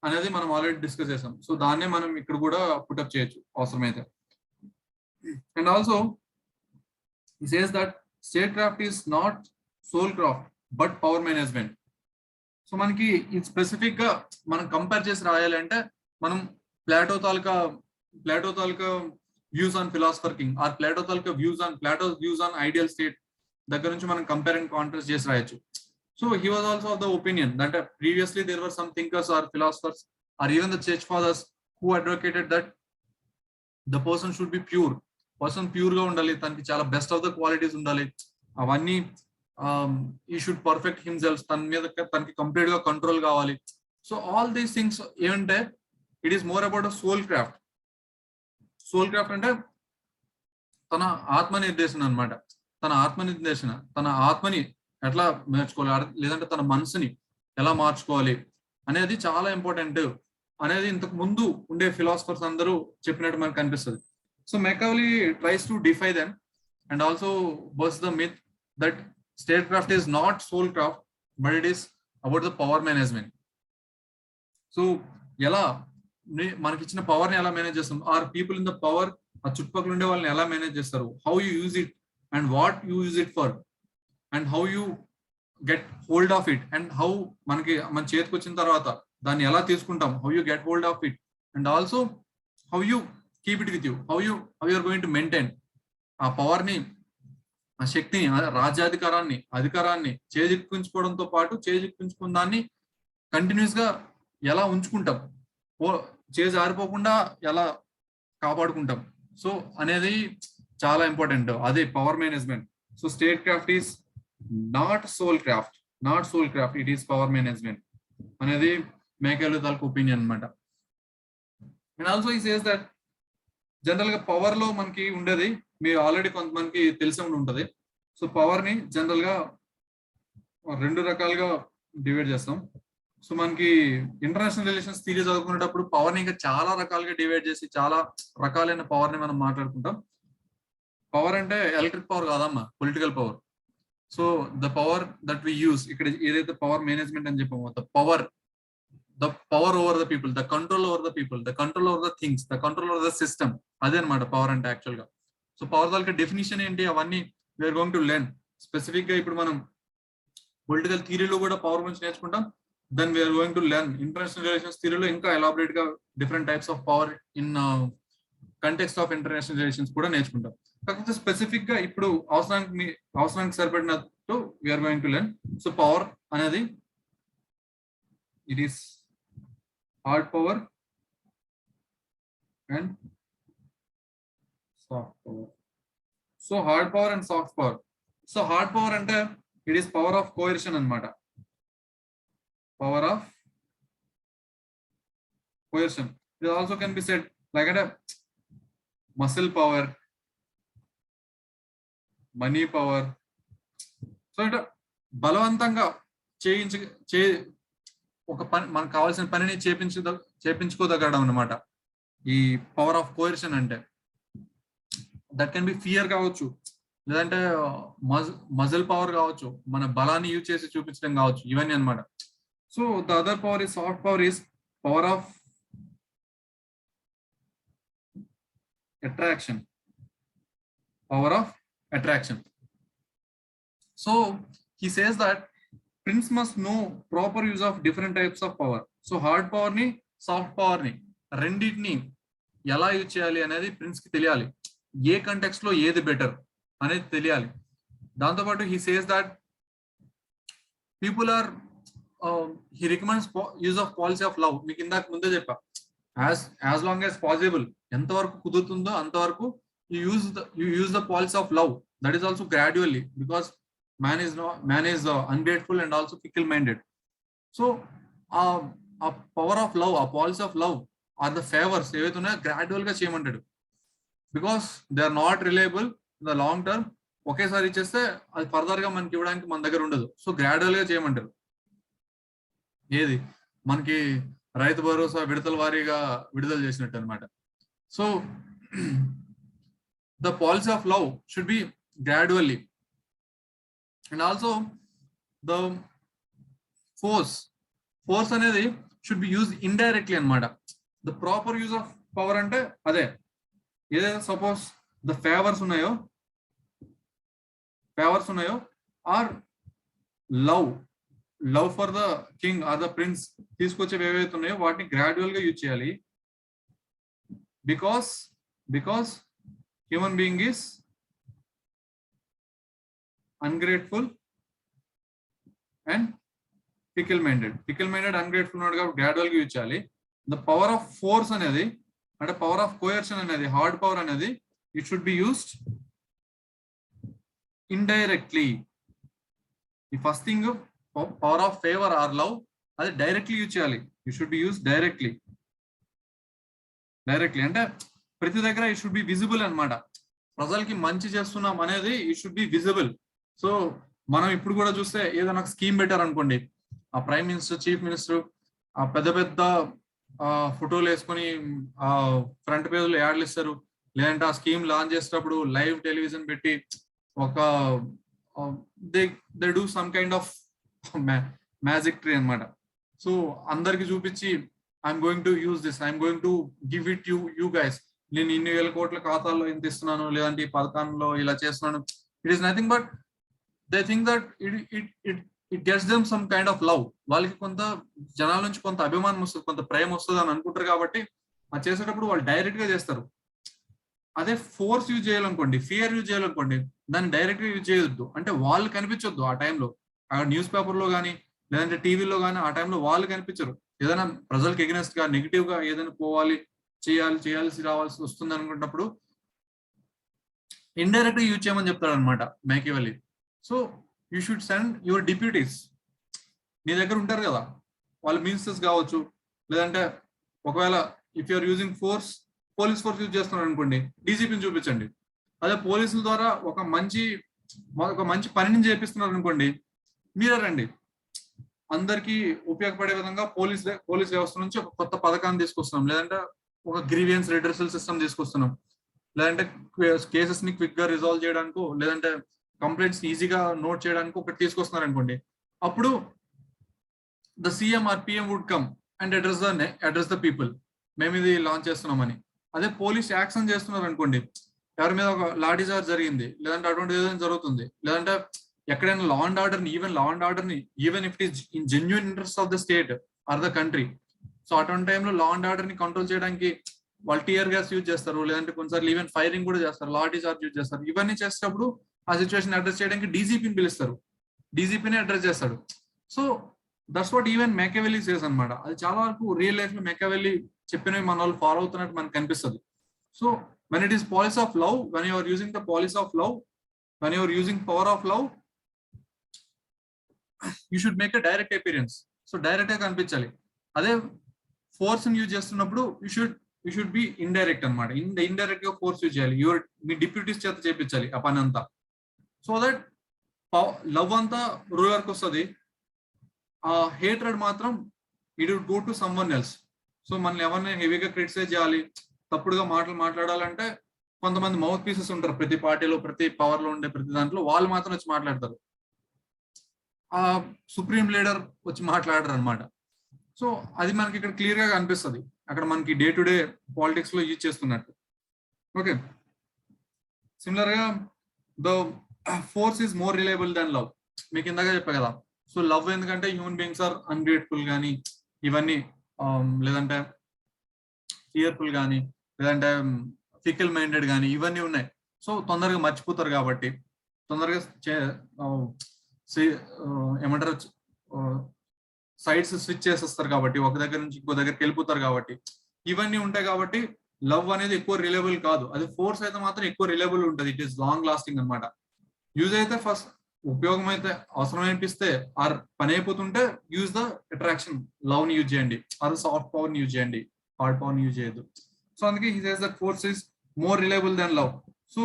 అనేది మనం ఆల్రెడీ డిస్కస్ చేసాం. సో దాన్నే మనం ఇక్కడ కూడా పుటప్ చేయొచ్చు అవసరమైతే. And also he says that statecraft is not soulcraft but power management. So మనకి ఇది స్పెసిఫిక్ గా మనం కంపేర్ చేసి రాయాలంటే మనం ప్లాటో తాలూకా views on philosopher king or Plato తాలూకా Plato's views on ideal state దగ్గర నుంచి మనం కంపేర్ అండ్ కాంట్రాస్ట్ చేసి రాయొచ్చు. So he was also of the opinion that previously there were some thinkers or philosophers or even the church fathers who advocated that the person should be person pure గా ఉండాలి, తనకి చాలా బెస్ట్ ఆఫ్ ద క్వాలిటీస్ ఉండాలి, అవన్నీ ఈ షుడ్ పర్ఫెక్ట్ హిమ్సెల్ఫ్, తన మీద తనకి కంప్లీట్ గా కంట్రోల్ కావాలి. సో ఆల్ దీస్ థింగ్స్ ఏమంటే it is more about soul craft. Soul craft అంటే తన ఆత్మ నిర్దేశన అనమాట. తన ఆత్మని ఎట్లా నేర్చుకోవాలి, లేదంటే తన మనసుని ఎలా మార్చుకోవాలి అనేది చాలా ఇంపార్టెంట్ అనేది ఇంతకు ముందు ఉండే ఫిలాసఫర్స్ అందరూ చెప్పినట్టు మనకు కనిపిస్తుంది. So Machiavelli tries to defy them and also bursts the myth that statecraft is not soulcraft, but it is about the power management. So ఎలా మనకి ఇచ్చిన పవర్ ని ఎలా మేనేజ్ చేస్తాం, or people in the power, ఆ చుట్టుపక్కల ఉండే వాళ్ళని ఎలా మేనేజ్ చేస్తారు, how you use it and what you use it for, and how you get hold of it, and how మన చేతికి వచ్చిన తర్వాత దాన్ని ఎలా తీసుకుంటాం, how you get hold of it, and also how you keep it with you, how you are going to maintain ఆ పవర్ ని, ఆ శక్తిని, అధికారాన్ని చేజిక్కించుకోవడంతో పాటు చేజిక్కించుకున్న దాన్ని కంటిన్యూస్ గా ఎలా ఉంచుకుంటాం, ఆరిపోకుండా ఎలా కాపాడుకుంటాం, సో అనేది చాలా ఇంపార్టెంట్, అదే power management. So state craft is not soul craft, it is power management అనేది మేకియావెల్లి తాలూకు ఒపీనియన్ అనమాట. And also he says that general గా పవర్ లో మనకి ఉండేది మీరు ఆల్రెడీ కొంతమందికి తెలిసి ఉంటది. సో పవర్ ని జనరల్ గా రెండు రకాలుగా డివైడ్ చేస్తాం. సో మనకి ఇంటర్నేషనల్ రిలేషన్స్ థియరీ చదువుకునేటప్పుడు పవర్ ని ఇంకా చాలా రకాలుగా డివైడ్ చేసి చాలా రకాలైన పవర్ ని మనం మాట్లాడుకుంటాం. పవర్ అంటే ఎలక్ట్రిక్ పవర్ కాదమ్మా, political power. So the power that we use, ఇక్కడ ఏదైతే పవర్ మేనేజ్మెంట్ అని చెప్పామో, the power over the people, the control over the people, the control over the things, the control over the system, అదే అనమాట పవర్ అంటే యాక్చువల్ గా. సో పవర్ దానికి డెఫినేషన్ ఏంటి, అవన్నీ we're going to learn. Specific గా ఇప్పుడు మనం పొలిటికల్ థియరీలో కూడా పవర్ గురించి నేర్చుకుంటాం. Then we're going to learn international relations థియరీలో ఇంకా ఎలాబరేట్ గా different types of power in context of international relations కూడా నేర్చుకుంటాం. కాకపోతే స్పెసిఫిక్ గా ఇప్పుడు అవసరానికి సరిపడినట్టు we're going to learn. So power అనేది it is hard power and soft power. So hard power and soft power. So hard power ante it is power of coercion anamata. Power of coercion. It also can be said like a muscle power, money power. So it బలవంతంగా ఒక పని మనకు కావాల్సిన పనిని చేపించుకోదగడం అనమాట ఈ పవర్ ఆఫ్ కోయర్షన్ అంటే. దట్ కెన్ బి ఫియర్ కావచ్చు, లేదంటే మజిల్ పవర్ కావచ్చు, మన బలాన్ని యూజ్ చేసి చూపించడం కావచ్చు, ఇవన్నీ అనమాట. So the other power is soft power, is power of attraction. Power of attraction. So he says that prince must know proper use of different types of power. So hard power ni soft power ni రెండిటిని ఎలా యూజ్ చేయాలి అనేది ప్రిన్స్ కి తెలియాలి. ఏ కంటెక్స్ట్ లో ఏది బెటర్ అనేది తెలియాలి. దాంతోపాటు he says that people are he recommends use of policy of love. మీకు ఇందాక ముందే చెప్పా, as long as possible, ఎంతవరకు కుదురుతుందో అంతవరకు you use the policy of love. That is also gradually, because man is ungrateful and also fickle minded. So a power of love, a policy of love are the favors ఏవైతే ఉన్నాయో గ్రాడ్యువల్ గా చేయమంటాడు. Because they are not reliable in the long term. ఒకేసారి ఇచ్చేస్తే అది ఫర్దర్ గా మనకి ఇవ్వడానికి మన దగ్గర ఉండదు. సో గ్రాడ్యువల్ గా చేయమంటారు. ఏది మనకి రైతు భరోసా విడతల వారీగా విడుదల చేసినట్టు అనమాట. So the policy of love should be gradually, and also the force అనేది should be used indirectly అనమాట. The proper use of power అంటే అదే, ఏదైతే సపోజ్ the favors ఉన్నాయో or love for the king or the prince తీసుకొచ్చేవి ఏవైతే ఉన్నాయో వాటిని గ్రాడ్యువల్ గా యూజ్ చేయాలి. Because human being is ungrateful and fickle minded, ungrateful ఉన్నాడు కాబట్టి గ్రాడ్యువల్ గా యూజ్ చేయాలి. ద పవర్ ఆఫ్ ఫోర్స్ అనేది అంటే పవర్ ఆఫ్ కోయర్షన్ అనేది, హార్డ్ పవర్ అనేది it should be used indirectly. ఈ first thing power of favour or love అది డైరెక్ట్లీ యూజ్ చేయాలి. It should be use directly అంటే ప్రతి దగ్గర ఇట్ షుడ్ బి విజిబుల్ అనమాట. ప్రజలకి మంచి చేస్తున్నాం అనేది it should B visible. So మనం ఇప్పుడు కూడా చూస్తే ఏదైనా స్కీమ్ పెట్టారు అనుకోండి, ఆ ప్రైమ్ మినిస్టర్, చీఫ్ మినిస్టర్ ఆ పెద్ద పెద్ద ఫోటోలు వేసుకొని ఆ ఫ్రంట్ పేజ్ లో యాడ్లు ఇస్తారు, లేదంటే ఆ స్కీమ్ లాంచ్ చేసేటప్పుడు లైవ్ టెలివిజన్ పెట్టి ఒక they do some kind of magic tree అనమాట. సో అందరికి చూపించి I'm going to use this, I'm going to give it you guys, నేను ఇన్ని వేల కోట్ల ఖాతాల్లో ఇంత ఇస్తున్నాను, లేదంటే ఈ పథకంలో ఇలా చేస్తున్నాను. It is nothing but they think that it gets them some kind of love. వాళ్ళకి కొంత జనాల నుంచి కొంత అభిమానం వస్తుంది, కొంత ప్రేమ వస్తుంది అని అనుకుంటారు కాబట్టి అది చేసేటప్పుడు వాళ్ళు డైరెక్ట్ గా చేస్తారు. అదే ఫోర్స్ యూజ్ చేయాలనుకోండి, ఫియర్ యూజ్ చేయాలనుకోండి, దాన్ని డైరెక్ట్ గా యూజ్ చేయొద్దు. అంటే వాళ్ళు కనిపించొద్దు ఆ టైంలో, ఆ న్యూస్ పేపర్ లో కానీ లేదంటే టీవీలో కానీ ఆ టైంలో వాళ్ళు కనిపించరు. ఏదైనా ప్రజలకు ఎగనెస్ట్ గా నెగిటివ్ గా ఏదైనా పోవాలి, చేయాల్సి రావాల్సి వస్తుంది అనుకున్నప్పుడు ఇండైరెక్ట్ యూజ్ చేయమని చెప్తాడు అనమాట Machiavelli. So you should send your deputies, నీ దగ్గర ఉంటారు కదా వాళ్ళ మినిస్టర్స్ కావచ్చు, లేదంటే ఒకవేళ if you're using police force use చేస్తున్నారు అనుకోండి, డీజీపీని చూపించండి. అదే పోలీసుల ద్వారా ఒక మంచి పనిని చేపిస్తున్నారు అనుకోండి, మీరే రండి, అందరికీ ఉపయోగపడే విధంగా పోలీస్ వ్యవస్థ నుంచి ఒక కొత్త పథకాన్ని తీసుకొస్తున్నాం, లేదంటే ఒక గ్రీవియన్స్ రిడ్రెసల్ సిస్టమ్ తీసుకొస్తున్నాం, లేదంటే కేసెస్ ని క్విక్ గా రిజాల్వ్ చేయడానికి, లేదంటే కంప్లైంట్స్ ఈజీగా నోట్ చేయడానికి ఒకటి తీసుకొస్తున్నారు అనుకోండి, అప్పుడు the CM or PM would come and address the people, మేము ఇది లాంచ్ చేస్తున్నామని. అదే పోలీస్ యాక్షన్ చేస్తున్నారు అనుకోండి, ఎవరి మీద ఒక లాఠీ చార్జ్ జరిగింది, లేదంటే అటువంటి ఏదైనా జరుగుతుంది, లేదంటే ఎక్కడైనా లా అండ్ ఆర్డర్ ని even if it is in genuine interest of the state or the country, so అటువంటి టైంలో లా అండ్ ఆర్డర్ ని కంట్రోల్ చేయడానికి వాళ్ళు టియర్ గ్యాస్ యూజ్ చేస్తారు, లేదంటే కొన్నిసార్లు ఈవెన్ ఫైరింగ్ కూడా చేస్తారు, లాఠీ చార్జ్ యూజ్ చేస్తారు. ఇవన్నీ చేసేటప్పుడు ఆ సిచ్యువేషన్ అడ్రస్ చేయడానికి డీజీపీని పిలుస్తారు, డీజీపీని అడ్రస్ చేస్తాడు. So that's what even Machiavelli says అనమాట. అది చాలా వరకు రియల్ లైఫ్ లో మ్యాకివెల్లీ చెప్పినవి మన వాళ్ళు ఫాలో అవుతున్నట్టు మనకు కనిపిస్తుంది. So when it is policy of love, when you are using the policy of love, when you are using power of love, you should make a direct appearance. So direct గా కనిపించాలి. అదే ఫోర్స్ ని యూజ్ చేస్తున్నప్పుడు you should be indirect అనమాట. ఇండైరెక్ట్ గా ఫోర్స్ యూజ్ చేయాలి, మీ డిప్యూటీస్ చేత చేపించాలి ఆ పని అంతా. సో దట్ లవ్ అంతా రూలర్ కి వస్తుంది, ఆ హేట్రెడ్ మాత్రం it would go to someone else. So మనల్ని ఎవరిని హెవీగా క్రిటిసైజ్ చేయాలి, తప్పుడుగా మాట్లాడాలంటే కొంతమంది మౌత్ పీసెస్ ఉంటారు ప్రతి పార్టీలో, ప్రతి పవర్ లో ఉండే ప్రతి దాంట్లో, వాళ్ళు మాత్రం వచ్చి మాట్లాడతారు. ఆ సుప్రీం లీడర్ వచ్చి మాట్లాడరు అనమాట. సో అది మనకి ఇక్కడ క్లియర్ గా కనిపిస్తుంది, అక్కడ మనకి డే టు డే పాలిటిక్స్ లో యూజ్ చేస్తున్నట్టు. ఓకే, సిమిలర్ గా the force is more reliable than love. మీకు ఇందాక చెప్పా కదా. సో లవ్ ఎందుకంటే హ్యూమన్ బీయింగ్స్ ఆర్ అన్గ్రేట్ఫుల్ కానీ ఇవన్నీ, లేదంటే ఫియర్ఫుల్ కానీ, లేదంటే ఫికల్ మైండెడ్ కానీ ఇవన్నీ ఉన్నాయి. సో తొందరగా మర్చిపోతారు కాబట్టి, తొందరగా ఏమంటారు సైడ్స్ స్విచ్ చేసేస్తారు కాబట్టి, ఒక దగ్గర నుంచి ఇంకో దగ్గరికి వెళ్ళిపోతారు కాబట్టి, ఇవన్నీ ఉంటాయి కాబట్టి లవ్ అనేది ఎక్కువ రిలయబుల్ కాదు. అది ఫోర్స్ అయితే మాత్రం ఎక్కువ రిలయబుల్ ఉంటుంది. ఇట్ ఈస్ లాంగ్ లాస్టింగ్ అనమాట. యూజ్ అయితే ఫస్ట్ ఉపయోగం అయితే అవసరం అనిపిస్తే ఆర్ పని అయిపోతుంటే యూజ్ ద అట్రాక్షన్, లవ్ ని యూజ్ చేయండి, ఆర్ సాఫ్ట్ పవర్ ని యూజ్ చేయండి, హార్డ్ పవర్ ని యూజ్ చేయొద్దు. సో అందుకే he says that force is more reliable than love. So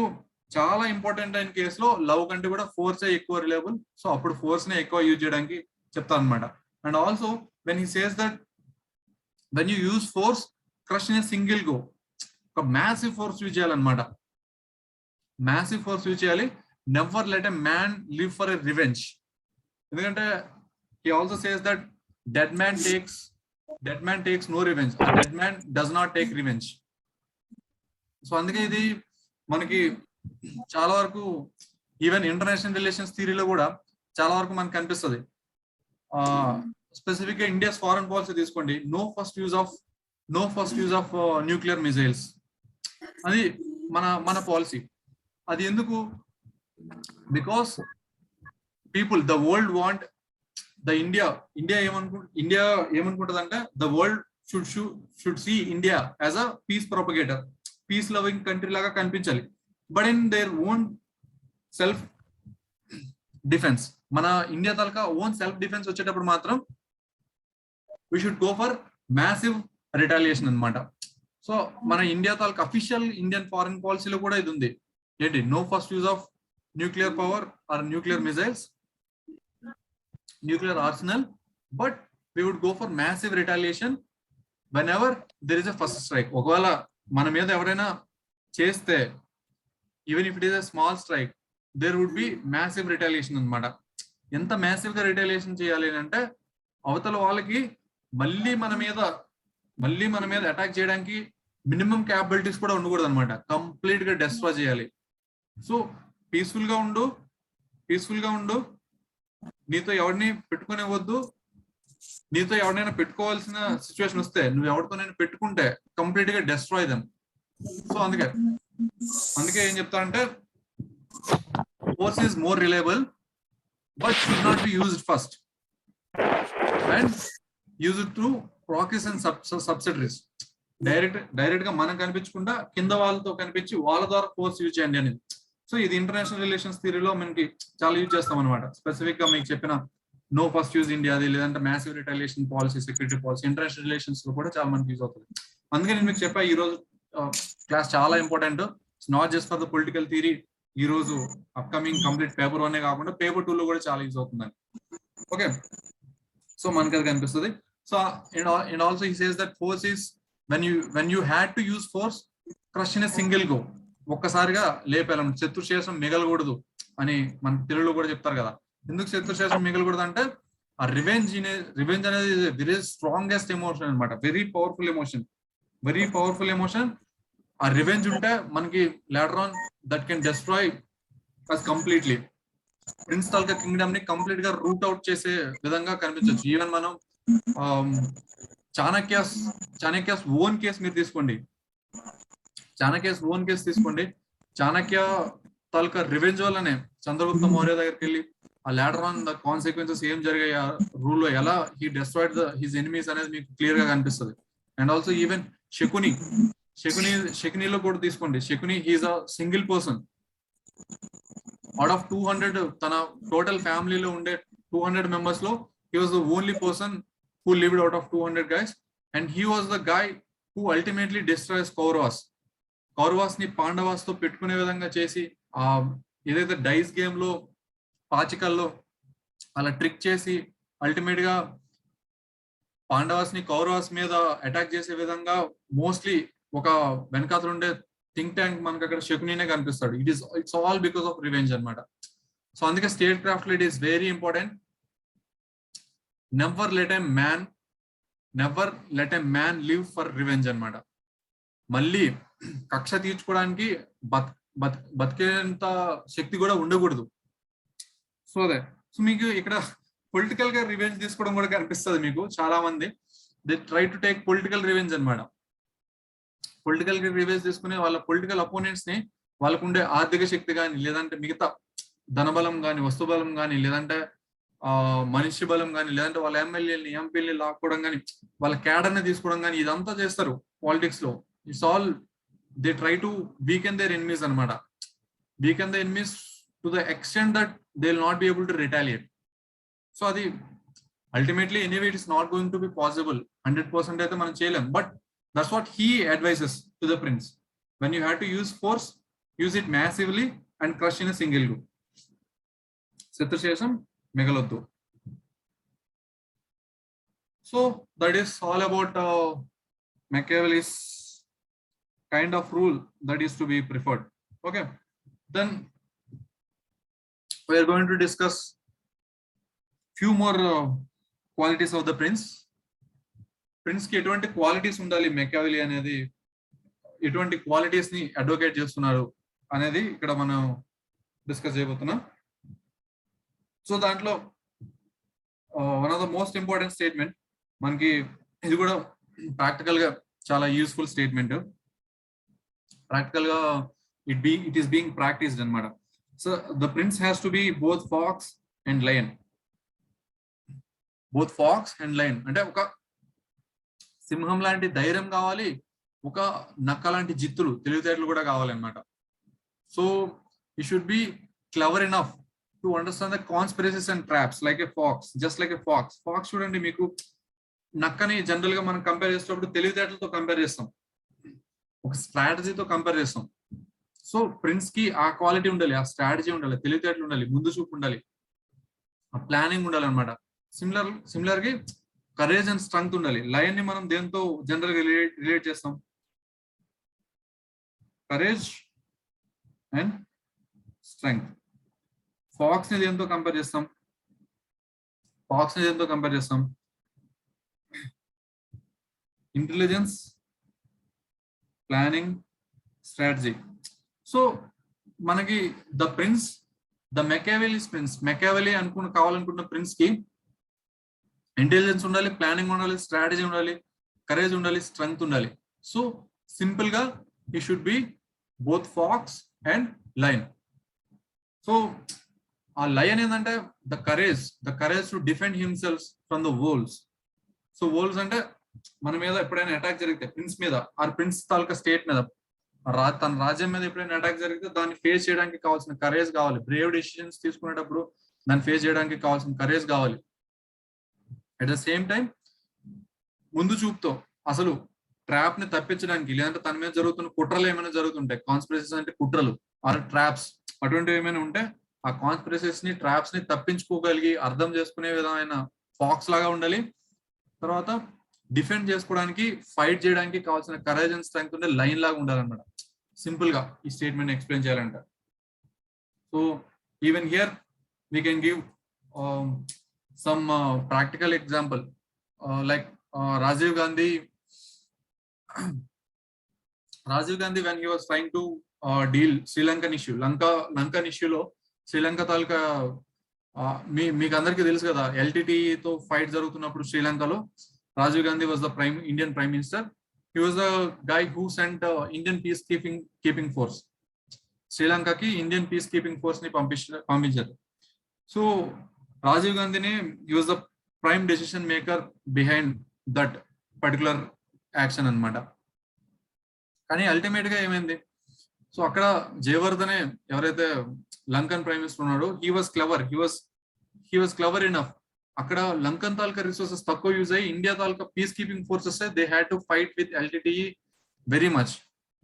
చాలా ఇంపార్టెంట్ అయిన కేసులో లవ్ కంటే కూడా ఫోర్స్ ఎక్కువ రిలయబుల్. సో అప్పుడు ఫోర్స్ ని ఎక్కువ యూజ్ చేయడానికి చెప్తాను అనమాట. And also when he says that when you use force crush in a single go, ఒక మ్యాసివ్ ఫోర్స్ యూజ్ చేయాలన్నమాట. మ్యాసివ్ ఫోర్స్ యూజ్ చేయాలి. Never let a man live for a revenge. ఎందుకంటే he also says that dead man takes no revenge, dead man does not take revenge. So అందుకే ఇది మనకి చాలా వరకు ఈవెన్ ఇంటర్నేషనల్ రిలేషన్స్ థియరీలో కూడా చాలా వరకు మనకు కనిపిస్తుంది. స్పెసిఫిక్ గా ఇండియాస్ ఫారెన్ పాలసీ తీసుకోండి, no first use of nuclear missiles. అది మన పాలసీ. అది ఎందుకు? Because people, the world want the India ఏమనుకుంటుంది అంటే the world should see India as a peace propagator, peace loving country లాగా కనిపించాలి. But in their own self defence, మన ఇండియా తాలూకా ఓన్ సెల్ఫ్ డిఫెన్స్ వచ్చేటప్పుడు మాత్రం we should go for massive retaliation అనమాట. సో మన ఇండియా తాలూకా అఫీషియల్ ఇండియన్ ఫారెన్ పాలసీలో కూడా ఇది ఉంది. ఏంటి? No first use of nuclear power or nuclear missiles, nuclear arsenal, but we would go for massive retaliation whenever there is a first strike. ఒకవేళ మన మీద ఎవరైనా చేస్తే, even if it is a small strike, there would be massive retaliation అనమాట. ఎంత మ్యాసివ్ గా రిటాలియేషన్ చేయాలి అంటే అవతల వాళ్ళకి మళ్ళీ మన మీద అటాక్ చేయడానికి మినిమం క్యాపబిలిటీస్ కూడా ఉండకూడదు అనమాట. కంప్లీట్ గా డెస్ట్రాయ్ చేయాలి. సో పీస్ఫుల్ గా ఉండు, నీతో ఎవరిని పెట్టుకునేవద్దు. నీతో ఎవరినైనా పెట్టుకోవాల్సిన సిచ్యువేషన్ వస్తే, నువ్వు ఎవరితోనైనా పెట్టుకుంటే కంప్లీట్ గా డెస్ట్రాయ్ దెమ్. సో అందుకే ఏం చెప్తానంటే force is more reliable but should not be used first and use it to practice and subsidiaries. Direct గా మనం కనిపించకుండా కింద వాళ్ళతో కనిపించి వాళ్ళ ద్వారా ఫోర్స్ యూజ్ చేయండి అనేది. సో ఇది ఇంటర్నేషనల్ రిలేషన్స్ థియరీలో మనకి చాలా యూజ్ చేస్తాం అనమాట. స్పెసిఫిక్ గా మీకు చెప్పిన నో ఫస్ట్ యూజ్ ఇండియాది, లేదంటే massive retaliation policy, security policy, international relations లో కూడా చాలా మనకి యూజ్ అవుతుంది. అందుకే నేను మీకు చెప్పా, ఈ రోజు క్లాస్ చాలా important. It's not just for the political theory. ఈ రోజు అప్కమింగ్ కంప్లీట్ పేపర్ 1 కాకుండా పేపర్ 2 లో కూడా చాలా యూజ్ అవుతుందని. ఓకే, సో మనకి అది కనిపిస్తుంది. So and also he says that force is when you had to use force, crush in a single go. ఒక్కసారిగా లేపేయాలి, శత్రుశేషం మిగలకూడదు అని మన తెలుగులో కూడా చెప్తారు కదా. ఎందుకు శత్రుశేషం మిగలకూడదు అంటే ఆ రివెంజ్ అనేది వెరీ స్ట్రాంగెస్ట్ ఎమోషన్ అనమాట. Very powerful emotion. ఆ రివెంజ్ ఉంటే మనకి later on that can destroy us completely. Prince తాలూకా కింగ్డమ్ ని కంప్లీట్ గా రూట్ అవుట్ చేసే విధంగా కనిపించవచ్చు. ఈవెన్ మనం చాణక్యాస్ ఓన్ కేసు మీరు తీసుకోండి. చాణక్య తాలూకా రివెంజ్ వల్లనే చంద్రగుప్త మౌర్య దగ్గరికి వెళ్ళి ఆ లేటర్ ఆన్ ద కాన్సిక్వెన్సెస్ ఏం జరిగాయి, ఆ రూల్ లో ఎలా హీ డెస్ట్రాయిడ్ హిస్ ఎనిమీస్ అనేది మీకు క్లియర్ గా కనిపిస్తుంది. అండ్ ఆల్సో ఈవెన్ శకునిలో కూడా తీసుకోండి. Shakuni he is a single person out of 200. తన టోటల్ ఫ్యామిలీలో ఉండే 200 members లో he was the only person who lived out of 200 guys, and he was the guy who ultimately destroys Kauravas ని పాండవాస్ తో పెట్టుకునే విధంగా చేసి, ఆ ఏదైతే డైస్ గేమ్ లో పాచికల్లో అలా ట్రిక్ చేసి అల్టిమేట్ గా పాండవాస్ ని కౌరవాస్ మీద అటాక్ చేసే విధంగా మోస్ట్లీ ఒక వెనకాతలు ఉండే థింక్ ట్యాంక్ మనకు అక్కడ శకునినే కనిపిస్తాడు. It's all because of revenge అనమాట. సో అందుకే స్టేట్ క్రాఫ్ట్ లో it is very important. Never let a man live for revenge అనమాట. మళ్ళీ కక్ష తీర్చుకోవడానికి బతికేంత శక్తి కూడా ఉండకూడదు. సో అదే, సో మీకు ఇక్కడ పొలిటికల్ గా రివెంజ్ తీసుకోవడం కూడా కనిపిస్తుంది మీకు. చాలా మంది they try to take political revenge అనమాట. పొలిటికల్ రివెంజ్ తీసుకుని వాళ్ళ పొలిటికల్ అపోనెంట్స్ ని వాళ్ళకు ఉండే ఆర్థిక శక్తి కానీ, లేదంటే మిగతా ధనబలం కానీ, వస్తు బలం కానీ, లేదంటే మనిషి బలం కానీ, లేదంటే వాళ్ళ ఎమ్మెల్యేని ఎంపీని లాక్కోవడం కానీ, వాళ్ళ క్యాడర్ ని తీసుకోవడం కానీ, ఇదంతా చేస్తారు పాలిటిక్స్ లో. It's all they try to weaken their enemies అనమాట. Weaken the enemies to the extent that they will not be able to retaliate. So అది ultimately anyway it is not going to be possible. 100% అయితే మనం చేయలేం. But that's what he advises to the prince. When you have to use force, use it massively and crush in a single go. శత్రుశేషం మిగలొద్దు. So that is all about Machiavelli's kind of rule that is to be preferred. Okay, then we are going to discuss few more qualities of the prince. Prince ki eటువంటి క్వాలిటీస్ ఉండాలి Machiavelli అనేది, ఎటువంటి క్వాలిటీస్ ని అడ్వకేట్ చేస్తున్నారు అనేది ఇక్కడ మనం డిస్కస్ చేయబోతున్నాం. సో దాంట్లో one of the most important statement మనకి, ఇది కూడా ప్రాక్టికల్ గా చాలా యూస్ఫుల్ స్టేట్మెంట్. ప్రాక్టికల్ గా ఇట్ ఈస్ బీయింగ్ ప్రాక్టీస్డ్ అనమాట. So the prince has to be both pox and lion. Both pox and lion అంటే ఒక సింహం లాంటి ధైర్యం కావాలి, ఒక నక్క లాంటి జిత్తులు తెలివితేటలు కూడా కావాలన్నమాట. So you should be clever enough to understand the conspiracies and traps like a fox, just like a fox. Fox చూడండి, మీకు నక్కని జనరల్ గా మనం కంపేర్ చేసేటప్పుడు తెలివితేటలతో కంపేర్ చేస్తాం, ఒక స్ట్రాటజీతో కంపేర్ చేస్తాం. సో ప్రిన్స్ కి ఆ క్వాలిటీ ఉండాలి, ఆ స్ట్రాటజీ ఉండాలి, తెలివితేటలు ఉండాలి, ముందు చూపు ఉండాలి, ఆ ప్లానింగ్ ఉండాలి అనమాట. సిమిలర్ గా కరేజ్ అండ్ స్ట్రెంగ్త్ ఉండాలి. లయన్ ని మనం దేంతో జనరల్ గా రిలేట్ చేస్తాం? Courage and strength. ఫాక్స్ ని దేంతో కంపేర్ చేస్తాం? Intelligence, planning, strategy. సో మనకి ద ప్రిన్స్, ద మెకావెలీస్ ప్రిన్స్, మెకావెలీ కావాలనుకున్న ప్రిన్స్ కి ఇంటెలిజెన్స్ ఉండాలి, ప్లానింగ్ ఉండాలి, స్ట్రాటజీ ఉండాలి, కరేజ్ ఉండాలి, స్ట్రెంగ్త్ ఉండాలి. సో సింపుల్ గా ఈ should be both pox and lion. So ఆ లయన్ ఏంటంటే the courage to defend himself from the volts. So volts అంటే మన మీద ఎప్పుడైనా అటాక్ జరిగితే, ప్రిన్స్ మీద ఆర్ ప్రిన్స్ తాలూకా స్టేట్ మీద, తన రాజ్యం మీద ఎప్పుడైనా అటాక్ జరిగితే దాన్ని ఫేస్ చేయడానికి కావాల్సిన కరేజ్ కావాలి. బ్రేవ్ డెసిషన్స్ తీసుకునేటప్పుడు దాన్ని ఫేస్ చేయడానికి కావాల్సిన కరేజ్ కావాలి. అట్ ద సేమ్ టైం ముందు చూపుతో అసలు ట్రాప్ ని తప్పించడానికి, లేదంటే తన మీద జరుగుతున్న కుట్రలు ఏమైనా జరుగుతుంటాయి, కాన్స్పిరసీస్ అంటే కుట్రలు ఆర్ ట్రాప్స్, అటువంటివి ఏమైనా ఉంటే ఆ కాన్స్పిరసీస్ ని, ట్రాప్స్ ని తప్పించుకోగలిగి అర్థం చేసుకునే విధమైన ఫాక్స్ లాగా ఉండాలి. తర్వాత డిఫెండ్ చేసుకోవడానికి, ఫైట్ చేయడానికి కావాల్సిన కరేజ్ అండ్ స్ట్రెంగ్త్ ఉండే లైన్ లాగా ఉండాలన్నమాట. సింపుల్ గా ఈ స్టేట్మెంట్ ఎక్స్ప్లెయిన్ చేయాలంట. So even here we can give some practical example, like Rajiv Gandhi when he was trying to deal Sri Lankan issue, Lankan issue లో శ్రీలంక తాలూకా మీకు అందరికీ తెలుసు కదా, ఎల్టీటీ తో ఫైట్ జరుగుతున్నప్పుడు శ్రీలంకలో Rajiv Gandhi was the Indian prime minister. He was the guy who sent Indian piece keeping force. శ్రీలంకకి ఇండియన్ పీస్ కీపింగ్ ఫోర్స్ ని పంపించారు. సో రాజీవ్ గాంధీని he was the prime decision maker behind that particular action అన్నమాట. కానీ అల్టిమేట్ గా ఏమైంది? సో అక్కడ జయవర్ధనే ఎవరైతే లంకన్ ప్రైమ్ మినిస్టర్ ఉన్నాడో, he was clever enough. అక్కడ లంకన్ తాలూకా రిసోర్సెస్ తక్కువ యూజ్ అయ్యి India taluka piece keeping forces they had to fight with LTT very much.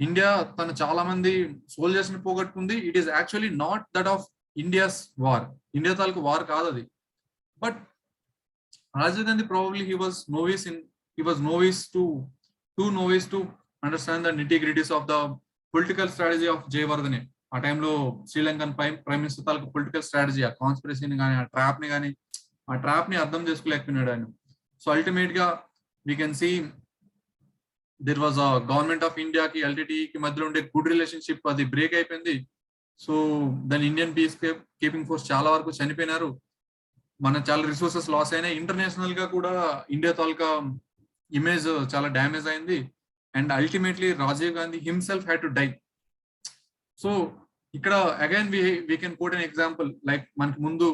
India తన చాలా మంది సోల్జర్స్ ని పోగొట్టుకుంది. It is actually not that of India's war, India తాలూకు వార్ కాదు అది. But Rajiv Gandhi probably he was novice to too novice to understand the nitty-gritties of the political strategy of Jayawardene. ఆ టైంలో శ్రీలంకన్ ప్రైమ్ మినిస్టర్ తాలూకు పొలిటికల్ స్ట్రాటజీ, ఆ కాన్స్పిరసీని కానీ ఆ ట్రాప్ ని అర్థం చేసుకోలేకపోయినాడు ఆయన. సో అల్టిమేట్ గా we can see there was a government of India కి ఎల్టీటీ కి మధ్యలో ఉండే గుడ్ రిలేషన్షిప్ అది బ్రేక్ అయిపోయింది. సో దాని ఇండియన్ పీస్ కీపింగ్ ఫోర్స్ చాలా వరకు చనిపోయినారు, మన చాలా రిసోర్సెస్ లాస్ అయినాయి, ఇంటర్నేషనల్ గా కూడా ఇండియా తాలూకా ఇమేజ్ చాలా డ్యామేజ్ అయింది. And ultimately Rajiv Gandhi himself had to die. So ఇక్కడ again we can quote an example like మనకి ముందు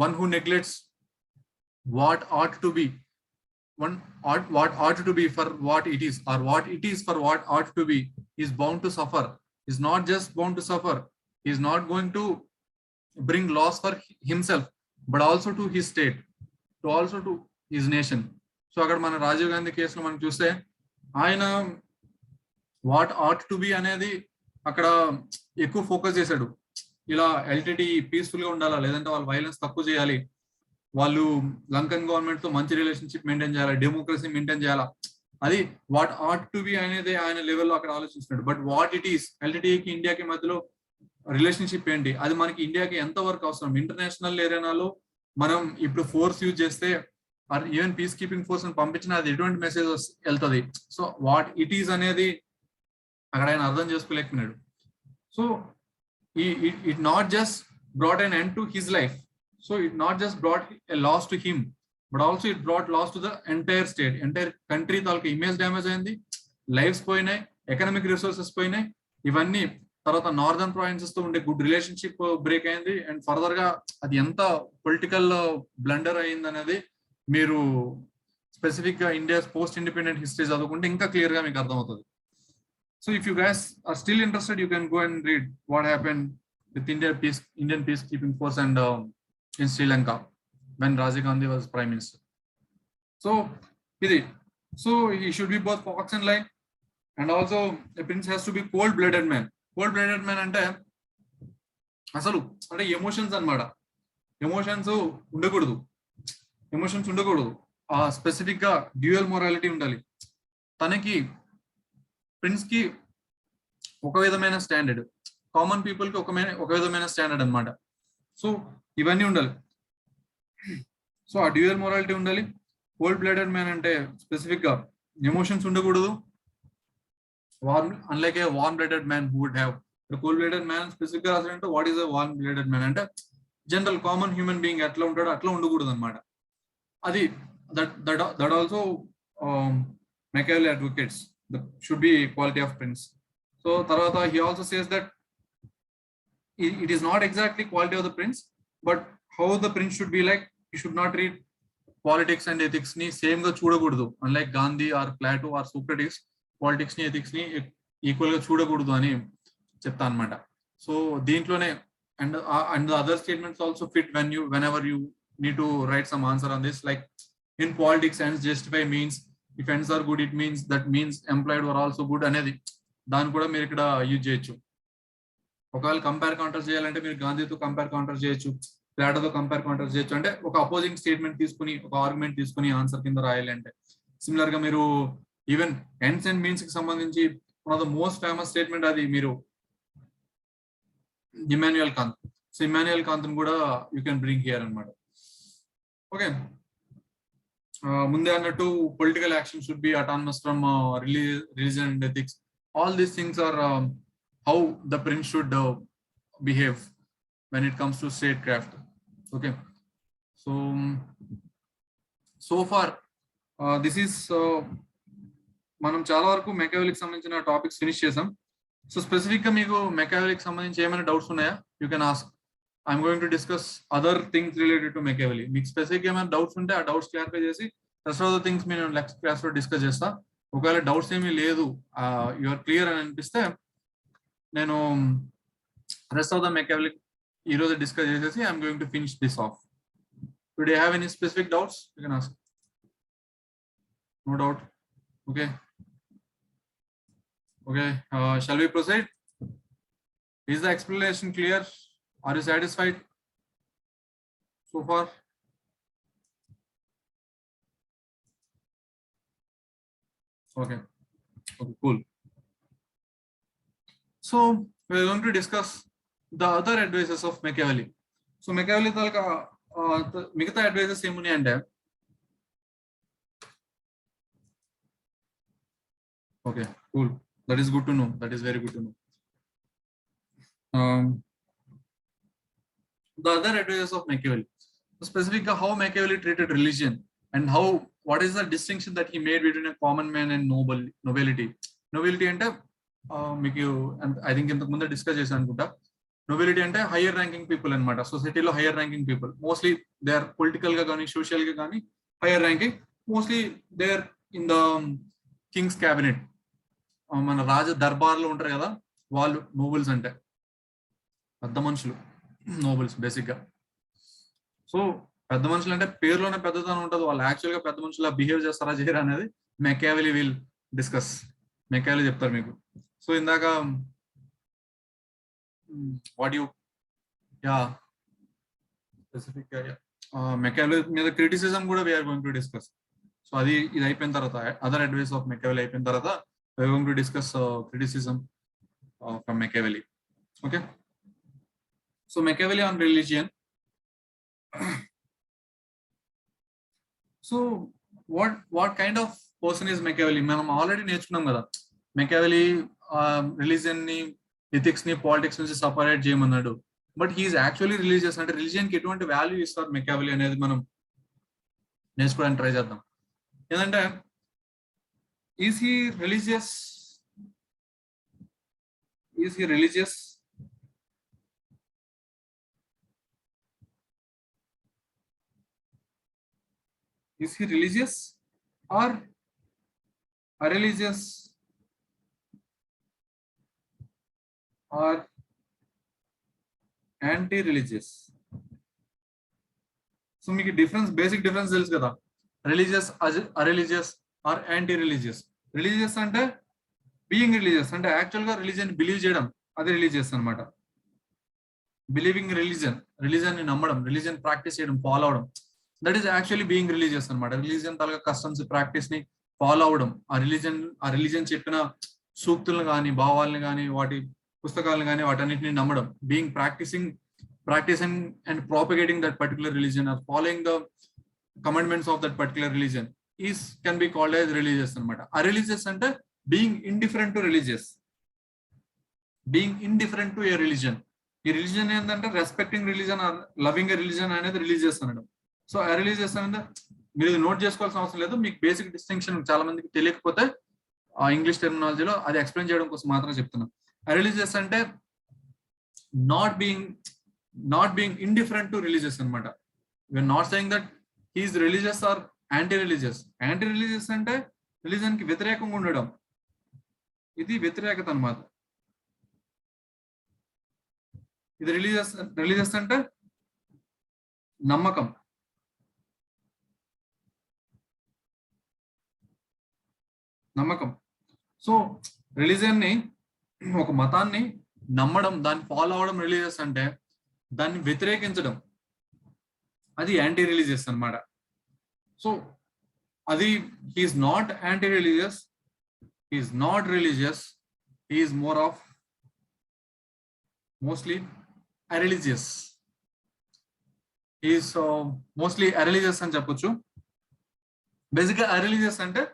one who neglects what ought to be what ought to be for what it is, or what it is for what ought to be, is bound to suffer. Is not just bound to suffer, he is not going to bring loss for himself but also to his state, to also to his nation. So అక్కడ మన రాజీవ్ గాంధీ కేసులో మనం చూస్తే ఆయన వాట్ ఆట్ టు బి అనేది అక్కడ ఎక్కువ ఫోకస్ చేశాడు. ఇలా ఎల్టీటీ పీస్ఫుల్ గా ఉండాలా, లేదంటే వాళ్ళు వైలెన్స్ తక్కువ చేయాలి, వాళ్ళు లంకన్ గవర్నమెంట్ తో మంచి రిలేషన్షిప్ మెయింటైన్ చేయాలి, డెమోక్రసీ మెయింటైన్ చేయాలా, అది వాట్ ఆట్ టు బి అనేది ఆయన లెవెల్లో అక్కడ ఆలోచిస్తున్నాడు. బట్ వాట్ ఇట్ ఈస్, ఎల్టీటీకి ఇండియాకి మధ్యలో రిలేషన్షిప్ ఏంటి, అది మనకి ఇండియాకి ఎంత వరకు అవసరం, ఇంటర్నేషనల్ ఏరియాలో మనం ఇప్పుడు ఫోర్స్ యూజ్ చేస్తే ఈవెన్ పీస్ కీపింగ్ ఫోర్స్ పంపించిన అది ఎటువంటి మెసేజ్ వెళ్తుంది. సో వాట్ ఇట్ ఈస్ అనేది అక్కడ ఆయన అర్థం చేసుకోలేకపోయినాడు. So it not just brought an end to his life. So it not just brought a loss to him, but also it brought loss to the entire state, entire country. తాలూకు ఇమేజ్ డ్యామేజ్ అయింది, లైఫ్స్ పోయినాయి, ఎకనామిక్ రిసోర్సెస్ పోయినాయి, ఇవన్నీ. తర్వాత నార్దర్న్ ప్రావిన్సెస్ తో ఉండే గుడ్ రిలేషన్షిప్ బ్రేక్ అయింది. అండ్ ఫర్దర్ గా అది ఎంత పొలిటికల్ బ్లండర్ అయింది అనేది మీరు స్పెసిఫిక్ గా ఇండియా పోస్ట్ ఇండిపెండెంట్ హిస్టరీ చదువుకుంటే ఇంకా క్లియర్ గా మీకు అర్థమవుతుంది. So if you guys are still interested, you can go and read what happen with Indian piece keeping force and in Sri Lanka when Rajiv Gandhi was prime minister. So he should be both fox and lion, and also a prince has to be cold-blooded man. Cold-blooded man అంటే అసలు అంటే ఎమోషన్స్ అన్నమాట. ఎమోషన్స్ ఉండకూడదు, ఆ స్పెసిఫిక్ గా డ్యూయల్ మొరాలిటీ ఉండాలి. తనకి ప్రిన్స్ కి ఒక విధమైన స్టాండర్డ్, కామన్ పీపుల్ కి ఒక విధమైన స్టాండర్డ్ అన్నమాట. సో ఇవన్నీ ఉండాలి. సో ఆ డ్యూయల్ మొరాలిటీ ఉండాలి. కోల్డ్ బ్లడెడ్ మ్యాన్ అంటే స్పెసిఫిక్ గా ఎమోషన్స్ ఉండకూడదు. Unlike a warm blooded man who would have. Cold blooded man specific గా రాసారంటే what is a warm blooded man అంటే జనరల్ కామన్ హ్యూమన్ బీయింగ్ ఎట్లా ఉంటాడో అట్లా ఉండకూడదు అనమాట. అది that also Machiavelli advocates should be quality of prince. So తర్వాత he also says that it is not exactly quality of the prince, but how the prince should be like. He should not read politics and ethics ni same ga చూడకూడదు. Unlike Gandhi or Plato or Socrates, politics ni ethics ni equal గా చూడకూడదు అని చెప్తా అన్నమాట. సో దీంట్లోనే and the other statements also fit whenever you need to write some answer on this, like in politics ends justify means, if ends are good it means that means employed were also good అనేది దాన్ని కూడా మీరు ఇక్కడ యూజ్ చేయొచ్చు. ఒకవేళ కంపేర్ కౌంటర్ చేయాలంటే మీరు గాంధీతో కంపేర్ కౌంటర్ చేయొచ్చు, ప్లాటోతో కంపేర్ కౌంటర్ చేయొచ్చు. అంటే ఒక అపోజింగ్ స్టేట్మెంట్ తీసుకుని ఒక ఆర్గ్యుమెంట్ తీసుకుని ఆన్సర్ కింద రాయాలి అంటే. సిమిలర్ గా మీరు ఈవెన్ ఎండ్స్ అండ్ మీన్స్ కి సంబంధించి one of the most famous statement అది మీరు Immanuel Kant. So Immanuel Kant కూడా యూ కెన్ బ్రింగ్ హియర్ అన్నమాట. ఓకే, ముందే అన్నట్టు political action should be autonomous from religion and ethics. All these things are how the prince should behave when it comes to statecraft. Okay, so far this is మనం చాలా వరకు మెకావెలికి సంబంధించిన టాపిక్స్ ఫినిష్ చేసాం. సో స్పెసిఫిక్ గా మీకు మెకావెలికి సంబంధించి ఏమైనా డౌట్స్ ఉన్నాయా? You can ask. I'm going to discuss other things related to Machiavelli. మీకు స్పెసిఫిక్ ఏమైనా డౌట్స్ ఉంటే ఆ డౌట్స్ క్లారిఫై చేసి రెస్ట్ ఆఫ్ ద థింగ్స్ నేను నెక్స్ట్ క్లాస్ లో డిస్కస్ చేస్తా. ఒకవేళ డౌట్స్ ఏమీ లేదు, యు ఆర్ క్లియర్ అని అనిపిస్తే నేను రెస్ట్ ఆఫ్ ద మెకావెలి ఈ రోజు డిస్కస్ చేసేసి I'm going to finish this off. Do you have any specific doubts? You can ask. No doubt? Okay, shall we proceed? Is the explanation clear? Are you satisfied so far? Okay. Okay, cool. So we're going to discuss the other advices of Machiavelli. So Machiavelli తాలూకా మిగతా అడ్వైజెస్ ఏమున్నాయి అంటే, okay, cool. That is good to know. That is very good to know. The other advices of Machiavelli, specifically how Machiavelli treated religion and how, what is the distinction that he made between a common man and nobility. Nobility అంటే మీకు ఐ థింక్ ఇంతకు ముందు డిస్కస్ చేశాను అనుకుంటా. నోబిలిటీ అంటే హయ్యర్ ర్యాంకింగ్ పీపుల్ అనమాట. సొసైటీలో higher ranking people, mostly they are political గా కానీ సోషల్ గా కానీ higher ranking, mostly they are in the king's cabinet. మన రాజ దర్బార్లో ఉంటారు కదా, వాళ్ళు నోబుల్స్ అంటే పెద్ద మనుషులు, నోబుల్స్ బేసిక్ గా. సో పెద్ద మనుషులు అంటే పేరులోనే పెద్దతనం ఉంటుంది, వాళ్ళు యాక్చువల్ గా పెద్ద మనుషులా బిహేవ్ చేస్తారా చేయరా అనేది మెకియావెల్లీ విల్ డిస్కస్. మెకియావెల్లీ చెప్తారు మీకు. సో ఇందాక వాట్ యు స్పెసిఫిక్ గా మెకియావెల్లీ మీద క్రిటిసిజం కూడా we are going to discuss. So అది ఇది అయిపోయిన తర్వాత, అదర్ అడ్వైస్ ఆఫ్ మెకియావెల్లీ అయిపోయిన తర్వాత we're going to discuss criticism from Machiavelli. Okay. So Machiavelli on religion. So what kind of person is Machiavelli? మనం ఆల్రెడీ నేర్చుకున్నాం కదా, మెకియావెల్లీ రిలీజియన్ ని, ఎథిక్స్ ని పాలిటిక్స్ నుంచి సపరేట్ చేయమన్నాడు. But he's actually religious. అంటే రిలీజియన్ కి ఎటువంటి వాల్యూ ఇస్తారు మెకియావెల్లీ అనేది మనం నేర్చుకోవడానికి ట్రై చేద్దాం. ఏంటంటే, is he religious? Is he religious? Is he religious or irreligious or anti-religious? So మీకు డిఫరెన్స్, బేసిక్ డిఫరెన్స్ తెలుసు కదా, religious, irreligious or anti religious. Religious అంటే బీయింగ్ రిలీజియస్, అంటే యాక్చువల్ గా రిలీజియన్ బిలీవ్ చేయడం, అది రిలీజియస్ అనమాట. బిలీవింగ్ రిలీజియన్, రిలీజియన్ ని నమ్మడం, రిలీజియన్ ప్రాక్టీస్ చేయడం, ఫాలో అవడం, that is actually being religious అనమాట. రిలీజియన్ తాలూకా కస్టమ్స్, ప్రాక్టీస్ ని ఫాలో అవడం, ఆ రిలీజియన్ చెప్పిన సూక్తులను కానీ, భావాలను కానీ, వాటి పుస్తకాలను కానీ, వాటన్నిటిని నమ్మడం, being practising and propagating that particular religion or following the commandments of that particular religion is can be called as religious అనమాట. అరిలీజియస్ అంటే being indifferent to religious, being indifferent to a religion. ఈ రిలీజియన్ ఏంటంటే respecting religion or loving a religion అనేది రిలీజియస్ అనడం. సో అరిలీజియస్ అనేది మీరు నోట్ చేసుకోవాల్సిన అవసరం లేదు, మీకు బేసిక్ డిస్టింక్షన్ చాలా మందికి తెలియకపోతే ఇంగ్లీష్ టెర్మినాలజీలో అది ఎక్స్ప్లెయిన్ చేయడం కోసం మాత్రం చెప్తున్నాను. అరిలీజియస్ అంటే not being indifferent to religious అనమాట. We're not saying that he's religious or anti religious. Anti religious అంటే రిలీజియన్ కి వ్యతిరేకంగా ఉండడం, ఇది వ్యతిరేకత అనమాట. ఇది రిలీజియస్ అంటే నమ్మకం. సో రిలీజియన్ ని, ఒక మతాన్ని నమ్మడం, దాన్ని ఫాలో అవడం రిలీజియస్ అంటే, దాన్ని వ్యతిరేకించడం అది యాంటీ రిలీజియస్ అనమాట. సో అది he's not anti religious, he's not religious, he's more of mostly irreligious. He's mostly irreligious అని చెప్పొచ్చు. బేసిక్గా అరిలీజియస్ అంటే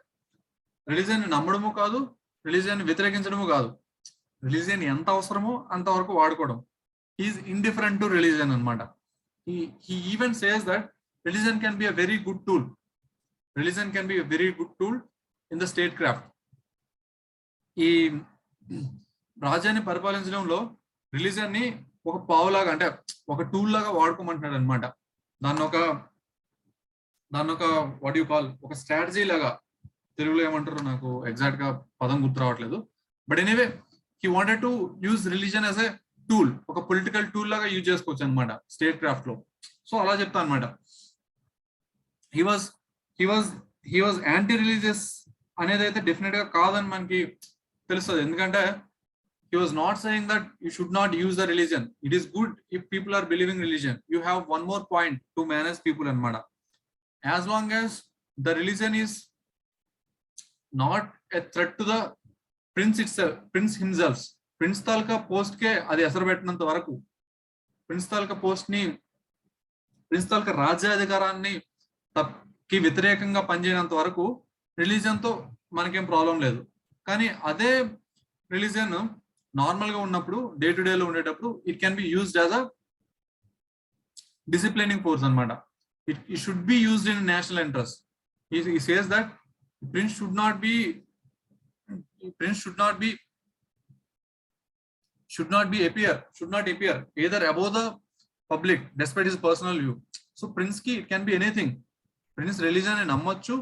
రిలీజియన్ నమ్మడము కాదు, రిలీజియన్ వ్యతిరేకించడము కాదు, రిలీజియన్ ఎంత అవసరమో అంతవరకు వాడుకోవడం. హీఈస్ ఇండిఫరెంట్ టు రిలీజియన్ అనమాట. He even says that religion can be a very good tool. Religion can be a very good tool in the statecraft. ఈ రాజ్యాన్ని పరిపాలించడంలో రిలీజియన్ ని ఒక పావులాగా, అంటే ఒక టూల్ లాగా వాడుకోమంటున్నాడు అనమాట. దాన్ని ఒక వాట్ యు కాల్, ఒక స్ట్రాటజీ లాగా, తెలుగులో ఏమంటారు నాకు ఎగ్జాక్ట్ గా పదం గుర్తు రావట్లేదు. But anyway he wanted to use religion as a tool, ఒక పొలిటికల్ టూల్ లాగా యూజ్ చేసుకోవచ్చు అనమాట స్టేట్ క్రాఫ్ట్ లో. సో అలా చెప్తా అనమాట. హీ వాజ్ యాంటీ రిలీజియస్ అనేది అయితే డెఫినెట్ గా కాదని మనకి తెలుస్తుంది. ఎందుకంటే he was not saying that you should not use the religion. It is good if people are believing religion. You have one more point to manage people anamata. As long as the religion is not a threat to the prince itself, prince himself. Prince తాలూకా పోస్ట్ కే అది ఎసరు పెట్టినంత వరకు, ప్రిన్స్ తాలూకా పోస్ట్ ని, ప్రిన్స్ తాలూకా రాజ్యాధికారాన్ని కి వ్యతిరేకంగా పనిచేయనంత వరకు రిలీజియన్ తో మనకేం ప్రాబ్లం లేదు. కానీ అదే రిలీజియన్ నార్మల్ గా ఉన్నప్పుడు, డే టు డే లో ఉండేటప్పుడు, it can be used as a disciplining force anamata. It should be used in national interest. He says that prince should not be appear either above the public despite his personal view. So prince ki it can be anything. Prince religion ni nammochu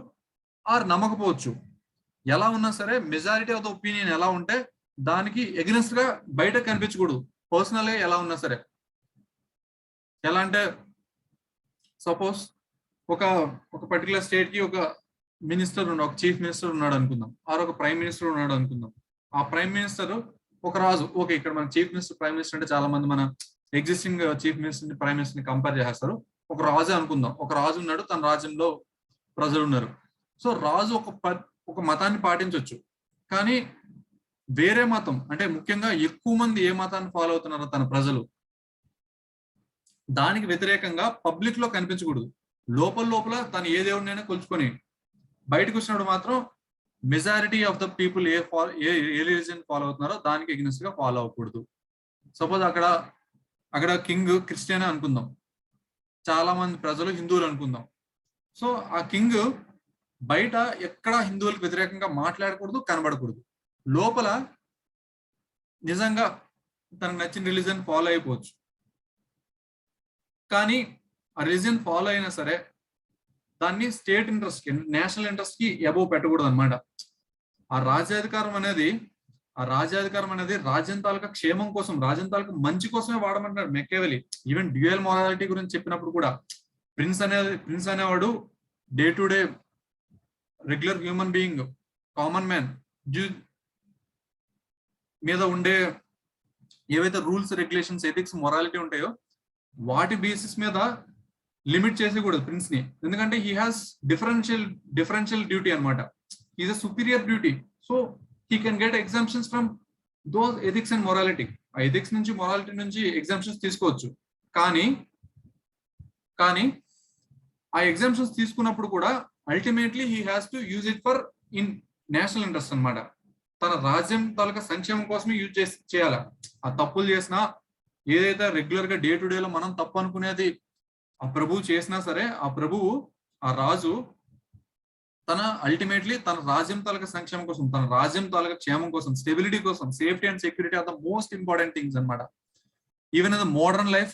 or nammakapochu, ఎలా ఉన్నా సరే మెజారిటీ ఆఫ్ ద ఒపీనియన్ ఎలా ఉంటే దానికి ఎగ్నెస్ట్ గా బయట కనిపించకూడదు. పర్సనల్ గా ఎలా ఉన్నా సరే, ఎలా అంటే సపోజ్ ఒక పర్టికులర్ స్టేట్ కి ఒక మినిస్టర్ ఉన్నాడు, ఒక చీఫ్ మినిస్టర్ ఉన్నాడు అనుకుందాం, ఆర్ ఒక ప్రైమ్ మినిస్టర్ ఉన్నాడు అనుకుందాం. ఆ ప్రైమ్ మినిస్టర్ ఒక రాజు. ఓకే, ఇక్కడ మన చీఫ్ మినిస్టర్, ప్రైమ్ మినిస్టర్ అంటే చాలా మంది మన ఎగ్జిస్టింగ్ చీఫ్ మినిస్టర్ ని, ప్రైమ్ మినిస్టర్ ని కంపేర్ చేస్తారు. ఒక రాజు అనుకుందాం, ఒక రాజు ఉన్నాడు, తన రాజ్యంలో ప్రజలు ఉన్నారు. సో రాజు ఒక మతాన్ని పాటించవచ్చు, కానీ వేరే మతం అంటే ముఖ్యంగా ఎక్కువ మంది ఏ మతాన్ని ఫాలో అవుతున్నారో తన ప్రజలు, దానికి వ్యతిరేకంగా పబ్లిక్ లో కనిపించకూడదు. లోపల తను ఏ దేవుడినైనా కొలుచుకొని బయటకు వచ్చినప్పుడు మాత్రం majority of the people A religion follow అవుతున్నారో దానికి ఎగ్నెస్ట్ గా ఫాలో అవ్వకూడదు. సపోజ్ అక్కడ కింగ్ క్రిస్టియన్ అనుకుందాం, చాలా మంది ప్రజలు హిందువులు అనుకుందాం. సో ఆ కింగ్ బయట ఎక్కడ హిందువులకు వ్యతిరేకంగా మాట్లాడకూడదు, కనబడకూడదు. లోపల నిజంగా తనకు నచ్చిన రిలీజియన్ ఫాలో అయిపోవచ్చు, కానీ ఆ రిలీజియన్ ఫాలో అయినా సరే దాన్ని స్టేట్ ఇంట్రెస్ట్ కి, నేషనల్ ఇంట్రెస్ట్ కి అబోవ్ పెట్టకూడదు అనమాట. ఆ రాజ్యాధికారం అనేది రాజ్యం తాలూకా క్షేమం కోసం, రాజ్యం తాలూకా మంచి కోసమే వాడమంటాడు మెకియావెల్లీ. ఈవెన్ డ్యూయల్ మొరాలిటీ గురించి చెప్పినప్పుడు కూడా ప్రిన్స్ అనేవాడు day to day regular human being, common man మీద ఉండే ఏవైతే రూల్స్, రెగ్యులేషన్స్, ఎథిక్స్, మొరాలిటీ ఉంటాయో వాటి బేసిస్ మీద లిమిట్ చేసేకూడదు ప్రిన్స్ ని. ఎందుకంటే హీ హాస్ డిఫరెన్షియల్ డ్యూటీ అనమాట. Is a superior duty. So he can get exemptions from those ethics and morality. ఆ ఎథిక్స్ నుంచి, మొరాలిటీ నుంచి ఎగ్జామ్షన్స్ తీసుకోవచ్చు. కానీ ఆ ఎగ్జామ్షన్స్ తీసుకున్నప్పుడు కూడా ultimately he has to use it for in national interest అనమాట. తన రాజ్యం తాలూకా సంక్షేమం కోసమే యూజ్ చేయాలి. ఆ తప్పులు చేసినా, ఏదైతే రెగ్యులర్ గా డే టు డే లో మనం తప్పు అనుకునేది ఆ ప్రభువు చేసినా సరే, ఆ రాజు అల్టిమేట్లీ తన రాజ్యం తాలూకా సంక్షేమం కోసం, తన రాజ్యం తాలూకా క్షేమం కోసం, స్టెబిలిటీ కోసం, safety and security are the most important things అనమాట. Even in the modern life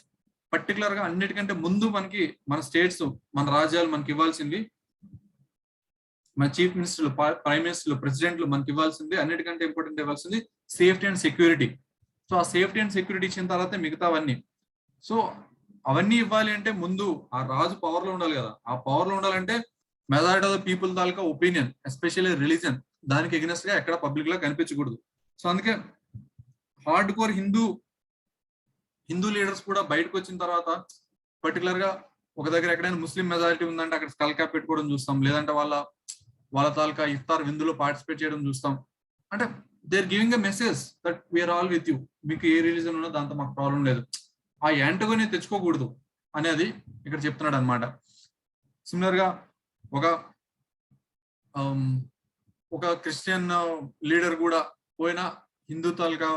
particular గా అన్నిటికంటే ముందు మన స్టేట్స్, మన రాజ్యాలు మనకి ఇవ్వాల్సింది, మన చీఫ్ మినిస్టర్లు, ప్రైమ్ మినిస్టర్లు, ప్రెసిడెంట్లు మనకి ఇవ్వాల్సింది, అన్నిటికంటే ఇంపార్టెంట్ ఇవ్వాల్సింది సేఫ్టీ అండ్ సెక్యూరిటీ. సో ఆ సేఫ్టీ అండ్ సెక్యూరిటీ ఇచ్చిన తర్వాత మిగతావన్నీ. సో అవన్నీ ఇవ్వాలి అంటే ముందు ఆ రాజు పవర్ లో ఉండాలి కదా. ఆ పవర్ లో ఉండాలంటే majority of the people taluka opinion, especially religion, దానికి ఎగ్నెస్ట్ గా ఎక్కడ పబ్లిక్ లో కనిపించకూడదు. సో అందుకే హార్డ్ కోర్ హిందూ లీడర్స్ కూడా బయటకు వచ్చిన తర్వాత పర్టికులర్ గా ఒక దగ్గర ఎక్కడైనా ముస్లిం మెజారిటీ ఉందంటే అక్కడ స్కల్ క్యాప్ పెట్టుకోవడం చూస్తాం, లేదంటే వాళ్ళ తాలూకా ఇఫ్తార్ విందులో పార్టిసిపేట్ చేయడం చూస్తాం. అంటే they are giving a message that we are all with you, మీకు ఏ రిలీజన్ ఉన్నా దాంతో మాకు ప్రాబ్లం లేదు. ఆ యాంటగోని తెచ్చుకోకూడదు అనేది ఇక్కడ చెప్తున్నాడు అనమాట. సిమిలర్ గా ఒక క్రిస్టియన్ లీడర్ కూడా పోయినా హిందూ తాలూకా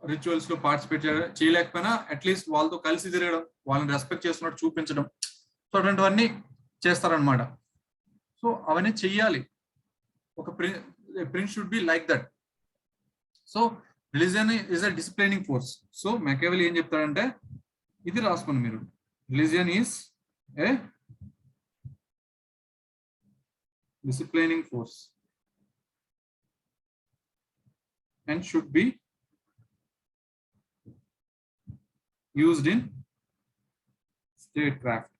రిచువల్స్ లో పార్టిసిపేట్ చేయలేకపోయినా అట్లీస్ట్ వాళ్ళతో కలిసి తిరగడం, వాళ్ళని రెస్పెక్ట్ చేస్తున్నట్టు చూపించడం, సో అటువంటివన్నీ చేస్తారనమాట. సో అవన్నీ చెయ్యాలి. ఒక prince should be like that. So religion is a disciplining force. So Machiavelli ఏం చెప్తాడంటే, ఇది రాసుకోండి మీరు, religion is a disciplining force and should be used in statecraft,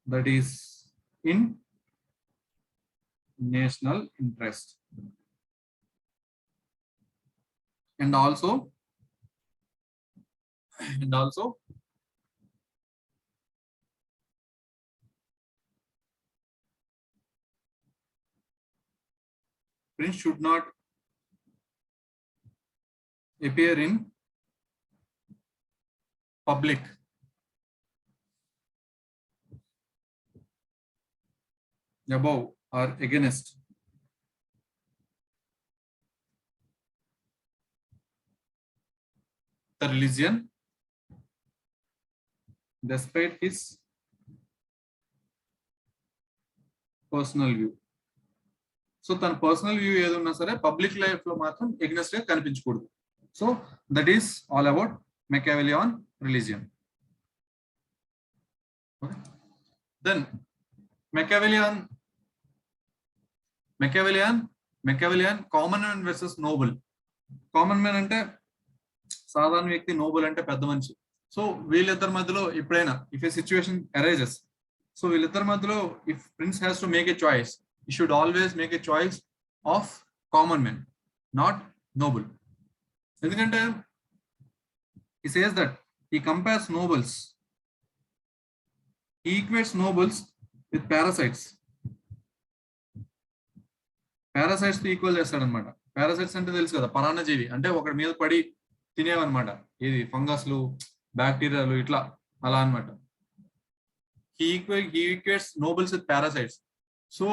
that is in national interest, and also prince should not appear in public above or against the religion despite his personal view. So తన పర్సనల్ వ్యూ ఏదన్నా సరే పబ్లిక్ లైఫ్ లో మాత్రం ఎగ్నెస్ట్ గా కనిపించకూడదు. So that is all about Machiavelli on religion. Okay. Then Machiavellian common man versus noble. Common man అంటే సాధారణ వ్యక్తి, నోబుల్ అంటే పెద్ద మనిషి. సో వీళ్ళిద్దరి మధ్యలో ఎప్పుడైనా if A situation arises, so వీళ్ళిద్దరి మధ్యలో if prince has to make a choice, he should always make a choice of common man, not noble. ఎందుకంటే he says that he compares nobles, he equates nobles with parasites. Parasites తో ఈక్వల్ చేస్తాడు అనమాట. పారాసైట్స్ అంటే తెలుసు కదా, పరాన్నజీవి అంటే ఒకటి మీద పడి తినేవన్నమాట. ఇది ఫంగస్లు, బ్యాక్టీరియాలు ఇట్లా అలా అనమాట. he equates nobles with parasites. So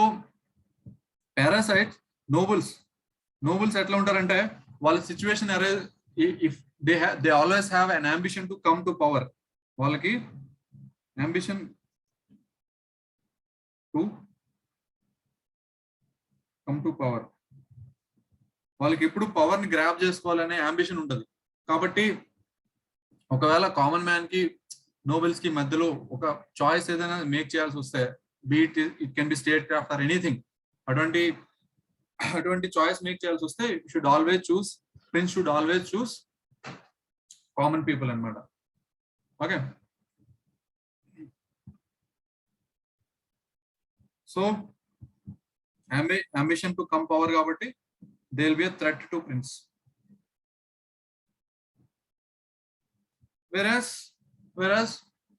parasites nobles ఎట్లా ఉంటారంటే వాళ్ళ situation if they always have an ambition to come to power. వాళ్ళకి ambition to come to power, వాళ్ళకి ఎప్పుడు పవర్ ని గ్రాబ్ చేసుకోవాలనే అంబిషన్ ఉంటుంది. కాబట్టి ఒకవేళ కామన్ మ్యాన్ కి నోబెల్స్ కి మధ్యలో ఒక చాయిస్ ఏదైనా మేక్ చేయాల్సి వస్తే, beat it can be state craft or anything, అటువంటి చాయిస్ మేక్ చేయాల్సి వస్తే should always choose, prince should always choose common people అన్నమాట. Okay, so ambition to come power కాబట్టి they will be a threat to prince. whereas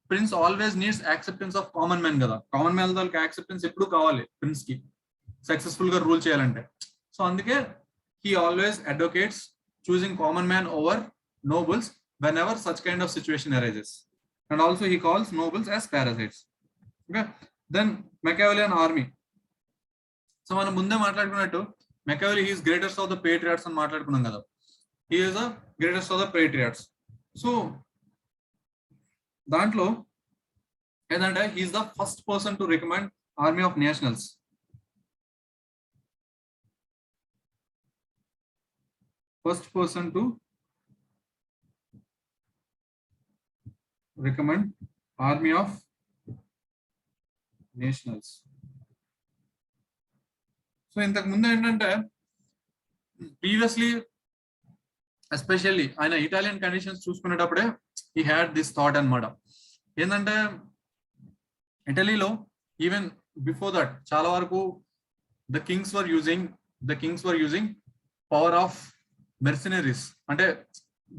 prince always needs acceptance of common man కదా. కామన్ మ్యాన్ వాళ్ళకి యాక్సెప్టెన్స్ ఎప్పుడు కావాలి ప్రిన్స్ కి సక్సెస్ఫుల్ గా రూల్ చేయాలంటే. సో అందుకే he always advocates choosing common man over nobles whenever such kind of situation arises, and also he calls nobles as parasites. Okay, then Machiavellian army. So మనం ముందే మాట్లాడుకున్నట్టు Machiavelli he is greatest of the patriots అని మాట్లాడుకున్నాం కదా. he is the greatest of the patriots. So దాంట్లో ఏంటంటే he is the first person to recommend army of nationals. First person to recommend army of nationals. So ఇంతకు ముందు ఏంటంటే ప్రీవియస్లీ ఎస్పెషల్లీ ఆయన ఇటాలియన్ కండిషన్స్ చూసుకునేటప్పుడే he had this thought అన్నమాట. ఏంటంటే ఇటలీలో ఈవెన్ బిఫోర్ దట్ చాలా వరకు the kings were using power of mercenaries. అంటే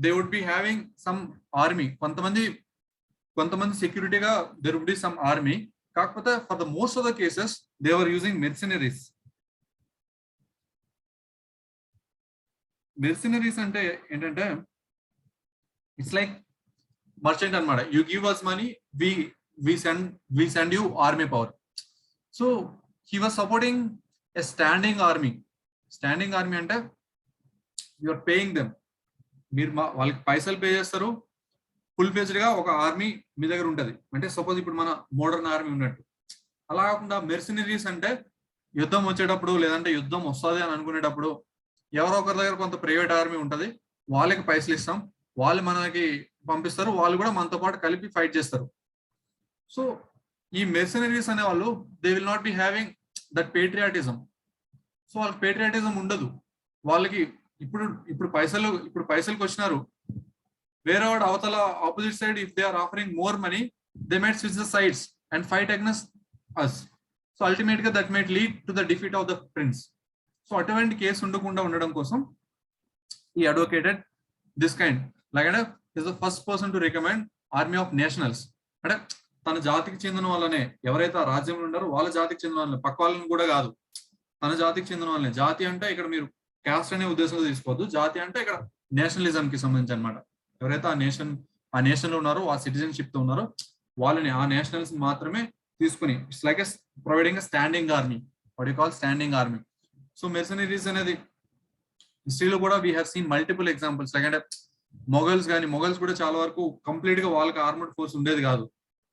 they would be having some army, కొంతమంది సెక్యూరిటీగా there would be some army. కాకపోతే for the most of the cases they were using mercenaries. Mercenaries అంటే ఏంటంటే ఇట్స్ లైక్ మర్చెంట్ అన్నమాట. You give us money, we send you army power. So he was supporting a standing army. Standing army అంటే యు ఆర్ పేయింగ్ దెమ్, మీరు వాళ్ళకి పైసలు పే చేస్తారు, ఫుల్ ఫ్లెజ్డ్ గా ఒక ఆర్మీ మీ దగ్గర ఉంటుంది. అంటే సపోజ్ ఇప్పుడు మన మోడర్న్ ఆర్మీ ఉన్నట్టు. అలా కాకుండా మెర్సినరీస్ అంటే యుద్ధం వచ్చేటప్పుడు లేదంటే యుద్ధం వస్తుంది అని అనుకునేటప్పుడు ఎవరో ఒకరి దగ్గర కొంత ప్రైవేట్ ఆర్మీ ఉంటుంది, వాళ్ళకి పైసలు ఇస్తాం, వాళ్ళు మనకి పంపిస్తారు, వాళ్ళు కూడా మనతో పాటు కలిపి ఫైట్ చేస్తారు. సో ఈ మెర్సనరీస్ అనే వాళ్ళు they will not be having that patriotism. So వాళ్ళకి పేట్రియాటిజం ఉండదు. వాళ్ళకి ఇప్పుడు పైసలకు వచ్చినారు, వేరే వాడు అవతల opposite side if they are offering more money they might switch the sides and fight against us. So ultimate గా that might lead to the defeat of the prince. So అటువంటి కేసు ఉండకుండా ఉండడం కోసం he advocated this kind like అంటే is the first person to recommend army of nationals. అంటే తన జాతికి చెందిన వాళ్ళనే, ఎవరైతే ఆ రాజ్యంలో ఉన్నారో వాళ్ళ జాతికి చెందిన వాళ్ళని, పక్క వాళ్ళని కూడా కాదు. తన జాతికి చెందిన వాళ్ళని. జాతి అంటే ఇక్కడ మీరు క్యాస్ట్ అనే ఉద్దేశంలో తీసుకోవద్దు. జాతి అంటే ఇక్కడ నేషనలిజం కి సంబంధించి అనమాట. ఎవరైతే ఆ నేషన్ లో ఉన్నారో, ఆ సిటిజన్షిప్ తో ఉన్నారో వాళ్ళని, ఆ నేషనల్స్ మాత్రమే తీసుకుని, it's like providing standing army, what you call standing army. So mercenaries అనేది హిస్టరీలో కూడా we have seen multiple examples. Like అంటే మొఘల్స్ కూడా చాలా వరకు కంప్లీట్ గా వాళ్ళకి ఆర్మర్డ్ ఫోర్స్ ఉండేది కాదు.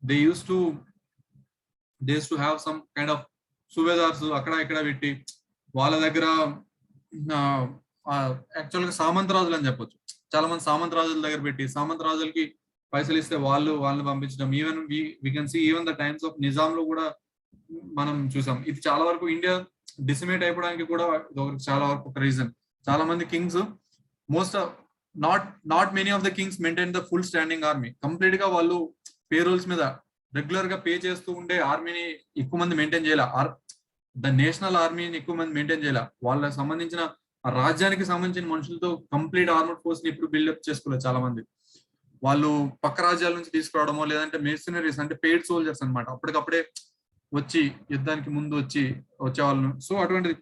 They use to have some kind of subedars అక్కడ ఇక్కడ పెట్టి వాళ్ళ దగ్గర యాక్చువల్ గా సామంతరాజులు అని చెప్పొచ్చు. చాలా మంది సామంతరాజుల దగ్గర పెట్టి సామంతరాజులకి పైసలు ఇస్తే వాళ్ళని పంపించడం. Even we can see even the times of Nizam లో కూడా మనం చూసాం. ఇది చాలా వరకు ఇండియా డిసిమేట్ అయిపోవడానికి కూడా చాలా వరకు ఒక రీజన్. చాలా మంది Kings, most not many of the Kings maintain the full standing army. Complete గా వాళ్ళు పేరోల్స్ మీద రెగ్యులర్ గా పే చేస్తూ ఉండే ఆర్మీని ఎక్కువ మంది మెయింటైన్ చేయాల. ద నేషనల్ ఆర్మీని ఎక్కువ మంది మెయింటైన్ చేయాల. వాళ్ళకి సంబంధించిన రాజ్యానికి సంబంధించిన మనుషులతో కంప్లీట్ ఆర్మర్డ్ ఫోర్స్ ని ఇప్పుడు బిల్డప్ చేసుకోలేదు. చాలా మంది వాళ్ళు పక్క రాజ్యాల నుంచి తీసుకురావడమో, లేదంటే మెర్సనరీస్ అంటే పెయిడ్ సోల్జర్స్ అనమాట, అప్పటికప్పుడే వచ్చి యుద్ధానికి ముందు వచ్చే వాళ్ళను. సో అటువంటిది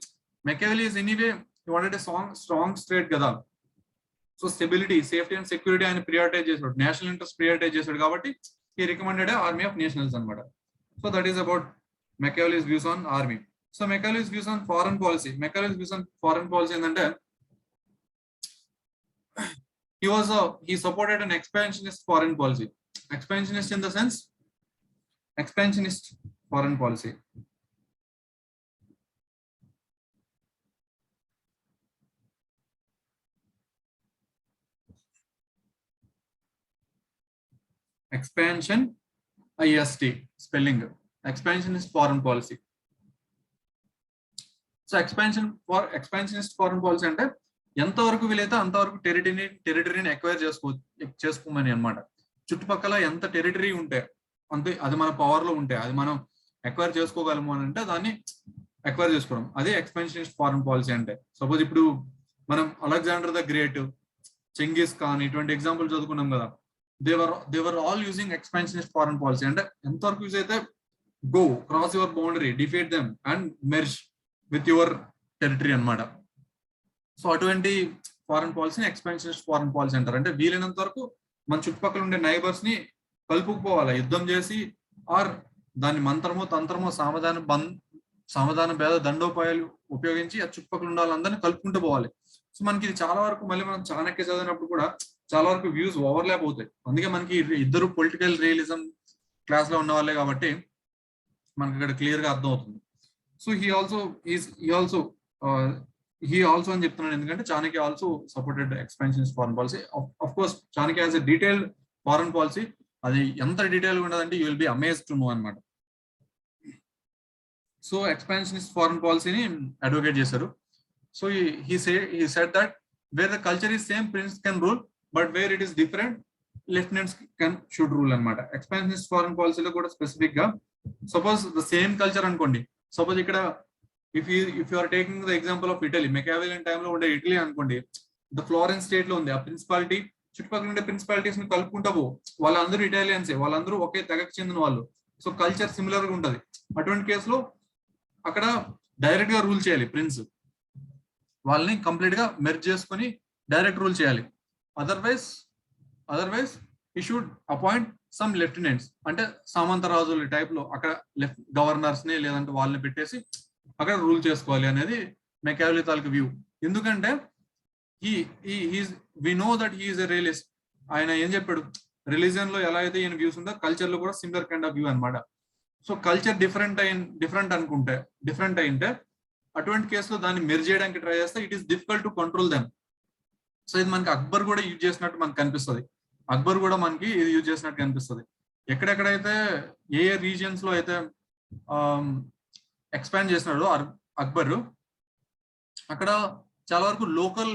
Machiavelli is anyway wanted strong state కదా. So stability, safety and security ఆయన ప్రియారిటైజ్ చేశాడు, నేషనల్ ఇంట్రెస్ట్ ప్రియారిటైజ్ చేశాడు. కాబట్టి he recommended an army of nationals anamata. So that is about Machiavelli's views on army. So Machiavelli's views on foreign policy. Machiavelli's views on foreign policy endante he supported an expansionist foreign policy. Expansionist in the sense, expansionist foreign policy. Expansion, IST spelling. Expansionist foreign policy. So expansionist foreign policy అంటే ఎంతవరకు వీలైతే అంతవరకు టెరిటరీని ఎక్వైర్ చేసుకోమని అనమాట. చుట్టుపక్కల ఎంత టెరిటరీ ఉంటే అంతే, అది మన పవర్ లో ఉంటే, అది మనం ఎక్వైర్ చేసుకోగలము అని అంటే దాన్ని ఎక్వైర్ చేసుకోవడం, అదే ఎక్స్పాన్షనిస్ట్ ఫారెన్ పాలసీ అంటే. సపోజ్ ఇప్పుడు మనం Alexander the great, Genghis Khan ఇటువంటి ఎగ్జాంపుల్ చదువుకున్నాం కదా. they were all using expansionist foreign policy. అంటే ఎంతవరకు యూజ్ అయితే go cross your boundary, defeat them and merge with your territory అన్నమాట. సో అటువంటి ఫారెన్ పాలసీని ఎక్స్పాన్షనిస్ట్ ఫారెన్ పాలసీ అంటారు. అంటే వీలైనంత వరకు మన చుట్టుపక్కల ఉండే నైబర్స్ ని కలుపుకుపోవాలి, యుద్ధం చేసి, ఆర్ దాన్ని మంత్రమో తంత్రమో సమాధాన భేద దండోపాయాలు ఉపయోగించి ఆ చుట్టుపక్కల ఉండే వాళ్ళందరినీ కలుపుకుంటూ పోవాలి. సో మనకి ఇది చాలా వరకు మళ్ళీ మనం చాణక్య చదివినప్పుడు కూడా చాలా వరకు వ్యూస్ ఓవర్లాప్ అవుతాయి. అందుకే మనకి ఇద్దరు పొలిటికల్ రియలిజం క్లాస్ లో ఉన్న వాళ్ళే కాబట్టి మనకి ఇక్కడ క్లియర్ గా అర్థం అవుతుంది. సో హీ ఆల్సో అని చెప్తున్నాను ఎందుకంటే Chanakya also supported expansionist foreign policy. Of course Chanakya has a detailed foreign policy. అది ఎంత డీటెయిల్ గా ఉండదంటే you will B amazed to know అనమాట. సో ఎక్స్పాన్షనిస్ట్ ఫారెన్ పాలసీని అడ్వకేట్ చేశారు. So he said that where the culture is same, prince can rule, but where it is different, lieutenants should rule అనమాట. ఎక్స్పాన్షనిస్ట్ ఫారెన్ పాలసీలో కూడా స్పెసిఫిక్ గా సపోజ్ ద సేమ్ కల్చర్ అనుకోండి. సపోజ్ ఇక్కడ if you are taking the example of Italy, Machiavellian టైంలో ఉండే ఇటలీ అనుకోండి. ద ఫ్లోరెన్స్ స్టేట్ లో ఉంది ఆ ప్రిన్సిపాలిటీ, చుట్టుపక్కల ఉండే ప్రిన్సిపాలిటీస్ ని కలుపుకుంటా వాళ్ళందరూ ఇటాలియన్సే, వాళ్ళందరూ ఒకే తెగకు చెందిన వాళ్ళు. సో కల్చర్ సిమిలర్ గా ఉంటది. అటువంటి కేసులో అక్కడ డైరెక్ట్ గా రూల్ చేయాలి ప్రిన్స్, వాళ్ళని కంప్లీట్ గా మెర్జ్ చేసుకుని డైరెక్ట్ రూల్ చేయాలి. Otherwise he should appoint some lieutenants, అంటే సామంత రాజుల టైప్ లో అక్కడ గవర్నర్స్ ని లేదంటే వాళ్ళని పెట్టేసి అక్కడ రూల్ చేసుకోవాలి అనేది మెకావెల్లీ తాలూకు వ్యూ. ఎందుకంటే we know that he is a realist. ఆయన ఏం చెప్పాడు, రిలీజియన్ లో ఎలా అయితే ఈయన వ్యూస్ ఉందో కల్చర్ లో కూడా సిమిలర్ కైండ్ ఆఫ్ వ్యూ అనమాట. సో కల్చర్ డిఫరెంట్ అయింటే అటువంటి కేసులో దాన్ని మెర్జ్ చేయడానికి ట్రై చేస్తే it is difficult to control them. So ఇది మనకి అక్బర్ కూడా యూజ్ చేసినట్టు మనకు కనిపిస్తుంది. అక్బర్ కూడా మనకి ఇది యూజ్ చేసినట్టు కనిపిస్తుంది. ఎక్కడెక్కడైతే ఏ రీజియన్స్ లో అయితే ఎక్స్పాండ్ చేసినాడు అక్బర్, అక్కడ చాలా వరకు లోకల్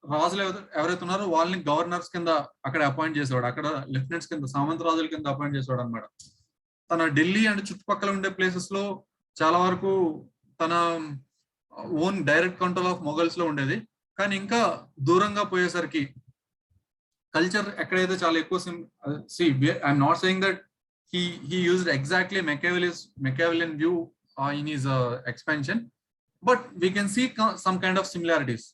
రాజులు ఎవరైతే ఉన్నారో వాళ్ళని గవర్నర్స్ కింద అక్కడ అపాయింట్ చేసేవాడు, అక్కడ లెఫ్టినెంట్స్ కింద సామంత రాజుల కింద అపాయింట్ చేసేవాడు అనమాట. తన ఢిల్లీ అండ్ చుట్టుపక్కల ఉండే ప్లేసెస్ లో చాలా వరకు తన own direct control of Mughals లో ఉండేది. కానీ ఇంకా దూరంగా పోయేసరికి కల్చర్ ఎక్కడైతే చాలా ఎక్కువ I'm not saying that he used exactly Machiavellian view in his expansion, but we can see some kind of similarities.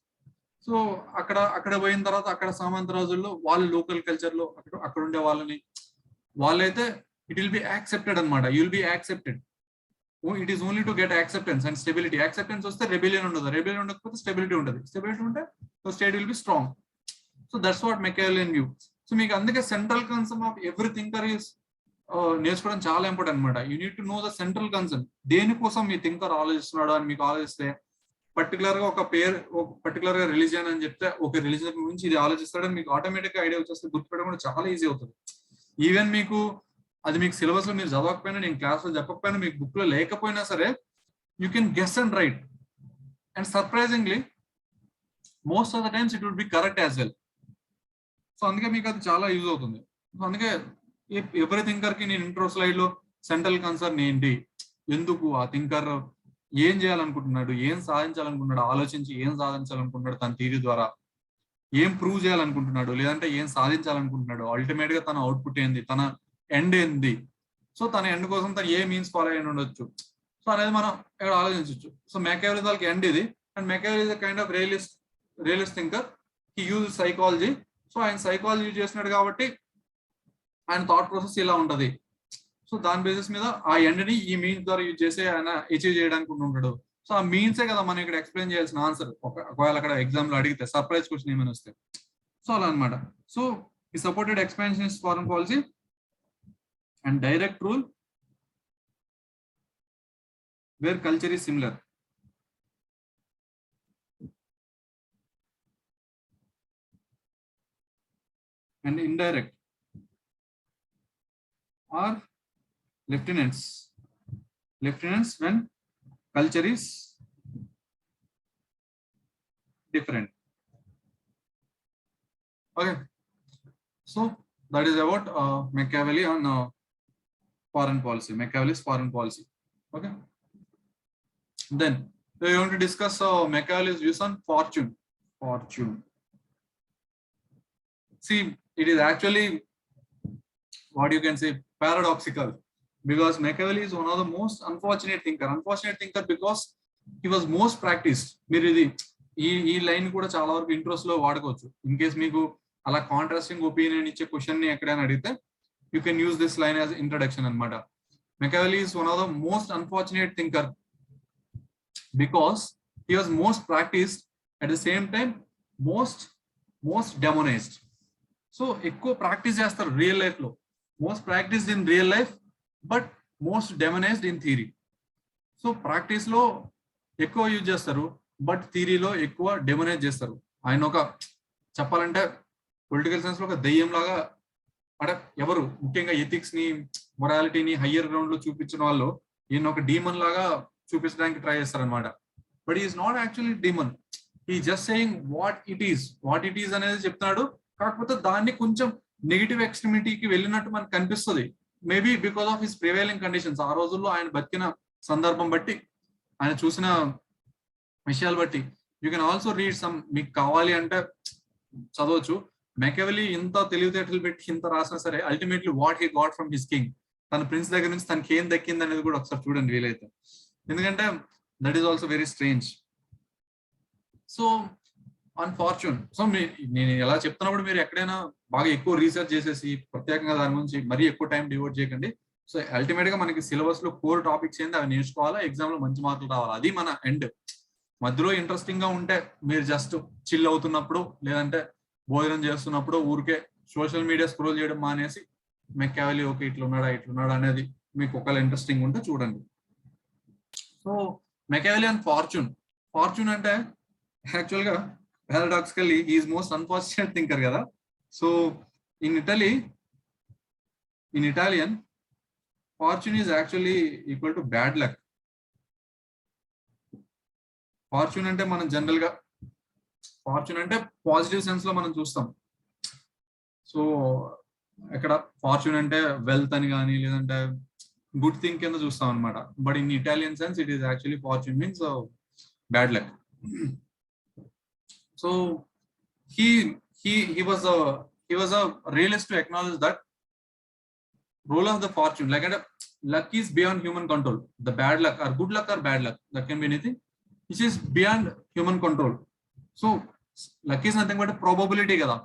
So అక్కడ పోయిన తర్వాత అక్కడ సామంత రోజుల్లో వాళ్ళు లోకల్ కల్చర్ లో అక్కడ ఉండే వాళ్ళైతే ఇట్ విల్ బి యాక్సెప్టెడ్ అనమాట. You will be accepted. It is only to get acceptance and stability. Acceptance వస్తే రెబెలియన్ ఉండదు, రెబెలియన్ ఉండకపోతే స్టెబిలిటీ ఉంటుంది, స్టెబిలిటీ ఉంటే so state will be strong. So that's what Machiavellian view. So మీకు అందుకే central concern of every thinker is నేర్చుకోవడం చాలా ఇంపార్టెంట్ అనమాట. You need to know the central concern. దేనికోసం మీ థింకర్ ఆలోచిస్తున్నాడు అని మీకు ఆలోచిస్తే, పర్టికులర్ గా పర్టికులర్ గా రిలీజియన్ అని చెప్తే ఒక రిలీజియన్ గురించి ఇది ఆలోచిస్తాడని మీకు ఆటోమేటిక్ గా ఐడియా వచ్చేస్తే గుర్తుపెట్టడం చాలా ఈజీ అవుతుంది. ఈవెన్ మీకు అది మీకు సిలబస్ లో మీరు చదవకపోయినా, నేను క్లాస్ లో చెప్పకపోయినా, మీకు బుక్ లో లేకపోయినా సరే you can guess and right. And surprisingly most of the times it will B correct as well. So అందుకే మీకు అది చాలా యూజ్ అవుతుంది. సో అందుకే ఎవరి థింకర్ కి నేను ఇంట్రో స్లైడ్ లో సెంట్రల్ కన్సర్న్ ఏంటి, ఎందుకు ఆ థింకర్ ఏం చేయాలనుకుంటున్నాడు, ఏం సాధించాలనుకుంటున్నాడు, ఆలోచించి ఏం సాధించాలనుకుంటున్నాడు తన థియరీ ద్వారా, ఏం ప్రూవ్ చేయాలనుకుంటున్నాడు, లేదంటే ఏం సాధించాలనుకుంటున్నాడు, అల్టిమేట్ గా తన అవుట్పుట్ ఏంది, తన ఎండ్ ఏంది, సో తన ఎండ్ కోసం తను ఏ మీన్స్ ఫాలో అయి ఉండొచ్చు, సో అనేది మనం ఇక్కడ ఆలోచించవచ్చు. సో మెకియావెల్లి వాళ్ళకి ఎండ్ ఇది. And Machiavelli is kind of realist thinker. He use psychology. So ఆయన సైకాలజీ యూజ్ చేస్తున్నాడు కాబట్టి ఆయన థాట్ ప్రాసెస్ ఇలా ఉంటది. సో దాని బేసిస్ మీద ఆ ఎండ్ ని ఈ మీన్స్ ద్వారా యూజ్ చేసి ఆయన అచీవ్ చేయడానికి ఉంటాడు. సో ఆ మీన్సే కదా మనం ఇక్కడ ఎక్స్ప్లెయిన్ చేయాల్సిన ఆన్సర్. ఒకవేళ అక్కడ ఎగ్జామ్ లో అడిగితే సర్ప్రైజ్ క్వశ్చన్ ఏమైనా వస్తే. సో అలా అనమాట. సో ఈ supported expansionist foreign policy and direct rule where culture is similar. And indirect are lieutenants when culture is different. Okay, so that is about Machiavelli on foreign policy, Machiavelli's foreign policy. Okay, then we want to discuss Machiavelli's views on fortune. See, it is actually what you can say paradoxical, because Machiavelli is one of the most unfortunate thinker because he was most practiced. మీరు ఇది ఈ లైన్ కూడా చాలా వరకు ఇంట్రెస్ట్ లో వాడుకోవచ్చు. ఇన్ కేస్ మీకు అలా కాంట్రాస్టింగ్ ఒపీనియన్ ఇచ్చే క్వశ్చన్ ని ఎక్కడైనా అడిగితే you can use this line as introduction anamata. Machiavelli is one of the most unfortunate thinker because he was most practiced, at the same time most demonized. So ekko practice chestaru real life lo, most practiced in real life but most demonized in theory. So practice lo ekko use chestaru but theory lo ekko demonize chestaru. Ayana oka cheppalante political science లో ఒక దెయ్యం లాగా, అంటే ఎవరు ముఖ్యంగా ఎథిక్స్ ని మొరాలిటీని హయ్యర్ గ్రౌండ్ లో చూపించిన వాళ్ళు ఈయన ఒక డీమన్ లాగా చూపించడానికి ట్రై చేస్తారనమాట. But is not actually demon. He just saying what it is అనేది చెప్తున్నాడు. కాకపోతే దాన్ని కొంచెం నెగిటివ్ ఎక్స్ట్రీమిటీకి వెళ్ళినట్టు మనకు కనిపిస్తుంది. Maybe because of his prevailing conditions. ఆ రోజుల్లో ఆయన బతికిన సందర్భం బట్టి, ఆయన చూసిన విషయాలు బట్టి. You can also read some, మీకు కావాలి అంటే చదవచ్చు. మెకియావెల్లి ఇంత తెలివితేటలు పెట్టి ఇంత రాసినా సరే ultimately what he got from his king, తన ప్రిన్స్ దగ్గర నుంచి తనకి ఏం దక్కింది అనేది కూడా ఒకసారి చూడండి వీలైతే. ఎందుకంటే that is also very strange. So on fortune, so నేను ఎలా చెప్తున్నప్పుడు మీరు ఎక్కడైనా బాగా ఎక్కువ రీసెర్చ్ చేసేసి ప్రత్యేకంగా దాని గురించి మరీ ఎక్కువ టైం డివోట్ చేయకండి. సో అల్టిమేట్ గా మనకి సిలబస్ లో కోర్ టాపిక్స్ ఏంది అవి నేర్చుకోవాలా, ఎగ్జామ్ లో మంచి మార్కులు రావాలి, అది మన ఎండ్. మధ్యలో ఇంట్రెస్టింగ్ గా ఉంటే మీరు జస్ట్ చిల్ అవుతున్నప్పుడు లేదంటే భోజనం చేస్తున్నప్పుడు ఊరికే సోషల్ మీడియా స్క్రోల్ చేయడం మానేసి మెకియావెల్లి ఓకే ఇట్లున్నాడా అనేది మీకు ఒకవేళ ఇంట్రెస్టింగ్ ఉంటే చూడండి. సో మెకియావెల్లి అండ్ ఫార్చ్యూన్ అంటే యాక్చువల్ గా పారాడాక్సికల్లీ ఈజ్ మోస్ట్ అన్ఫార్చునేట్ థింకర్ కదా. So in Italian fortune is actually equal to bad luck. Fortune అంటే మనం జనరల్ గా ఫార్చ్యూన్ అంటే పాజిటివ్ సెన్స్ లో మనం చూస్తాం. సో ఇక్కడ ఫార్చ్యూన్ అంటే వెల్త్ అని కానీ లేదంటే గుడ్ థింగ్ కింద చూస్తాం అనమాట. But in Italian sense it is actually fortune means bad luck. So he was a realist to acknowledge that role of the fortune, like luck is beyond human control. The bad luck or good luck or bad luck, that can be anything. which is beyond human control. So luck is nothing but a probability kada.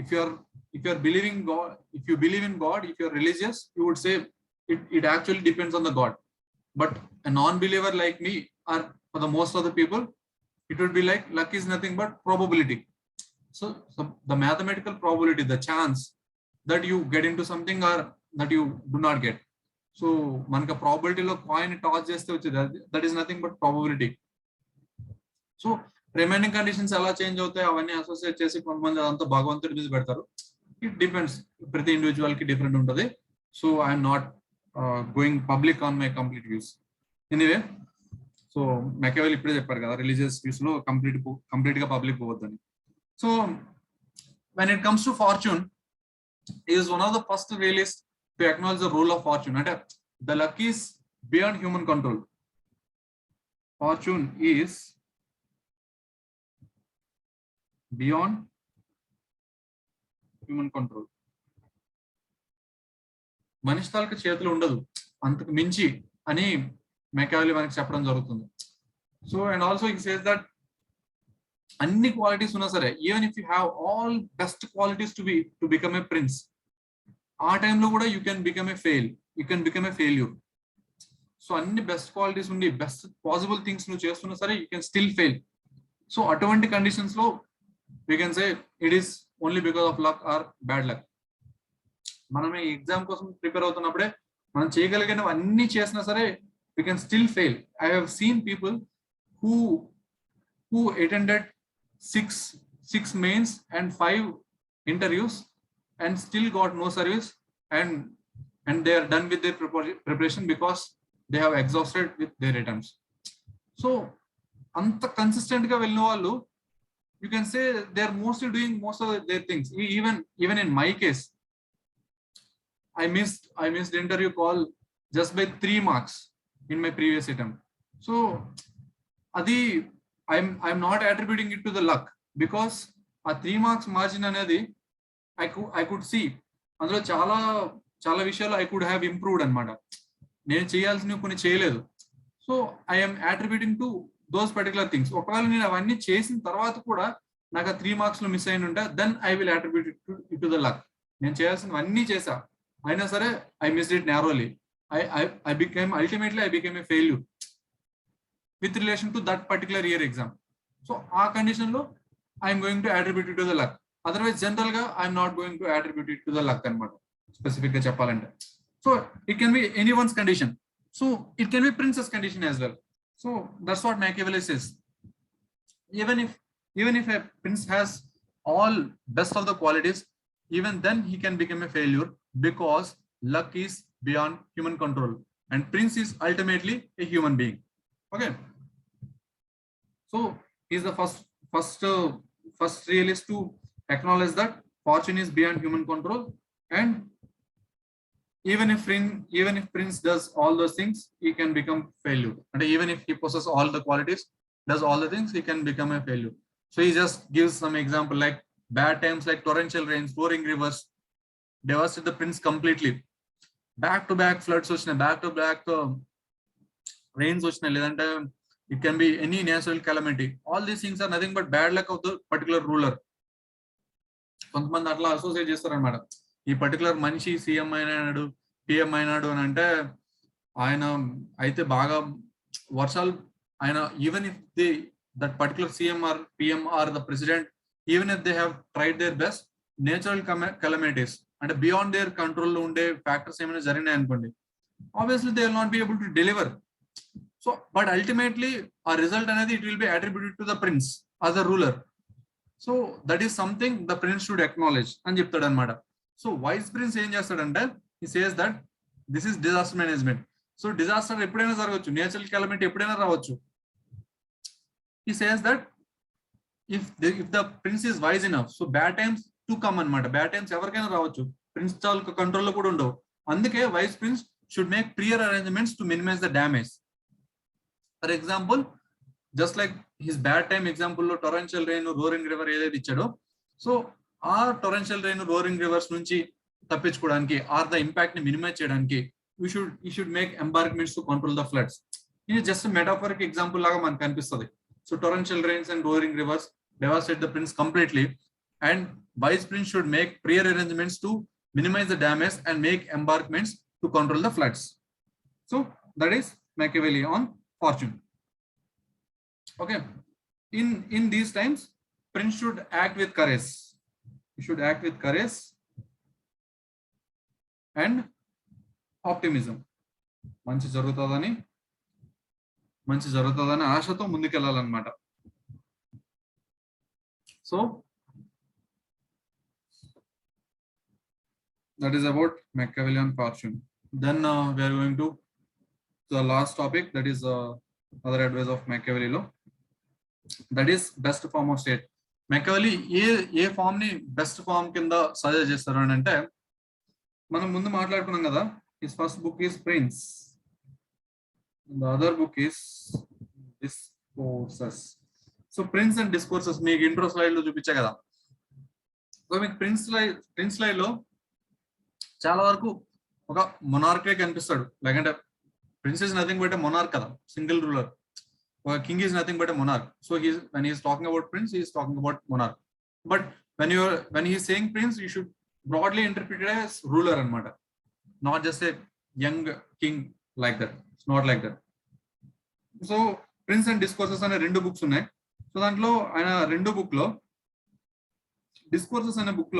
If you are believing God, if you believe in God, if you are religious, you would say it actually depends on the God. But a non-believer like me, or for the most of the people, it would be like luck is nothing but probability. So the mathematical probability, the chance that you get into something or that you do not get. So manaka probability lo coin toss cheste vachedi, that is nothing but probability. So remaining conditions ఎలా చేంజ్ అవుతాయి అవన్నీ అసోసియేట్ చేసి కొంతమంది అదంతా భగవంతుడి మీద పెడతారు. ఇట్ డిపెండ్స్, ప్రతి ఇండివిజువల్ కి డిఫరెంట్ ఉంటుంది. So I'm not going public on my complete views. Anyway, so Machiavelli ఇప్పుడే చెప్పారు కదా రిలీజియస్ వ్యూస్ లో కంప్లీట్ గా పబ్లిక్ పోవద్దని. సో when it comes to fortune, he is one of the first realists to acknowledge the role of fortune. అంటే the luck is beyond human control. Fortune is beyond human control. మనిషి తాలూకు చేతులు ఉండదు, అంతకు మించి అని మెకియావెల్లీ మనకి చెప్పడం జరుగుతుంది. So and also he says that అన్ని క్వాలిటీస్ ఉన్నా సరే, even if you have all best qualities to become a prince, ఆ టైంలో కూడా you can become a failure. So అన్ని బెస్ట్ క్వాలిటీస్ ఉండి బెస్ట్ పాసిబుల్ థింగ్స్ నువ్వు చేస్తున్నా సరే you can still fail. So అటువంటి కండిషన్స్ లో we can say it is only because of luck or bad luck. మనం ఈ ఎగ్జామ్ కోసం ప్రిపేర్ అవుతున్నప్పుడే మనం చేయగలిగినవి అన్ని చేసినా సరే we can still fail. I have seen people who attended six mains and 5 interviews and still got no service, and they are done with their preparation because they have exhausted with their attempts. So anta consistent ga velina vallu, you can say they are mostly doing most of their things. Even in my case, I missed the interview call just by 3 marks in my previous attempt. So adi I'm not attributing it to the luck, because ఆ 3 marks మార్జిన్ అనేది I could see అందులో చాలా విషయాలు I could have improved అనమాట. నేను చేయాల్సినవి కొన్ని చేయలేదు. So I'm attributing to those particular things. ఒకవేళ నేను అవన్నీ చేసిన తర్వాత కూడా నాకు ఆ 3 marks లో మిస్ అయిన ఉంటే then I will attribute it to the luck. నేను చేయాల్సినవన్నీ చేశా, అయినా సరే I missed it narrowly. I became a failure with relation to that particular year exam. So ఆ కండిషన్ లో I'm going to attribute it to the luck. Otherwise general గా I'm not going to attribute it to the luck అనమాట, స్పెసిఫిక్ గా చెప్పాలంటే. So it can be anyone's condition. So it can be prince's condition as well. So that's what Machiavelli says. Even if a prince has all best of the qualities, even then he can become a failure, because luck is beyond human control and prince is ultimately a human being. Okay, so he's the first realist to acknowledge that fortune is beyond human control, and even if prince does all those things, he can become failure. And even if he possesses all the qualities, does all the things, he can become a failure. So he just gives some example like bad times like torrential rains, roaring rivers devastate the prince completely. Back to back floods వచ్చినాయి, back to back rains వచ్చినాయి, లేదంటే it can be any natural calamity. All these things are nothing but bad luck of the particular ruler. కొంతమంది అట్లా అసోసియేట్ చేస్తారనమాట. ఈ పర్టికులర్ మనిషి సీఎం అయినాడు, పిఎం అయినాడు అని అంటే ఆయన అయితే బాగా వర్షాలు, ఆయన even if that particular CM or PM or the president, even if they have tried their best, natural calamities అంటే బియాండ్ దేర్ కంట్రోల్లో ఉండే ఫ్యాక్టర్స్ ఏమైనా జరిగినాయి అనుకోండి, obviously they will not be able to deliver. So but ultimately ఆ రిజల్ట్ అనేది it will be attributed to the prince as a ruler. So that is something the prince should acknowledge అని చెప్తాడు అనమాట. సో వైస్ ప్రిన్స్ ఏం చేస్తాడంటే he says that this is disaster management. So disaster ఎప్పుడైనా జరగవచ్చు, నేచురల్ కెలమిటీ ఎప్పుడైనా రావచ్చు. He says that if the prince is wise enough, so bad times to come అనమాట. బ్యాడ్ టైమ్స్ ఎవరికైనా రావచ్చు, ప్రిన్స్ తాలూకు కంట్రోల్లో కూడా ఉండవు. అందుకే wise prince should make prior arrangements to minimize the damage. For example, just like his bad time example లో టొరెన్షియల్ రెయిన్, రోరింగ్ రివర్ ఏదైతే ఇచ్చాడో, సో ఆ టొరెన్షియల్ రెయిన్, రోరింగ్ రివర్స్ నుంచి తప్పించుకోవడానికి ఆర్ ద ఇంపాక్ట్ ని మినిమైజ్ చేయడానికి you should make embankments to control the floods. ఇది జస్ట్ మెటాఫరిక్ ఎగ్జాంపుల్ లాగా మనకు కనిపిస్తుంది. So torrential rains and roaring rivers devastate the prince completely, and wise prince should make prior arrangements to minimize the damage and make embarkments to control the floods. So that is Machiavelli on fortune. Okay, in these times prince should act with courage. He should act with courage and optimism. మంచి జరుగుతుందని ఆశతో ముందుకెళ్ళాలన్నమాట. So that is about Machiavellian fortune. Then we are going to the last topic, that is other advice of Machiavelli law, that is best form of state. Machiavelli ఏ ఫామ్ ని బెస్ట్ ఫామ్ కింద సజెస్ట్ చేస్తారు అని అంటే, మనం ముందు మాట్లాడుకున్నాం కదా, his first book is prince, the other book is discourses. So prince and discourses మీకు ఇంట్రో స్లైడ్ లో చూపించా కదా. సో మీకు ప్రిన్స్ స్లైడ్ లో చాలా వరకు ఒక మొనార్కే కనిపిస్తాడు. లేకంటే prince is nothing but a monarch కదా, సింగిల్ రూలర్. ఒక king is nothing but a monarch. So when he is talking about prince, he is talking about monarch. But when he is saying prince, you should broadly interpret it as ruler అన్నమాట, not just a young king like that. It's not like that. So prince and discourses అనే 2 బుక్స్ ఉన్నాయి. సో దాంట్లో ఆయన 2 బుక్ లో డిస్కోర్సెస్ అనే బుక్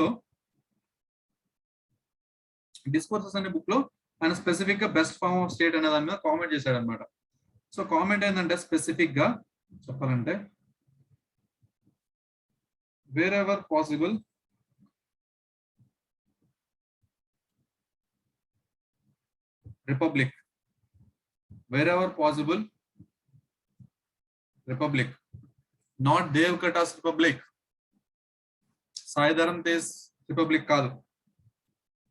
లో ఆయన స్పెసిఫిక్ గా బెస్ట్ ఫార్మ్ ఆఫ్ స్టేట్ అనే దాని మీద కామెంట్ చేశాడు అనమాట. సో కామెంట్ ఏంటంటే, స్పెసిఫిక్ గా చెప్పాలంటే, wear ever possible republic, wherever possible republic, not Devkata's republic, Sai Dharam Tej republic kaadu,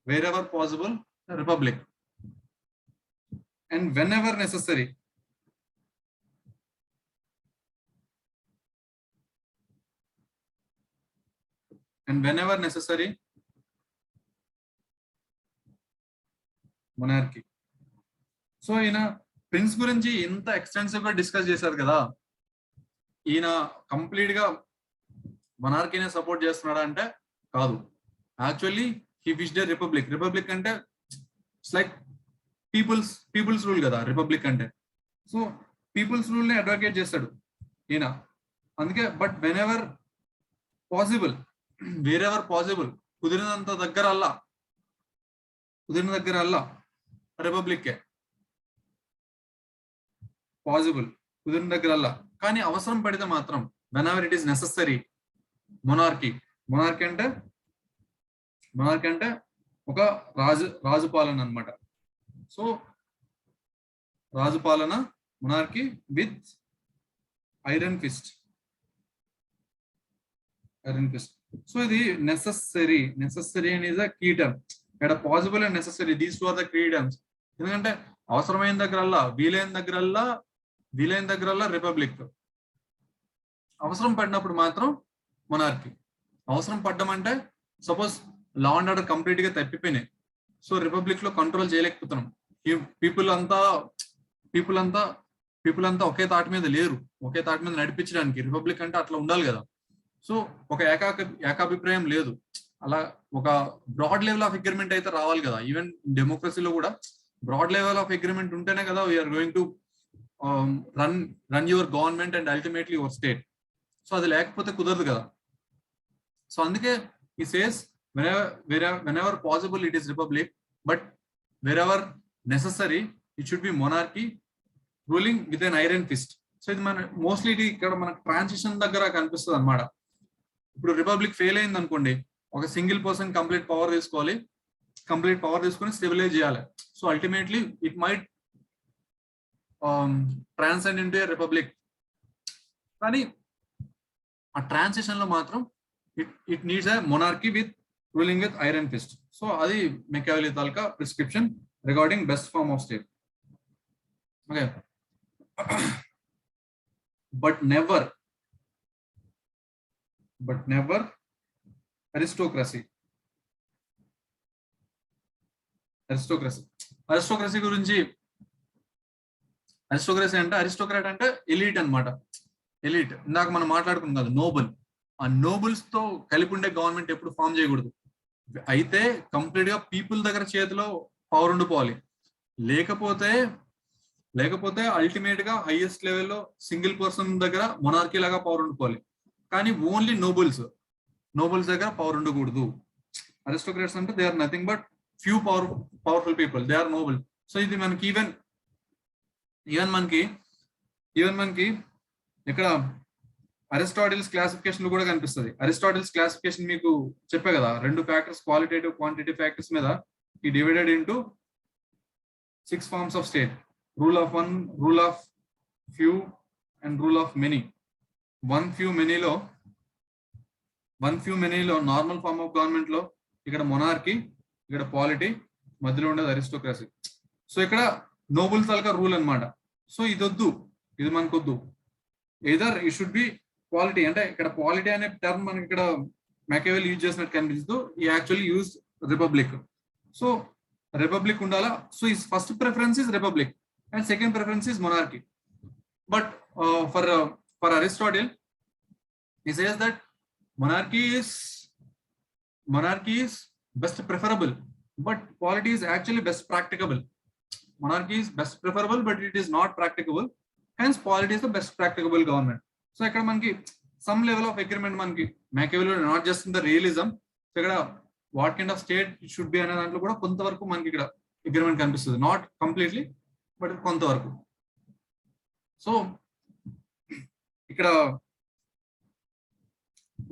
wherever possible republic, and whenever necessary monarchy. So ఈయన ప్రిన్స్ గురించి ఇంత ఎక్స్టెన్సివ్ గా డిస్కస్ చేశారు కదా, ఈయన కంప్లీట్ గా మొనార్కీనే సపోర్ట్ చేస్తున్నాడా అంటే కాదు. Actually he wished a republic. Republic అంటే ఇట్స్ లైక్ పీపుల్స్ రూల్ కదా రిపబ్లిక్ అంటే. సో పీపుల్స్ రూల్ ని అడ్వకేట్ చేస్తాడు ఈయన. అందుకే బట్ వేరెవర్ పాసిబుల్ కుదిరిన దగ్గర అల్లా రిపబ్లిక్ పాసిబుల్, కుదిరిన దగ్గరల్లా. కానీ అవసరం పడితే మాత్రం whenever it is necessary monarchy అంటే ఒక రాజుపాలన అన్నమాట. సో రాజుపాలన, monarchy with iron fist. So ఇది నెసెసరీ అని ఇస్ అ కీ టర్మ్. ఇక్కడ possible and necessary, these two are the key terms. ఎందుకంటే అవసరమైన దగ్గరల్లా, వీలైన దగ్గరల్లా రిపబ్లిక్, అవసరం పడినప్పుడు మాత్రం మొనార్కీ. అవసరం పడ్డం అంటే suppose law and order complete గా తప్పిపోయినాయి, సో రిపబ్లిక్ లో కంట్రోల్ చేయలేకపోతున్నాం, పీపుల్ అంతా ఒకే తాటి మీద లేరు, ఒకే తాటి మీద నడిపించడానికి. రిపబ్లిక్ అంటే అట్లా ఉండాలి కదా. సో ఒక ఏకాభిప్రాయం లేదు, అలా ఒక బ్రాడ్ లెవెల్ ఆఫ్ అగ్రిమెంట్ అయితే రావాలి కదా. ఈవెన్ డెమోక్రసీలో కూడా బ్రాడ్ లెవెల్ ఆఫ్ అగ్రిమెంట్ ఉంటేనే కదా we are going to run your government and ultimately your state. So అది లేకపోతే కుదరదు కదా. సో అందుకే ఈ says whenever possible it is republic, but wherever necessary it should be monarchy ruling with an iron fist. So ఇది మన మోస్ట్లీ ఇది ఇక్కడ మన ట్రాన్సిషన్ దగ్గర కనిపిస్తుంది అన్నమాట. ఇప్పుడు రిపబ్లిక్ ఫెయిల్ అయింది అనుకోండి, ఒక సింగిల్ పర్సన్ కంప్లీట్ పవర్ తీసుకొని స్టెబిలైజ్ చేయాలి. So ultimately it might transcend into a republic. కానీ ఆ ట్రాన్సిషన్ లో మాత్రం it needs a monarchy with ruling with iron fist. So అది మెకియావెల్లి తాలూకా prescription regarding best form of state. Okay, but never aristocracy గురించి అరిస్టోక్రసీ అంటే అరిస్టోక్రాట్ అంటే ఎలీట్ అన్నమాట. ఎలీట్ ఇందాక మనం మాట్లాడుకున్నాం కదా, నోబుల్. ఆ నోబుల్స్ తో కలిపి ఉండే గవర్నమెంట్ ఎప్పుడు ఫామ్ చేయకూడదు. అయితే కంప్లీట్ గా పీపుల్ దగ్గర చేతిలో పవర్ ఉండిపోవాలి. లేకపోతే అల్టిమేట్ గా హైయెస్ట్ లెవెల్లో సింగిల్ పర్సన్ దగ్గర మొనార్కీ లాగా పవర్ ఉండిపోవాలి. కానీ ఓన్లీ నోబుల్స్ దగ్గర పవర్ ఉండకూడదు. అరిస్టోక్రాట్స్ అంటే they are nothing but few powerful people, they are noble. So ఇది మనకి ఈవెన్ మనకి ఇక్కడ అరిస్టాటిల్స్ క్లాసిఫికేషన్ కూడా కనిపిస్తుంది. అరిస్టాటిల్స్ క్లాసిఫికేషన్ మీకు చెప్పే కదా, 2 ఫ్యాక్టర్స్, క్వాలిటేటివ్ క్వాంటిటేటివ్ ఫ్యాక్టర్స్ మీద ఈ divided into 6 forms of state. Rule of 1, rule of few and rule of many. One few మెనీలో నార్మల్ ఫార్మ్ ఆఫ్ గవర్నమెంట్ లో ఇక్కడ మొనార్కీ, ఇక్కడ పాలిటీ, మధ్యలో ఉండేది అరిస్టోక్రసీ. సో ఇక్కడ నోబుల్ తాలూకా రూల్ అన్నమాట. సో ఇది మనకొద్దు. Either it should be polity, అంటే ఇక్కడ పాలిటీ అనే టర్మ్ మనకి ఇక్కడ మ్యాకియావెల్లీ యూజ్ చేసినట్టు కనిపిస్తూ he actually use republic. So republic ఉండాలా. So is first preference is republic and second preference is monarchy. But for Aristotle he says that monarchy is best preferable, but polity is actually best practicable. Monarchy is best preferable, but it is not practicable. Hence, polity is the best practicable government. So, ఇక్కడ మనకి some level of agreement మనకి Machiavelli, not just in the realism. So, ఇక్కడ what kind of state it should be అనే దాంట్లో కూడా కొంతవరకు మనకి ఇక్కడ అగ్రిమెంట్ కనిపిస్తుంది. నాట్ కంప్లీట్లీ, బట్ కొంతవరకు. సో ఇక్కడ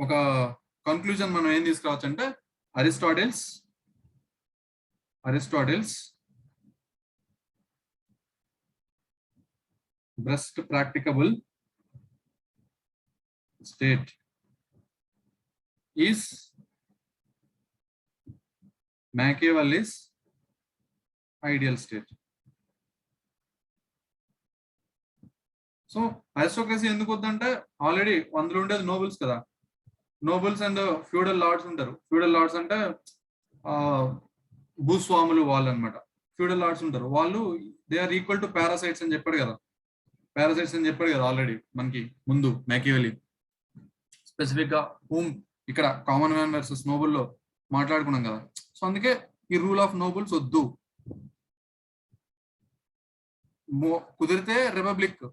ఒక కన్క్లూజన్ మనం ఏం తీసుకురావచ్చు అంటే Aristotle's best practicable state is Machiavelli's ideal state. So aristocracy ఎందుకు వద్దంటే ఆల్రెడీ అందులో ఉండేది నోబుల్స్ కదా. నోబుల్స్ అండ్ ఫ్యూడల్ లార్డ్స్ ఉంటారు. ఫ్యూడల్ లార్డ్స్ అంటే భూస్వాములు వాళ్ళు అనమాట. ఫ్యూడల్ లార్డ్స్ ఉంటారు, వాళ్ళు they are equal to parasites అని చెప్పాడు కదా. ఆల్రెడీ మనకి ముందు మ్యాకియావెల్లీ స్పెసిఫిక్ గా ఇక్కడ కామన్ మ్యాన్ వర్సెస్ నోబుల్ లో మాట్లాడుకున్నాం కదా. సో అందుకే ఈ రూల్ ఆఫ్ నోబుల్స్ వద్దు. కుదిరితే రిపబ్లిక్,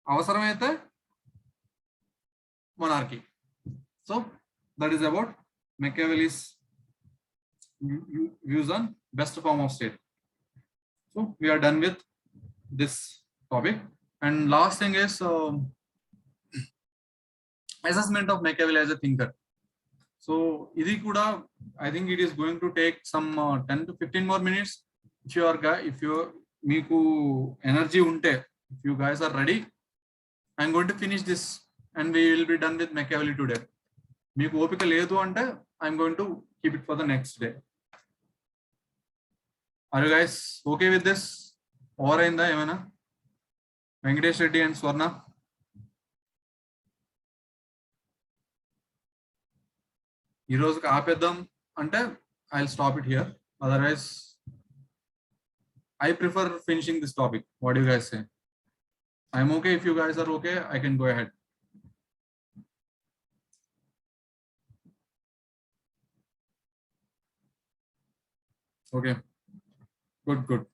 అవసరమైతే monarchy. So that is about Machiavelli's views on best form of state. So we are done with this topic, and last thing is assessment of Machiavelli as a thinker. So idi kuda I think it is going to take some 10 to 15 more minutes. If you meeku energy unte, if you guys are ready, I am going to finish this and we will be done with Machiavelli today. మీకు ఓపిక లేదు అంటే I'm going to keep it for the next day. Are you guys okay with this? Over అయిందా ఏమైనా? వెంకటేష్ రెడ్డి అండ్ స్వర్ణ, ఈ రోజుకి ఆపేద్దాం అంటే I will stop it here. Otherwise I prefer finishing this topic. What you guys say? I'm okay. If you guys are okay, I can go ahead. Okay, good.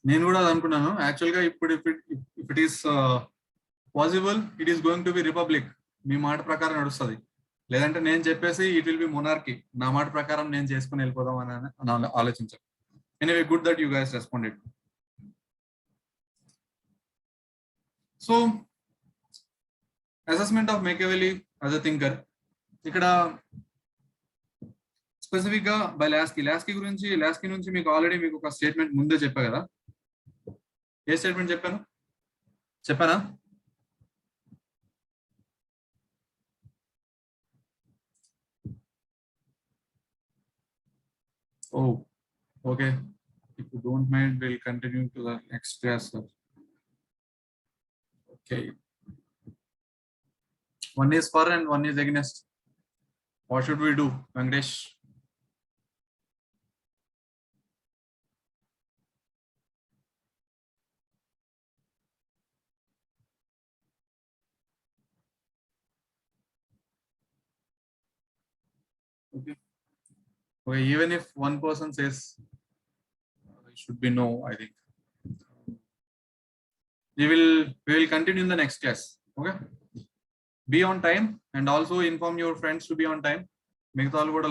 నేను కూడా అది అనుకున్నాను యాక్చువల్గా. ఇప్పుడు if it is possible, it is going to be republic. మీ మాట ప్రకారం నడుస్తుంది. లేదంటే నేను చెప్పేసి ఇట్ విల్ బి మొనార్కీ, నా మాట ప్రకారం నేను చేసుకుని వెళ్ళిపోదాం అని ఆలోచించాను. Anyway, good that you guys responded. So assessment of Machiavelli as a thinker. ఇక్కడ స్పెసిఫిక్ గా బై లాస్కీ నుంచి మీకు ఆల్రెడీ మీకు ఒక స్టేట్మెంట్ ముందే చెప్పా కదా. ఏ స్టేట్మెంట్ చెప్పానా? Okay. If you don't mind, we'll continue to the next class. Okay. One is for and one is against. What should we do, Venkatesh? Okay. Okay. Even if one person says it should be no, I think we will continue in the next class. Okay. Be on time and also inform your friends to be on time. మిగతా వాళ్ళు కూడా